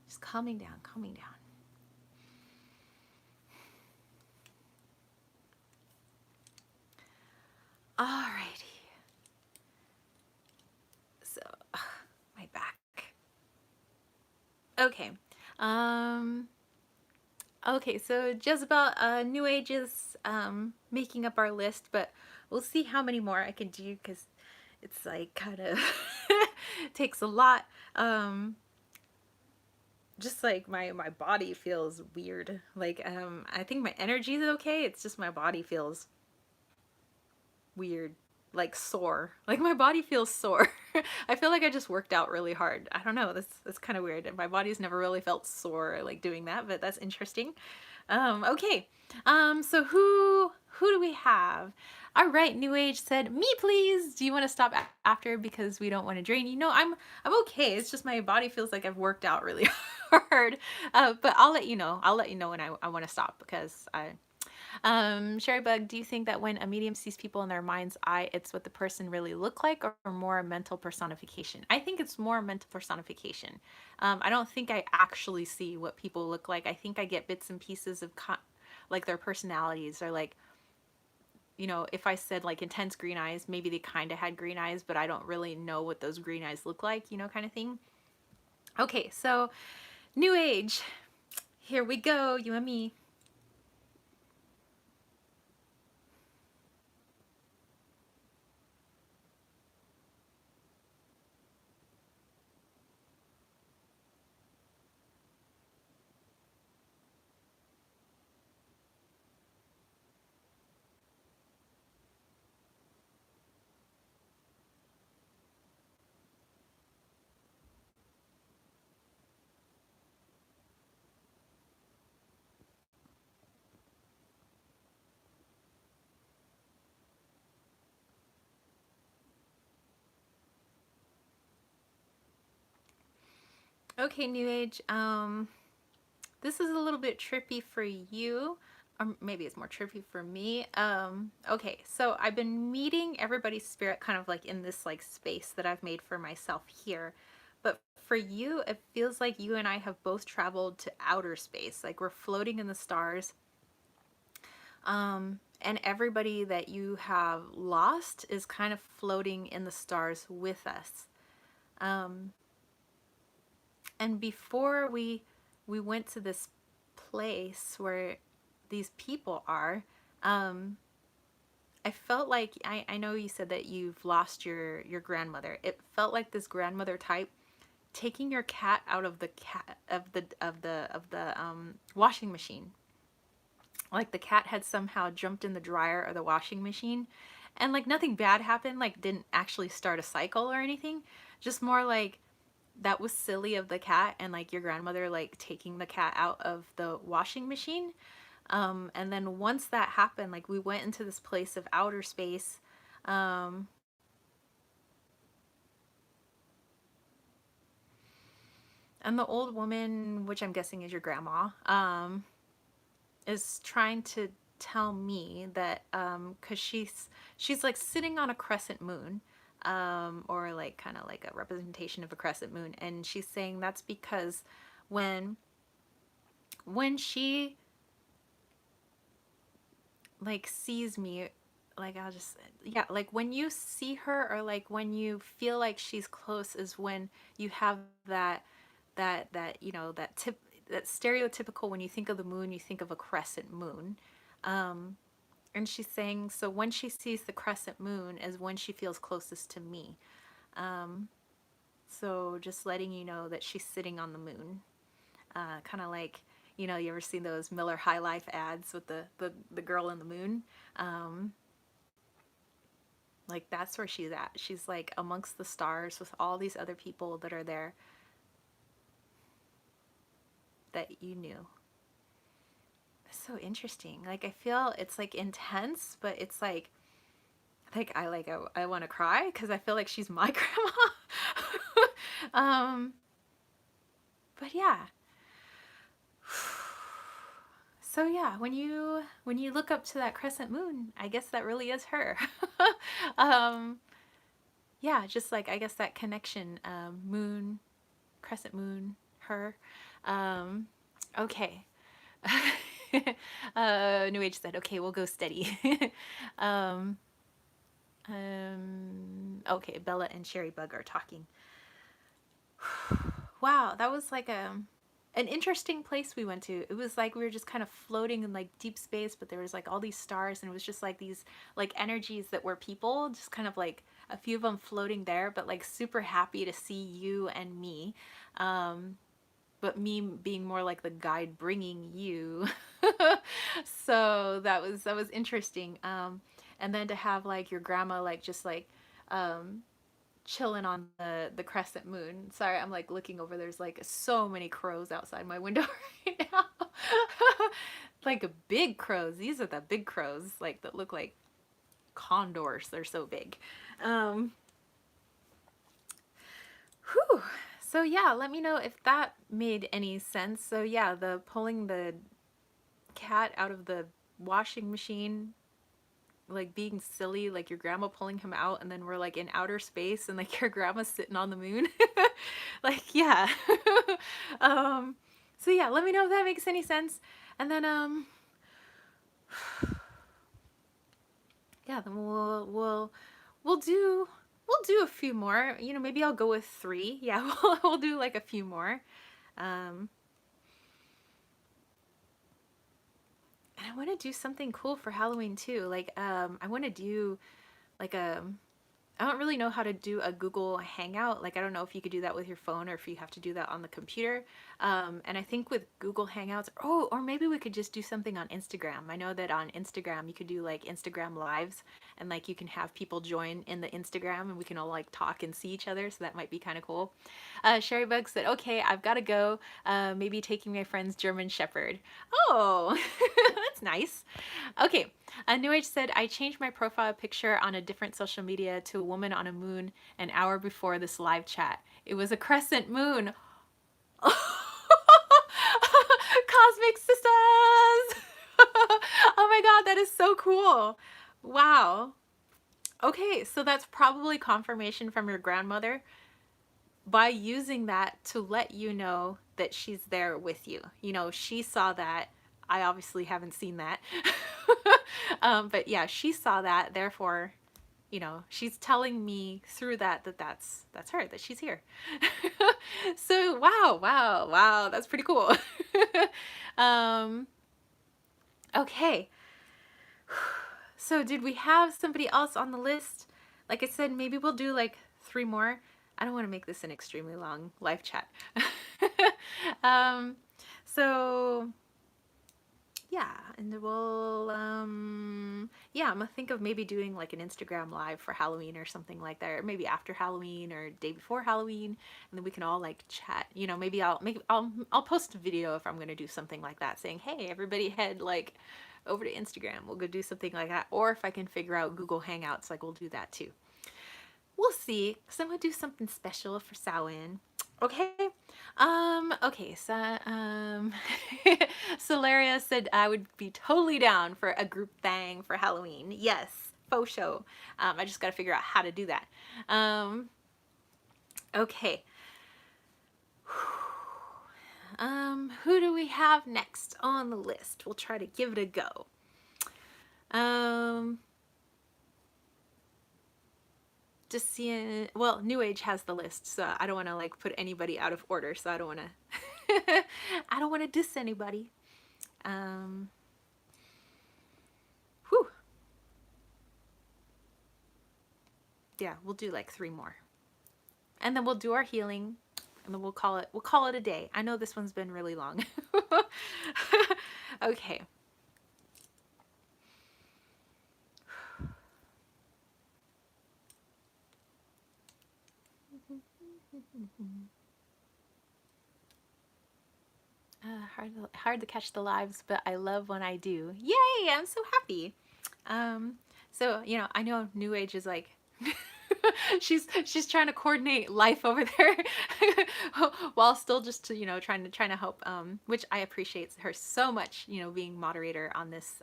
Just calming down, calming down. Alrighty. So, my back. Okay. Okay, so Jezebel, New Age is making up our list, but we'll see how many more I can do because it's like kind of takes a lot. Just like my body feels weird. Like I think my energy is okay. It's just my body feels weird, like sore. Like my body feels sore. I feel like I just worked out really hard. I don't know. That's kind of weird. My body's never really felt sore like doing that, but that's interesting. Okay. So who do we have? All right, New Age said, "Me, please. Do you want to stop after because we don't want to drain you?" No, I'm okay. It's just my body feels like I've worked out really hard. But I'll let you know. I'll let you know when I want to stop because I Sherry Bug, do you think that when a medium sees people in their mind's eye, it's what the person really look like or more a mental personification? I think it's more mental personification. I don't think I actually see what people look like. I think I get bits and pieces of like their personalities or like, you know, if I said like intense green eyes, maybe they kind of had green eyes, but I don't really know what those green eyes look like, you know, kind of thing. Okay, so New Age. Here we go, you and me. Okay, New Age. This is a little bit trippy for you, or maybe it's more trippy for me. Okay, so I've been meeting everybody's spirit kind of like in this like space that I've made for myself here. But for you, it feels like you and I have both traveled to outer space. Like we're floating in the stars. And everybody that you have lost is kind of floating in the stars with us. And before we went to this place where these people are, I felt like I know you said that you've lost your grandmother. It felt like this grandmother type taking your cat out of the washing machine. Like the cat had somehow jumped in the dryer or the washing machine, and like nothing bad happened. Like didn't actually start a cycle or anything. Just more like that was silly of the cat and like your grandmother like taking the cat out of the washing machine. And then once that happened, like we went into this place of outer space. Um, and the old woman, which I'm guessing is your grandma, is trying to tell me that because she's like sitting on a crescent moon, or like kind of like a representation of a crescent moon, and she's saying that's because when when she like sees me, like I'll just, yeah, like when you see her, or like when you feel like she's close, is when you have that you know, that stereotypical, when you think of the moon, you think of a crescent moon. um and she's saying, so when she sees the crescent moon is when she feels closest to me. um so just letting you know that she's sitting on the moon, kind of like, you know, you ever seen those Miller High Life ads with the girl in the moon? um like that's where she's at. She's like amongst the stars with all these other people that are there that you knew. It's so interesting. Like I feel it's like intense, but it's I want to cry because I feel like she's my grandma. But yeah. So yeah, when you look up to that crescent moon, I guess that really is her. um, yeah, just like I guess that connection, moon, crescent moon, her. Um, okay. New Age said, okay, we'll go steady. um, okay, Bella and Sherry Bug are talking. Wow, that was like an interesting place we went to. It was like we were just kind of floating in like deep space, but there was like all these stars, and it was just like these like energies that were people, just kind of like a few of them floating there, but like super happy to see you and me. Um, but me being more like the guide bringing you. So that was interesting. And then to have like your grandma like just like um chilling on the crescent moon. Sorry, I'm like looking over. There's like so many crows outside my window right now. Like big crows. These are the big crows, like that look like condors. They're so big. Um, whew. So yeah, let me know if that made any sense. So yeah, the pulling the cat out of the washing machine, like being silly, like your grandma pulling him out, and then we're like in outer space, and like your grandma's sitting on the moon. Like yeah. um so yeah, let me know if that makes any sense. And then yeah, then we'll do we'll do a few more. You know, maybe I'll go with 3. Yeah, we'll do like a few more. um and I want to do something cool for Halloween too. Like I want to do like I don't really know how to do a Google Hangout. Like, I don't know if you could do that with your phone or if you have to do that on the computer. And I think with Google Hangouts, oh, or maybe we could just do something on Instagram. I know that on Instagram, you could do like Instagram lives, and like you can have people join in the Instagram, and we can all like talk and see each other. So that might be kind of cool. Sherry Bug said, okay, I've got to go. Maybe taking my friend's German Shepherd. Oh, that's nice. Okay. New Age said, I changed my profile picture on a different social media to a woman on a moon an hour before this live chat. It was a crescent moon. Cosmic sisters! Oh my god, that is so cool. Wow. Okay, so that's probably confirmation from your grandmother by using that to let you know that she's there with you. You know, she saw that. I obviously haven't seen that. But yeah, she saw that. Therefore, you know, she's telling me through that that's her, that she's here. So wow, wow, wow, that's pretty cool. um, okay. So did we have somebody else on the list? Like I said, maybe we'll do like 3 more. I don't want to make this an extremely long live chat. um, so yeah, and we'll yeah, I'm gonna think of maybe doing like an Instagram live for Halloween or something like that, or maybe after Halloween or day before Halloween, and then we can all like chat. You know, maybe I'll post a video if I'm gonna do something like that, saying, hey, everybody head like over to Instagram. We'll go do something like that. Or if I can figure out Google Hangouts, like we'll do that too. We'll see, because I'm gonna do something special for Samhain. Okay. Okay, so Solaria said I would be totally down for a group thing for Halloween. Yes, faux show. I just gotta figure out how to do that. Okay. Who do we have next on the list? We'll try to give it a go. Just seeing, well, New Age has the list, so I don't want to like put anybody out of order, so I don't want to I don't want to diss anybody. Whew. Yeah, we'll do like 3 more. And then we'll do our healing, and then we'll call it a day. I know this one's been really long. Okay. Hard to catch the lives, but I love when I do. Yay! I'm so happy. So you know, I know New Age is like she's trying to coordinate life over there while still just you know trying to help, which I appreciate her so much, you know, being moderator on this,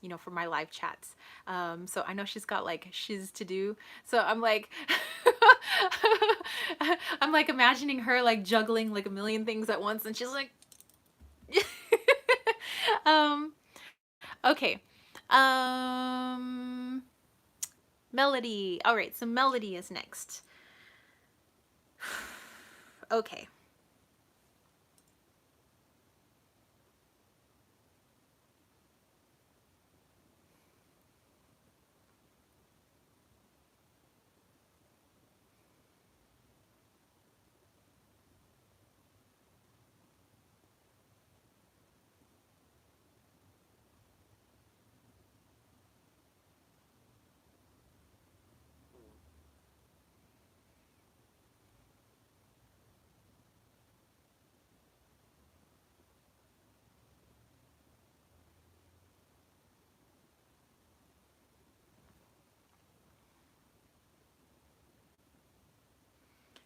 you know, for my live chats. So I know she's got like shiz to do, so I'm like I'm like imagining her like juggling like a million things at once, and she's like okay. Melody. All right, so Melody is next. Okay.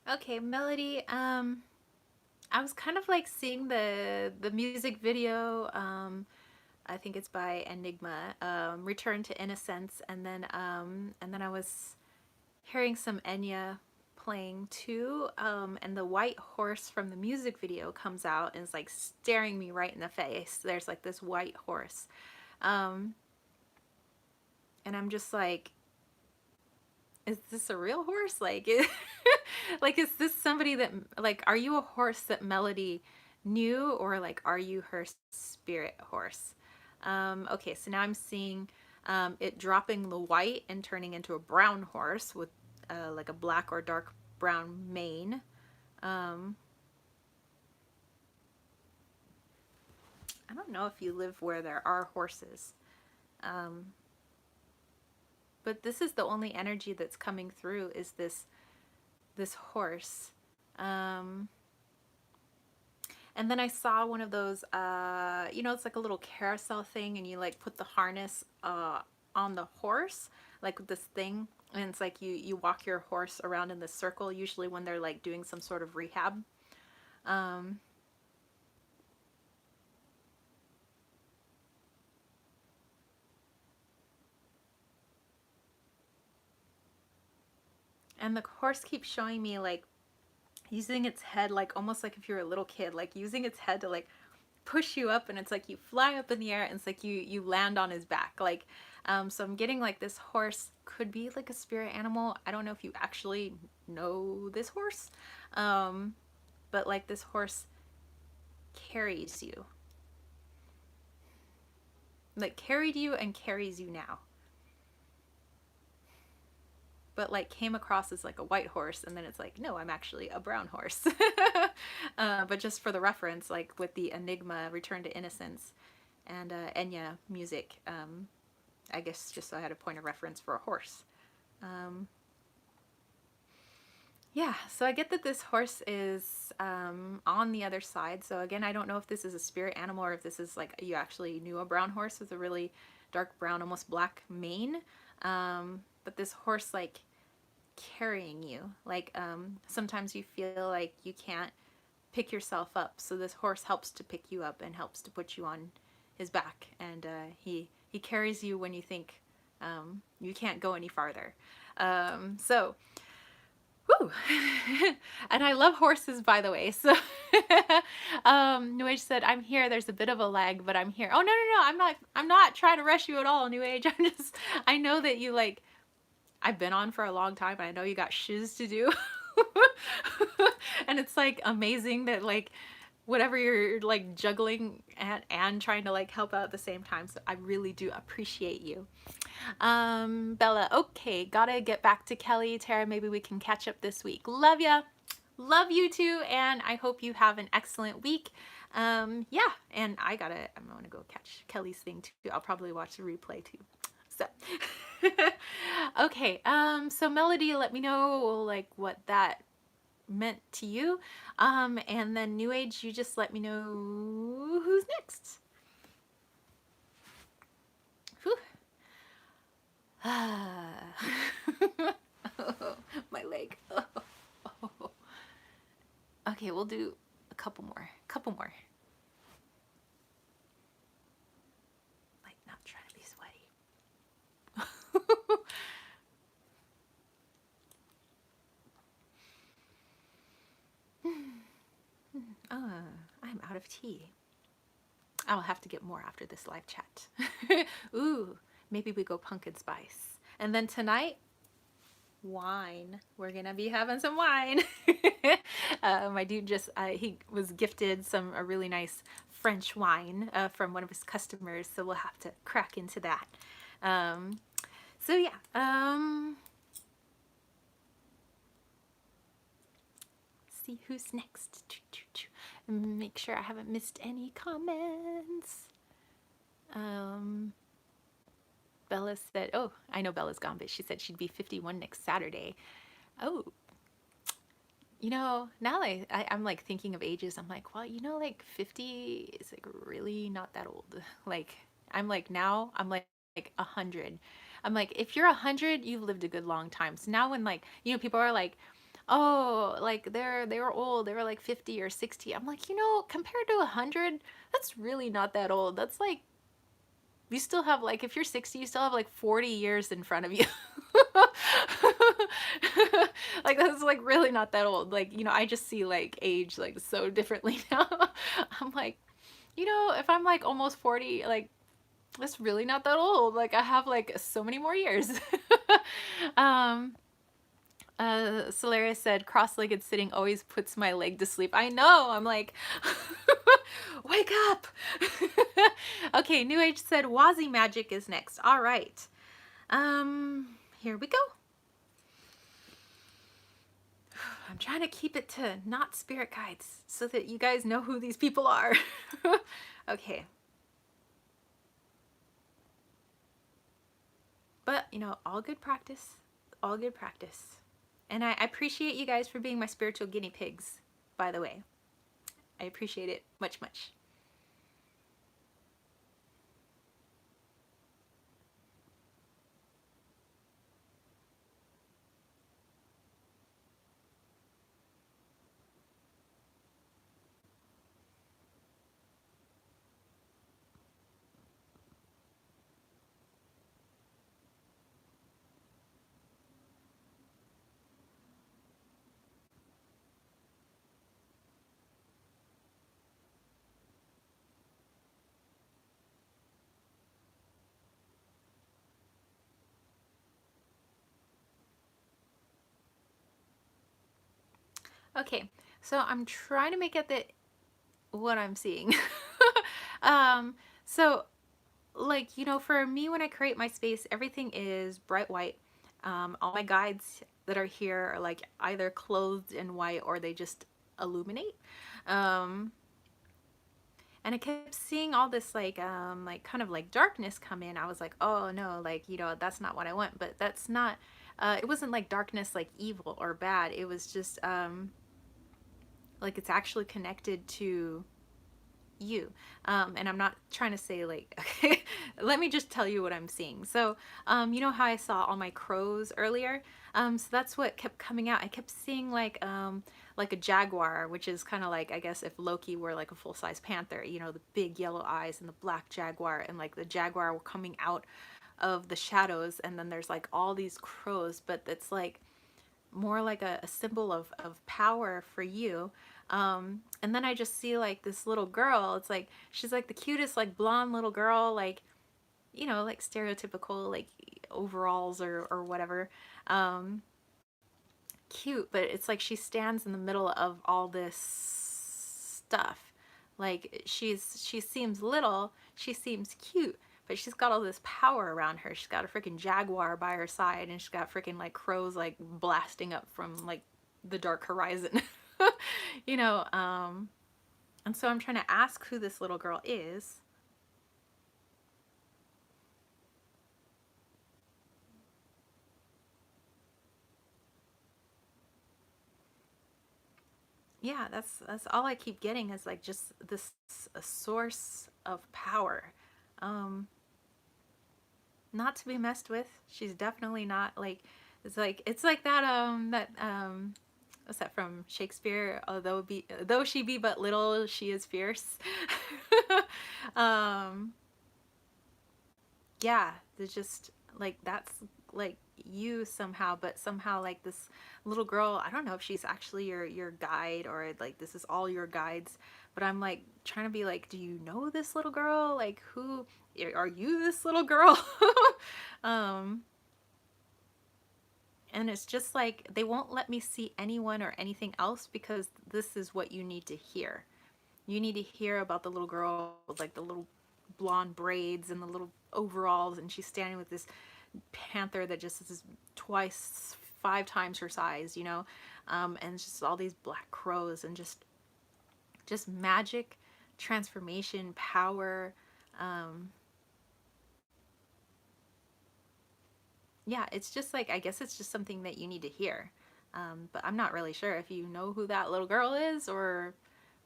Okay, Melody. I was kind of like seeing the music video. I think it's by Enigma. Return to Innocence, and then I was hearing some Enya playing too. And the white horse from the music video comes out and is like staring me right in the face. There's like this white horse, and I'm just like, is this a real horse? Like, like, is this somebody that, like, are you a horse that Melody knew, or like, are you her spirit horse? Okay, so now I'm seeing it dropping the white and turning into a brown horse with like a black or dark brown mane. I don't know if you live where there are horses. Um, but this is the only energy that's coming through, is this horse. And then I saw one of those, you know, it's like a little carousel thing, and you like put the harness on the horse, like with this thing, and it's like you walk your horse around in this circle, usually when they're like doing some sort of rehab. Um, and the horse keeps showing me like using its head, like almost like if you're a little kid, like using its head to like push you up, and it's like you fly up in the air, and it's like you land on his back, like, so I'm getting like this horse could be like a spirit animal. I don't know if you actually know this horse, but like this horse carries you, like carried you and carries you now, but like came across as like a white horse, and then it's like, no, I'm actually a brown horse. But just for the reference, like with the Enigma Return to Innocence and Enya music, I guess just so I had a point of reference for a horse. Yeah, so I get that this horse is on the other side. So again, I don't know if this is a spirit animal, or if this is like you actually knew a brown horse with a really dark brown, almost black mane. But this horse like carrying you, like sometimes you feel like you can't pick yourself up, so this horse helps to pick you up and helps to put you on his back, and he carries you when you think you can't go any farther. So Whew. And I love horses, by the way. So, New Age said, "I'm here. There's a bit of a lag, but I'm here." Oh, no, no, no. I'm not trying to rush you at all, New Age. I know that you like, I've been on for a long time. I know you got shiz to do. And it's like amazing that like whatever you're like juggling and trying to like help out at the same time. So I really do appreciate you. Bella, okay, gotta get back to Kelly. Tara, maybe we can catch up this week. Love ya. Love you too, and I hope you have an excellent week. Yeah, and I'm gonna go catch Kelly's thing too. I'll probably watch the replay too. So, okay, so Melody, let me know like what that meant to you. And then New Age, you just let me know who's next. Whew. Oh, my leg. Oh. Okay, we'll do a couple more. Like, not trying to be sweaty. I'm out of tea. I'll have to get more after this live chat. Ooh, maybe we go pumpkin spice. And then tonight, wine. We're gonna be having some wine. My dude just he was gifted a really nice French wine from one of his customers, so we'll have to crack into that. So yeah. See who's next. Make sure I haven't missed any comments. Bella said, oh, I know Bella's gone, but she said she'd be 51 next Saturday. Oh, you know, now I'm like thinking of ages. I'm like, well, you know, like 50 is like really not that old. Like, I'm like, now I'm like 100. I'm like, if you're 100, you've lived a good long time. So now when like, you know, people are like, oh, like they were old, they were like 50 or 60. I'm like, you know, compared to 100, that's really not that old. That's like, you still have like, if you're 60, you still have like 40 years in front of you. Like that's like really not that old. Like, you know, I just see like age like so differently now. I'm like, you know, if I'm like almost 40, like that's really not that old. Like I have like so many more years. um Solaris said, cross-legged sitting always puts my leg to sleep. I know. I'm like, wake up. Okay, New Age said, Wazi magic is next. All right. Here we go. I'm trying to keep it to not spirit guides so that you guys know who these people are. Okay. But, you know, all good practice. All good practice. And I appreciate you guys for being my spiritual guinea pigs, by the way. I appreciate it much, much. Okay, so I'm trying to make it what I'm seeing. So like, you know, for me, when I create my space, everything is bright white. All my guides that are here are like either clothed in white or they just illuminate. Um, and I kept seeing all this like kind of like darkness come in. I was like, oh no, like, you know, that's not what I want. But that's not, it wasn't like darkness like evil or bad. It was just like it's actually connected to you. And I'm not trying to say like, okay, let me just tell you what I'm seeing. So you know how I saw all my crows earlier? So that's what kept coming out. I kept seeing like a jaguar, which is kind of like, I guess if Loki were like a full-size panther, you know, the big yellow eyes and the black jaguar, and like the jaguar coming out of the shadows, and then there's like all these crows, but it's like more like a symbol of power for you. And then I just see like this little girl. It's like she's like the cutest like blonde little girl, like, you know, like stereotypical like overalls or whatever. Um, Cute, but it's like she stands in the middle of all this stuff. Like she seems little, she seems cute, but she's got all this power around her. She's got a freaking jaguar by her side, and she's got freaking like crows like blasting up from like the dark horizon. You know, and so I'm trying to ask who this little girl is. Yeah, that's all I keep getting is like just this a source of power. Um, Not to be messed with. She's definitely not like it's like that what's that from Shakespeare? Though she be but little, she is fierce. um yeah, there's just like that's like you somehow, but somehow like this little girl, I don't know if she's actually your guide or like this is all your guides, but I'm like trying to be like, do you know this little girl? Like who are you, this little girl? um and it's just like they won't let me see anyone or anything else because this is what you need to hear. You need to hear about the little girl with like the little blonde braids and the little overalls, and she's standing with this panther that just is twice, 5 times her size, you know, and just all these black crows and just magic, transformation, power. Um, yeah, it's just like I guess it's just something that you need to hear. But I'm not really sure if you know who that little girl is, or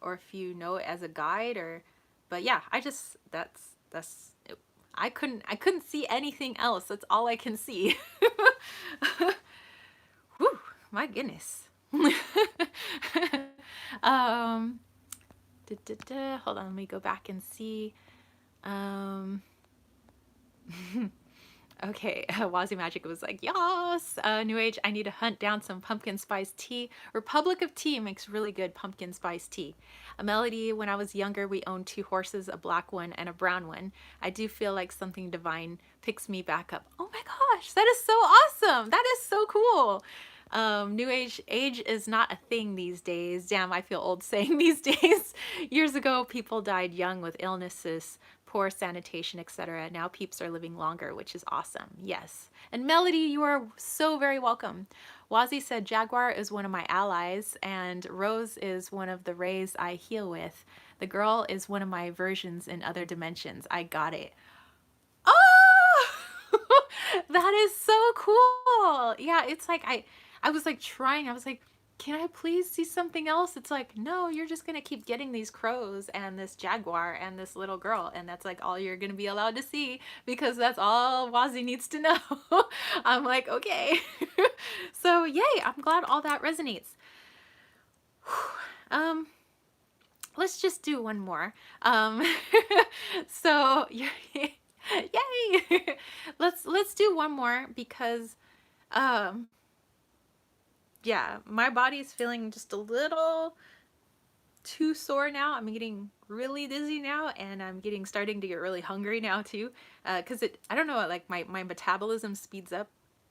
if you know it as a guide, or but yeah, I just that's I couldn't see anything else. That's all I can see. Whew, my goodness. um Hold on, let me go back and see. Um Okay, Wazzy Magic was like, yes! New Age, I need to hunt down some pumpkin spice tea. Republic of Tea makes really good pumpkin spice tea. A Melody, when I was younger, we owned 2 horses, a black one and a brown one. I do feel like something divine picks me back up. Oh my gosh, that is so awesome! That is so cool! New age is not a thing these days. Damn, I feel old saying these days. Years ago, people died young with illnesses, poor sanitation, etc. Now peeps are living longer, which is awesome. Yes. And Melody, you are so very welcome. Wazi said Jaguar is one of my allies, and Rose is one of the rays I heal with. The girl is one of my versions in other dimensions. I got it. Oh, that is so cool. Yeah, it's like I was like trying. I was like, can I please see something else? It's like, no, you're just gonna keep getting these crows and this jaguar and this little girl, and that's like all you're gonna be allowed to see because that's all Wazi needs to know. I'm like, okay. So yay, I'm glad all that resonates. um let's just do one more. So yay. Let's do one more because um yeah, my body's feeling just a little too sore now. I'm getting really dizzy now, and I'm starting to get really hungry now too. Because I don't know, like my metabolism speeds up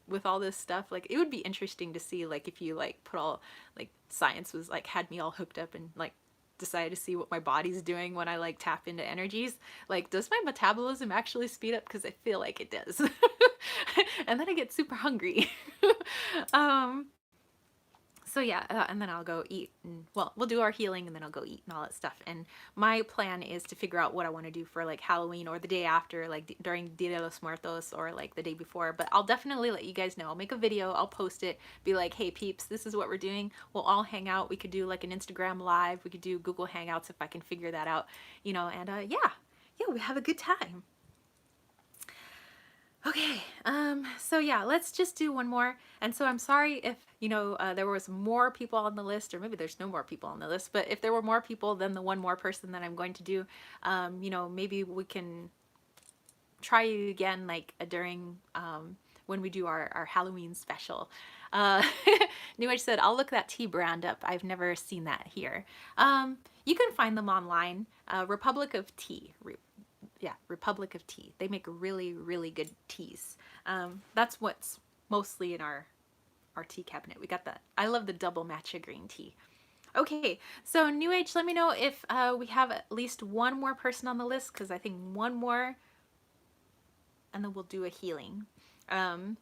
with all this stuff. Like it would be interesting to see like if you like put all like science was like had me all hooked up and like decided to see what my body's doing when I like tap into energies. Like, does my metabolism actually speed up? Because I feel like it does. And then I get super hungry. um so yeah, and then I'll go eat, and well, we'll do our healing and then I'll go eat and all that stuff. And my plan is to figure out what I want to do for like Halloween or the day after, like during Dia de los Muertos or like the day before. But I'll definitely let you guys know. I'll make a video, I'll post it, be like, hey peeps, this is what we're doing. We'll all hang out. We could do like an Instagram live, we could do Google Hangouts if I can figure that out, you know. And yeah, we have a good time. Okay, so yeah, let's just do one more. And so I'm sorry if, you know, there was more people on the list, or maybe there's no more people on the list, but if there were more people than the one more person that I'm going to do, you know, maybe we can try you again, like during, when we do our Halloween special. Uh, New Age said, I'll look that tea brand up. I've never seen that here. You can find them online. Republic of Tea. Yeah, Republic of Tea. They make really, really good teas. That's what's mostly in our tea cabinet. We got that. I love the double matcha green tea. Okay, so New Age, let me know if we have at least one more person on the list, because I think one more, and then we'll do a healing.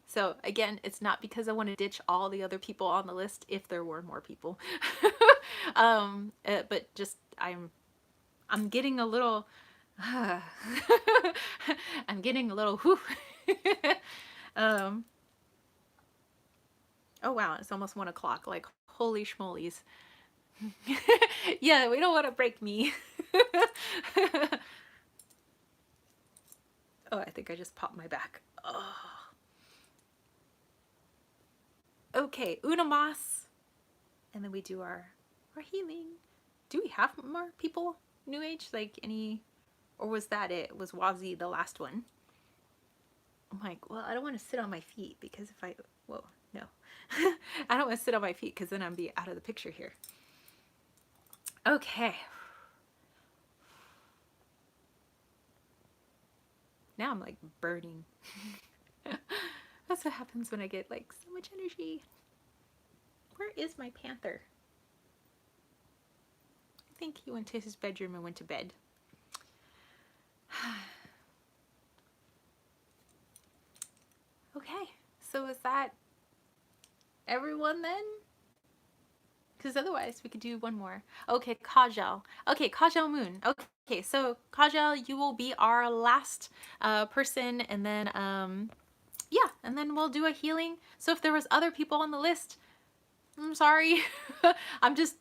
So again, it's not because I want to ditch all the other people on the list if there were more people. But just I'm getting a little I'm getting a little whew. um, oh wow, it's almost 1 o'clock. Like holy schmolies. Yeah, we don't want to break me. Oh, I think I just popped my back. Oh. Okay, Unamas. And then we do our healing. Do we have more people? New Age? Like any, or was that it? Was Wazi the last one? I'm like, well, I don't want to sit on my feet because if I, whoa, no. I don't want to sit on my feet because then I'm be out of the picture here. Okay. Now I'm like burning. That's what happens when I get like so much energy. Where is my panther? I think he went to his bedroom and went to bed. Okay, so is that everyone then? Because otherwise we could do one more. Okay, Kajal. Okay, Kajal Moon. Okay, so Kajal, you will be our last person, and then yeah, and then we'll do a healing. So if there was other people on the list, I'm sorry. I'm just,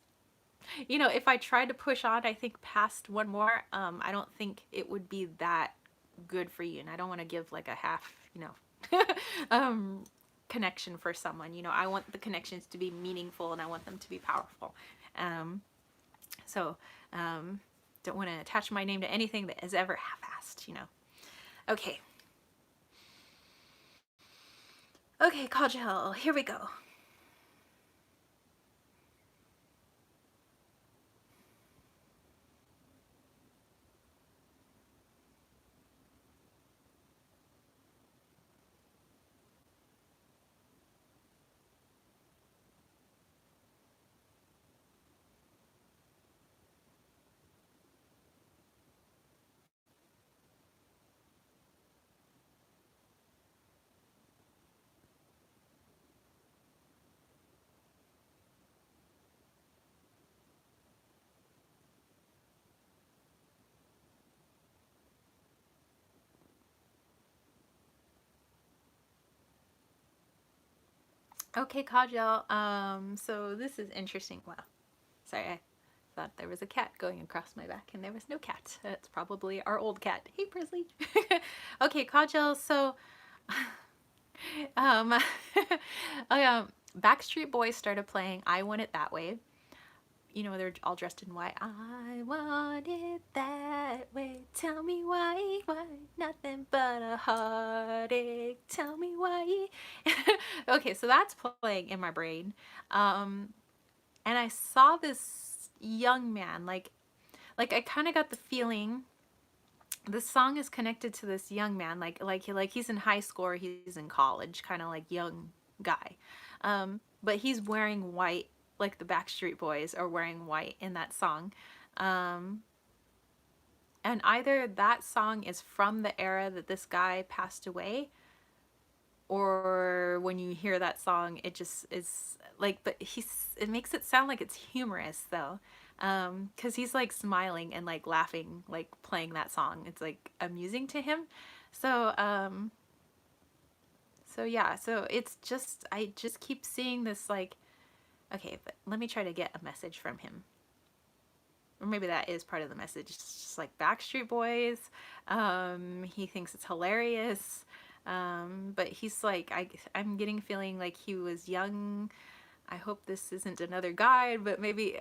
you know, if I tried to push on, I think past one more, I don't think it would be that good for you, and I don't want to give like a half, you know, connection for someone. You know, I want the connections to be meaningful and I want them to be powerful. So don't want to attach my name to anything that is ever half-assed, you know. Okay. Okay, Kajal, here we go. Okay, Kajal, so this is interesting. Wow. Sorry, I thought there was a cat going across my back and there was no cat. It's probably our old cat. Hey, Presley. Okay, Kajal, so um, Backstreet Boys started playing I Want It That Way. You know, they're all dressed in white. I want it that way. Tell me why nothing but a heartache. Tell me why. Okay, so that's playing in my brain. And I saw this young man, like I kind of got the feeling this song is connected to this young man, like he's in high school or he's in college, kind of like young guy. But he's wearing white, like the Backstreet Boys are wearing white in that song. And either that song is from the era that this guy passed away, or when you hear that song, it just is like, but it makes it sound like it's humorous though. Because he's like smiling and like laughing, like playing that song. It's like amusing to him. So, so yeah, so it's just, I just keep seeing this like, okay, but let me try to get a message from him. Or maybe that is part of the message. It's just like Backstreet Boys. He thinks it's hilarious. But he's like, I'm getting a feeling like he was young. I hope this isn't another guide, but maybe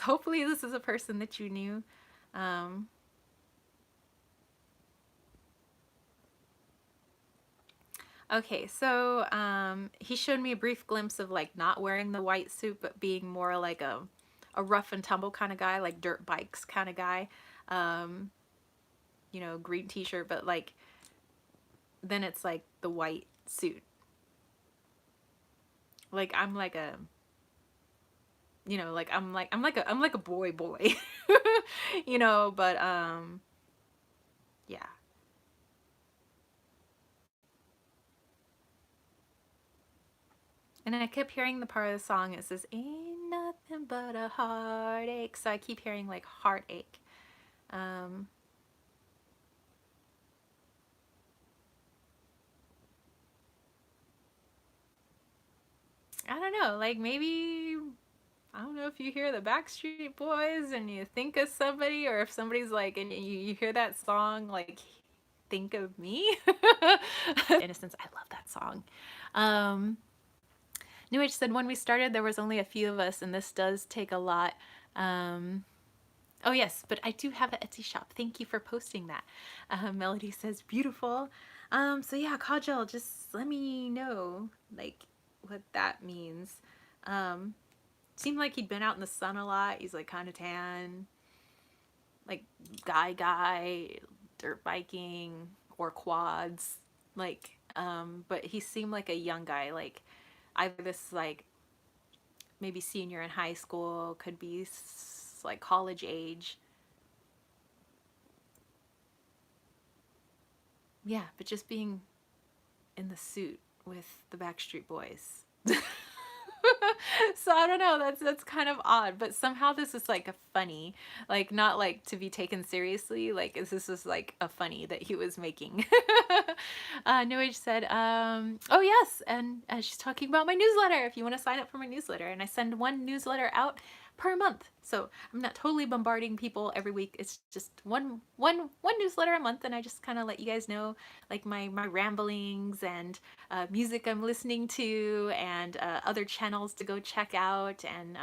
hopefully this is a person that you knew. Okay, so he showed me a brief glimpse of like not wearing the white suit, but being more like a rough and tumble kind of guy, like dirt bikes kind of guy. Um, you know, green t-shirt, but like then it's like the white suit. Like I'm like a, you know, like I'm like a boy, you know, but yeah. And I kept hearing the part of the song. It says, "Ain't nothing but a heartache." So I keep hearing like heartache. Um, I don't know. Like maybe I don't know if you hear the Backstreet Boys and you think of somebody, or if somebody's like, and you hear that song, like, think of me. Innocence, I love that song. Um, New Age said, when we started, there was only a few of us, and this does take a lot. Um, oh, yes, but I do have an Etsy shop. Thank you for posting that. Melody says, beautiful. So yeah, Kajal, just let me know, like, what that means. Um, Seemed like he'd been out in the sun a lot. He's like kind of tan, like guy, dirt biking or quads, like. But he seemed like a young guy, like either this like maybe senior in high school, could be like college age. Yeah, but just being in the suit with the Backstreet Boys. So I don't know, that's kind of odd, but somehow this is like a funny, like not like to be taken seriously, like this is like a funny that he was making. New Age said, oh yes, and she's talking about my newsletter if you want to sign up for my newsletter, and I send one newsletter out per month. So I'm not totally bombarding people every week. It's just one newsletter a month, and I just kind of let you guys know like my ramblings and music I'm listening to, and other channels to go check out, and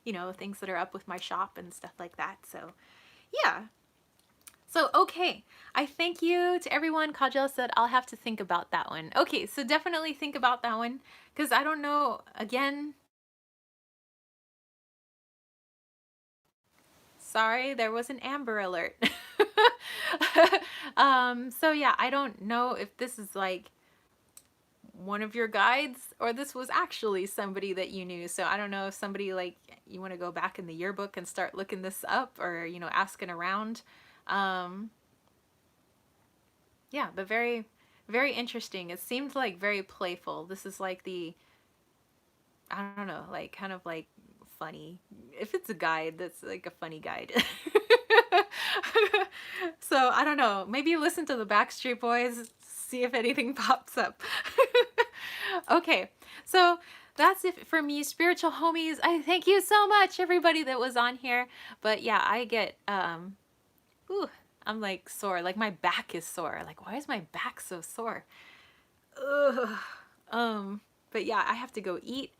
you know, things that are up with my shop and stuff like that. So yeah. So, okay, I thank you to everyone. Kajal said I'll have to think about that one. Okay, so definitely think about that one, because I don't know, again, sorry, there was an Amber Alert. So yeah, I don't know if this is like one of your guides or this was actually somebody that you knew. So I don't know if somebody like you want to go back in the yearbook and start looking this up, or you know, asking around. Um yeah, but very interesting. It seemed like very playful. This is like the, I don't know, like kind of like funny. If it's a guide, that's like a funny guide. So I don't know. Maybe listen to the Backstreet Boys, see if anything pops up. Okay, so that's it for me, spiritual homies. I thank you so much, everybody that was on here. But yeah, I get ooh, I'm like sore. Like my back is sore. Like why is my back so sore? Ugh. But yeah, I have to go eat.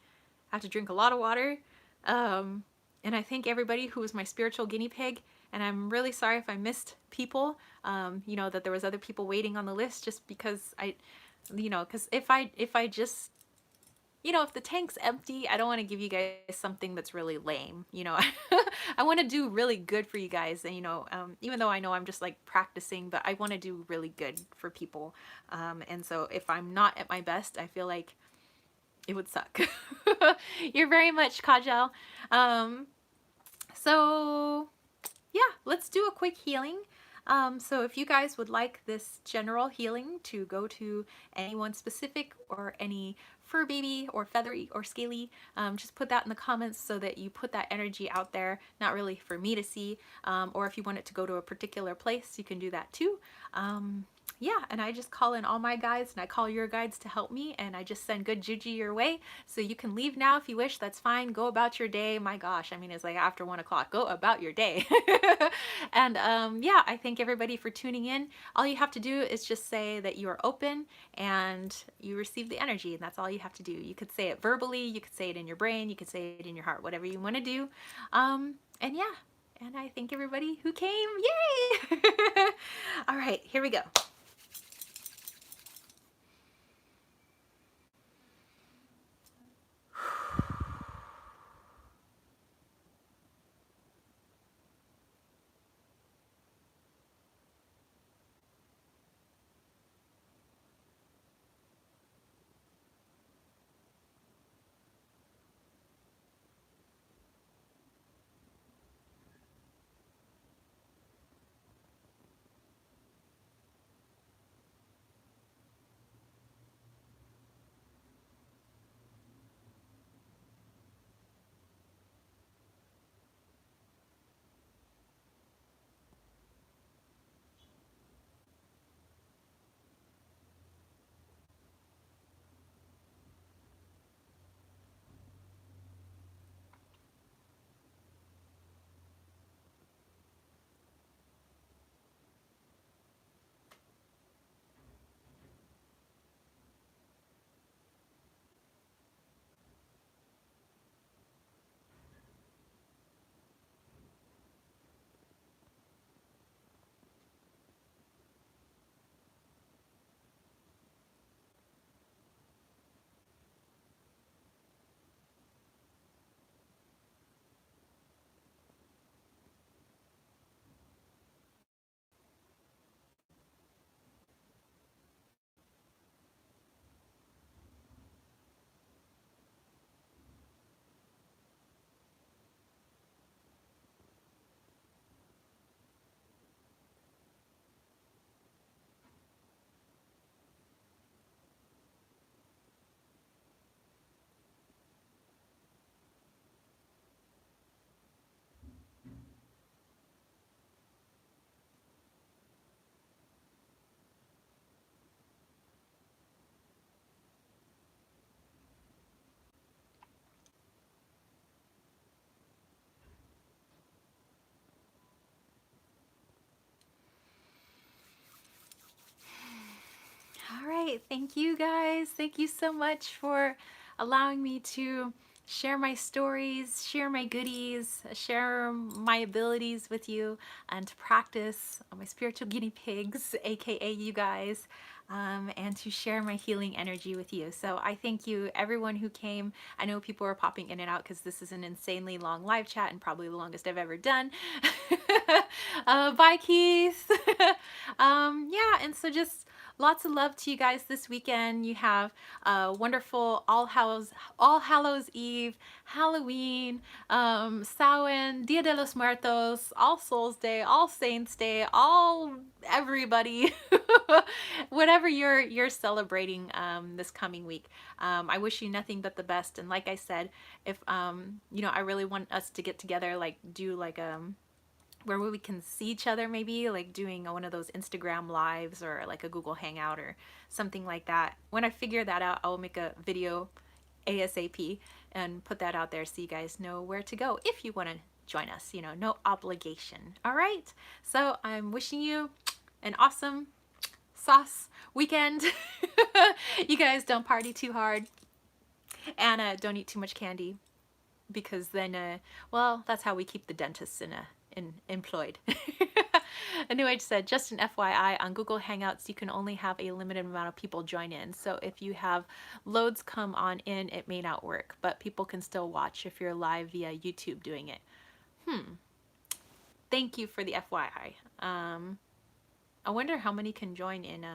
I have to drink a lot of water. Um, and I thank everybody who was my spiritual guinea pig. And I'm really sorry if I missed people. You know, that there was other people waiting on the list, just because I, you know, because if I just, you know, if the tank's empty, I don't want to give you guys something that's really lame. You know, I want to do really good for you guys. And, you know, even though I know I'm just like practicing, but I want to do really good for people. And so if I'm not at my best, I feel like it would suck. You're very much, Kajal. Um, so yeah, let's do a quick healing. So if you guys would like this general healing to go to anyone specific or any fur baby or feathery or scaly, just put that in the comments so that you put that energy out there, not really for me to see, or if you want it to go to a particular place, you can do that too. Yeah, and I just call in all my guides, and I call your guides to help me, and I just send good juju your way. So you can leave now if you wish, that's fine. Go about your day. My gosh, I mean, it's like after 1 o'clock. Go about your day. And yeah, I thank everybody for tuning in. All you have to do is just say that you are open and you receive the energy, and that's all you have to do. You could say it verbally, you could say it in your brain, you could say it in your heart, whatever you want to do. And yeah, and I thank everybody who came. Yay! All right, here we go. right. Thank you guys. Thank you so much for allowing me to share my stories, share my goodies, share my abilities with you, and to practice on my spiritual guinea pigs, aka you guys, and to share my healing energy with you. So I thank you, everyone who came. I know people are popping in and out because this is an insanely long live chat and probably the longest I've ever done. Bye, Keith. Yeah, and so just lots of love to you guys this weekend. You have a wonderful All Hallows Eve, Halloween, Samhain, Dia de los Muertos, All Souls Day, All Saints Day, all everybody, whatever you're celebrating this coming week. I wish you nothing but the best. And like I said, if you know, I really want us to get together, like do like where we can see each other, maybe like doing one of those Instagram lives or like a Google Hangout or something like that. When I figure that out, I'll make a video ASAP and put that out there so you guys know where to go if you want to join us. You know, no obligation. All right, so I'm wishing you an awesome sauce weekend. You guys don't party too hard, and don't eat too much candy, because then well, that's how we keep the dentists employed. Anyway, I just said, just an FYI, on Google Hangouts you can only have a limited amount of people join in, so if you have loads come on in, it may not work, but people can still watch if you're live via YouTube doing it. Thank you for the FYI. I wonder how many can join in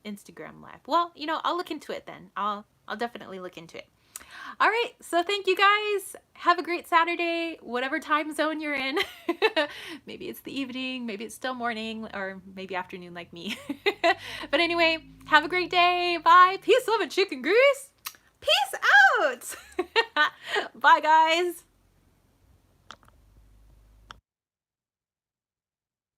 Instagram live. Well, you know, I'll look into it then. I'll definitely look into it. All right, so thank you guys. Have a great Saturday, whatever time zone you're in. Maybe it's the evening, maybe it's still morning, or maybe afternoon like me. But anyway, have a great day. Bye. Peace, love, and chicken grease. Peace out. Bye, guys.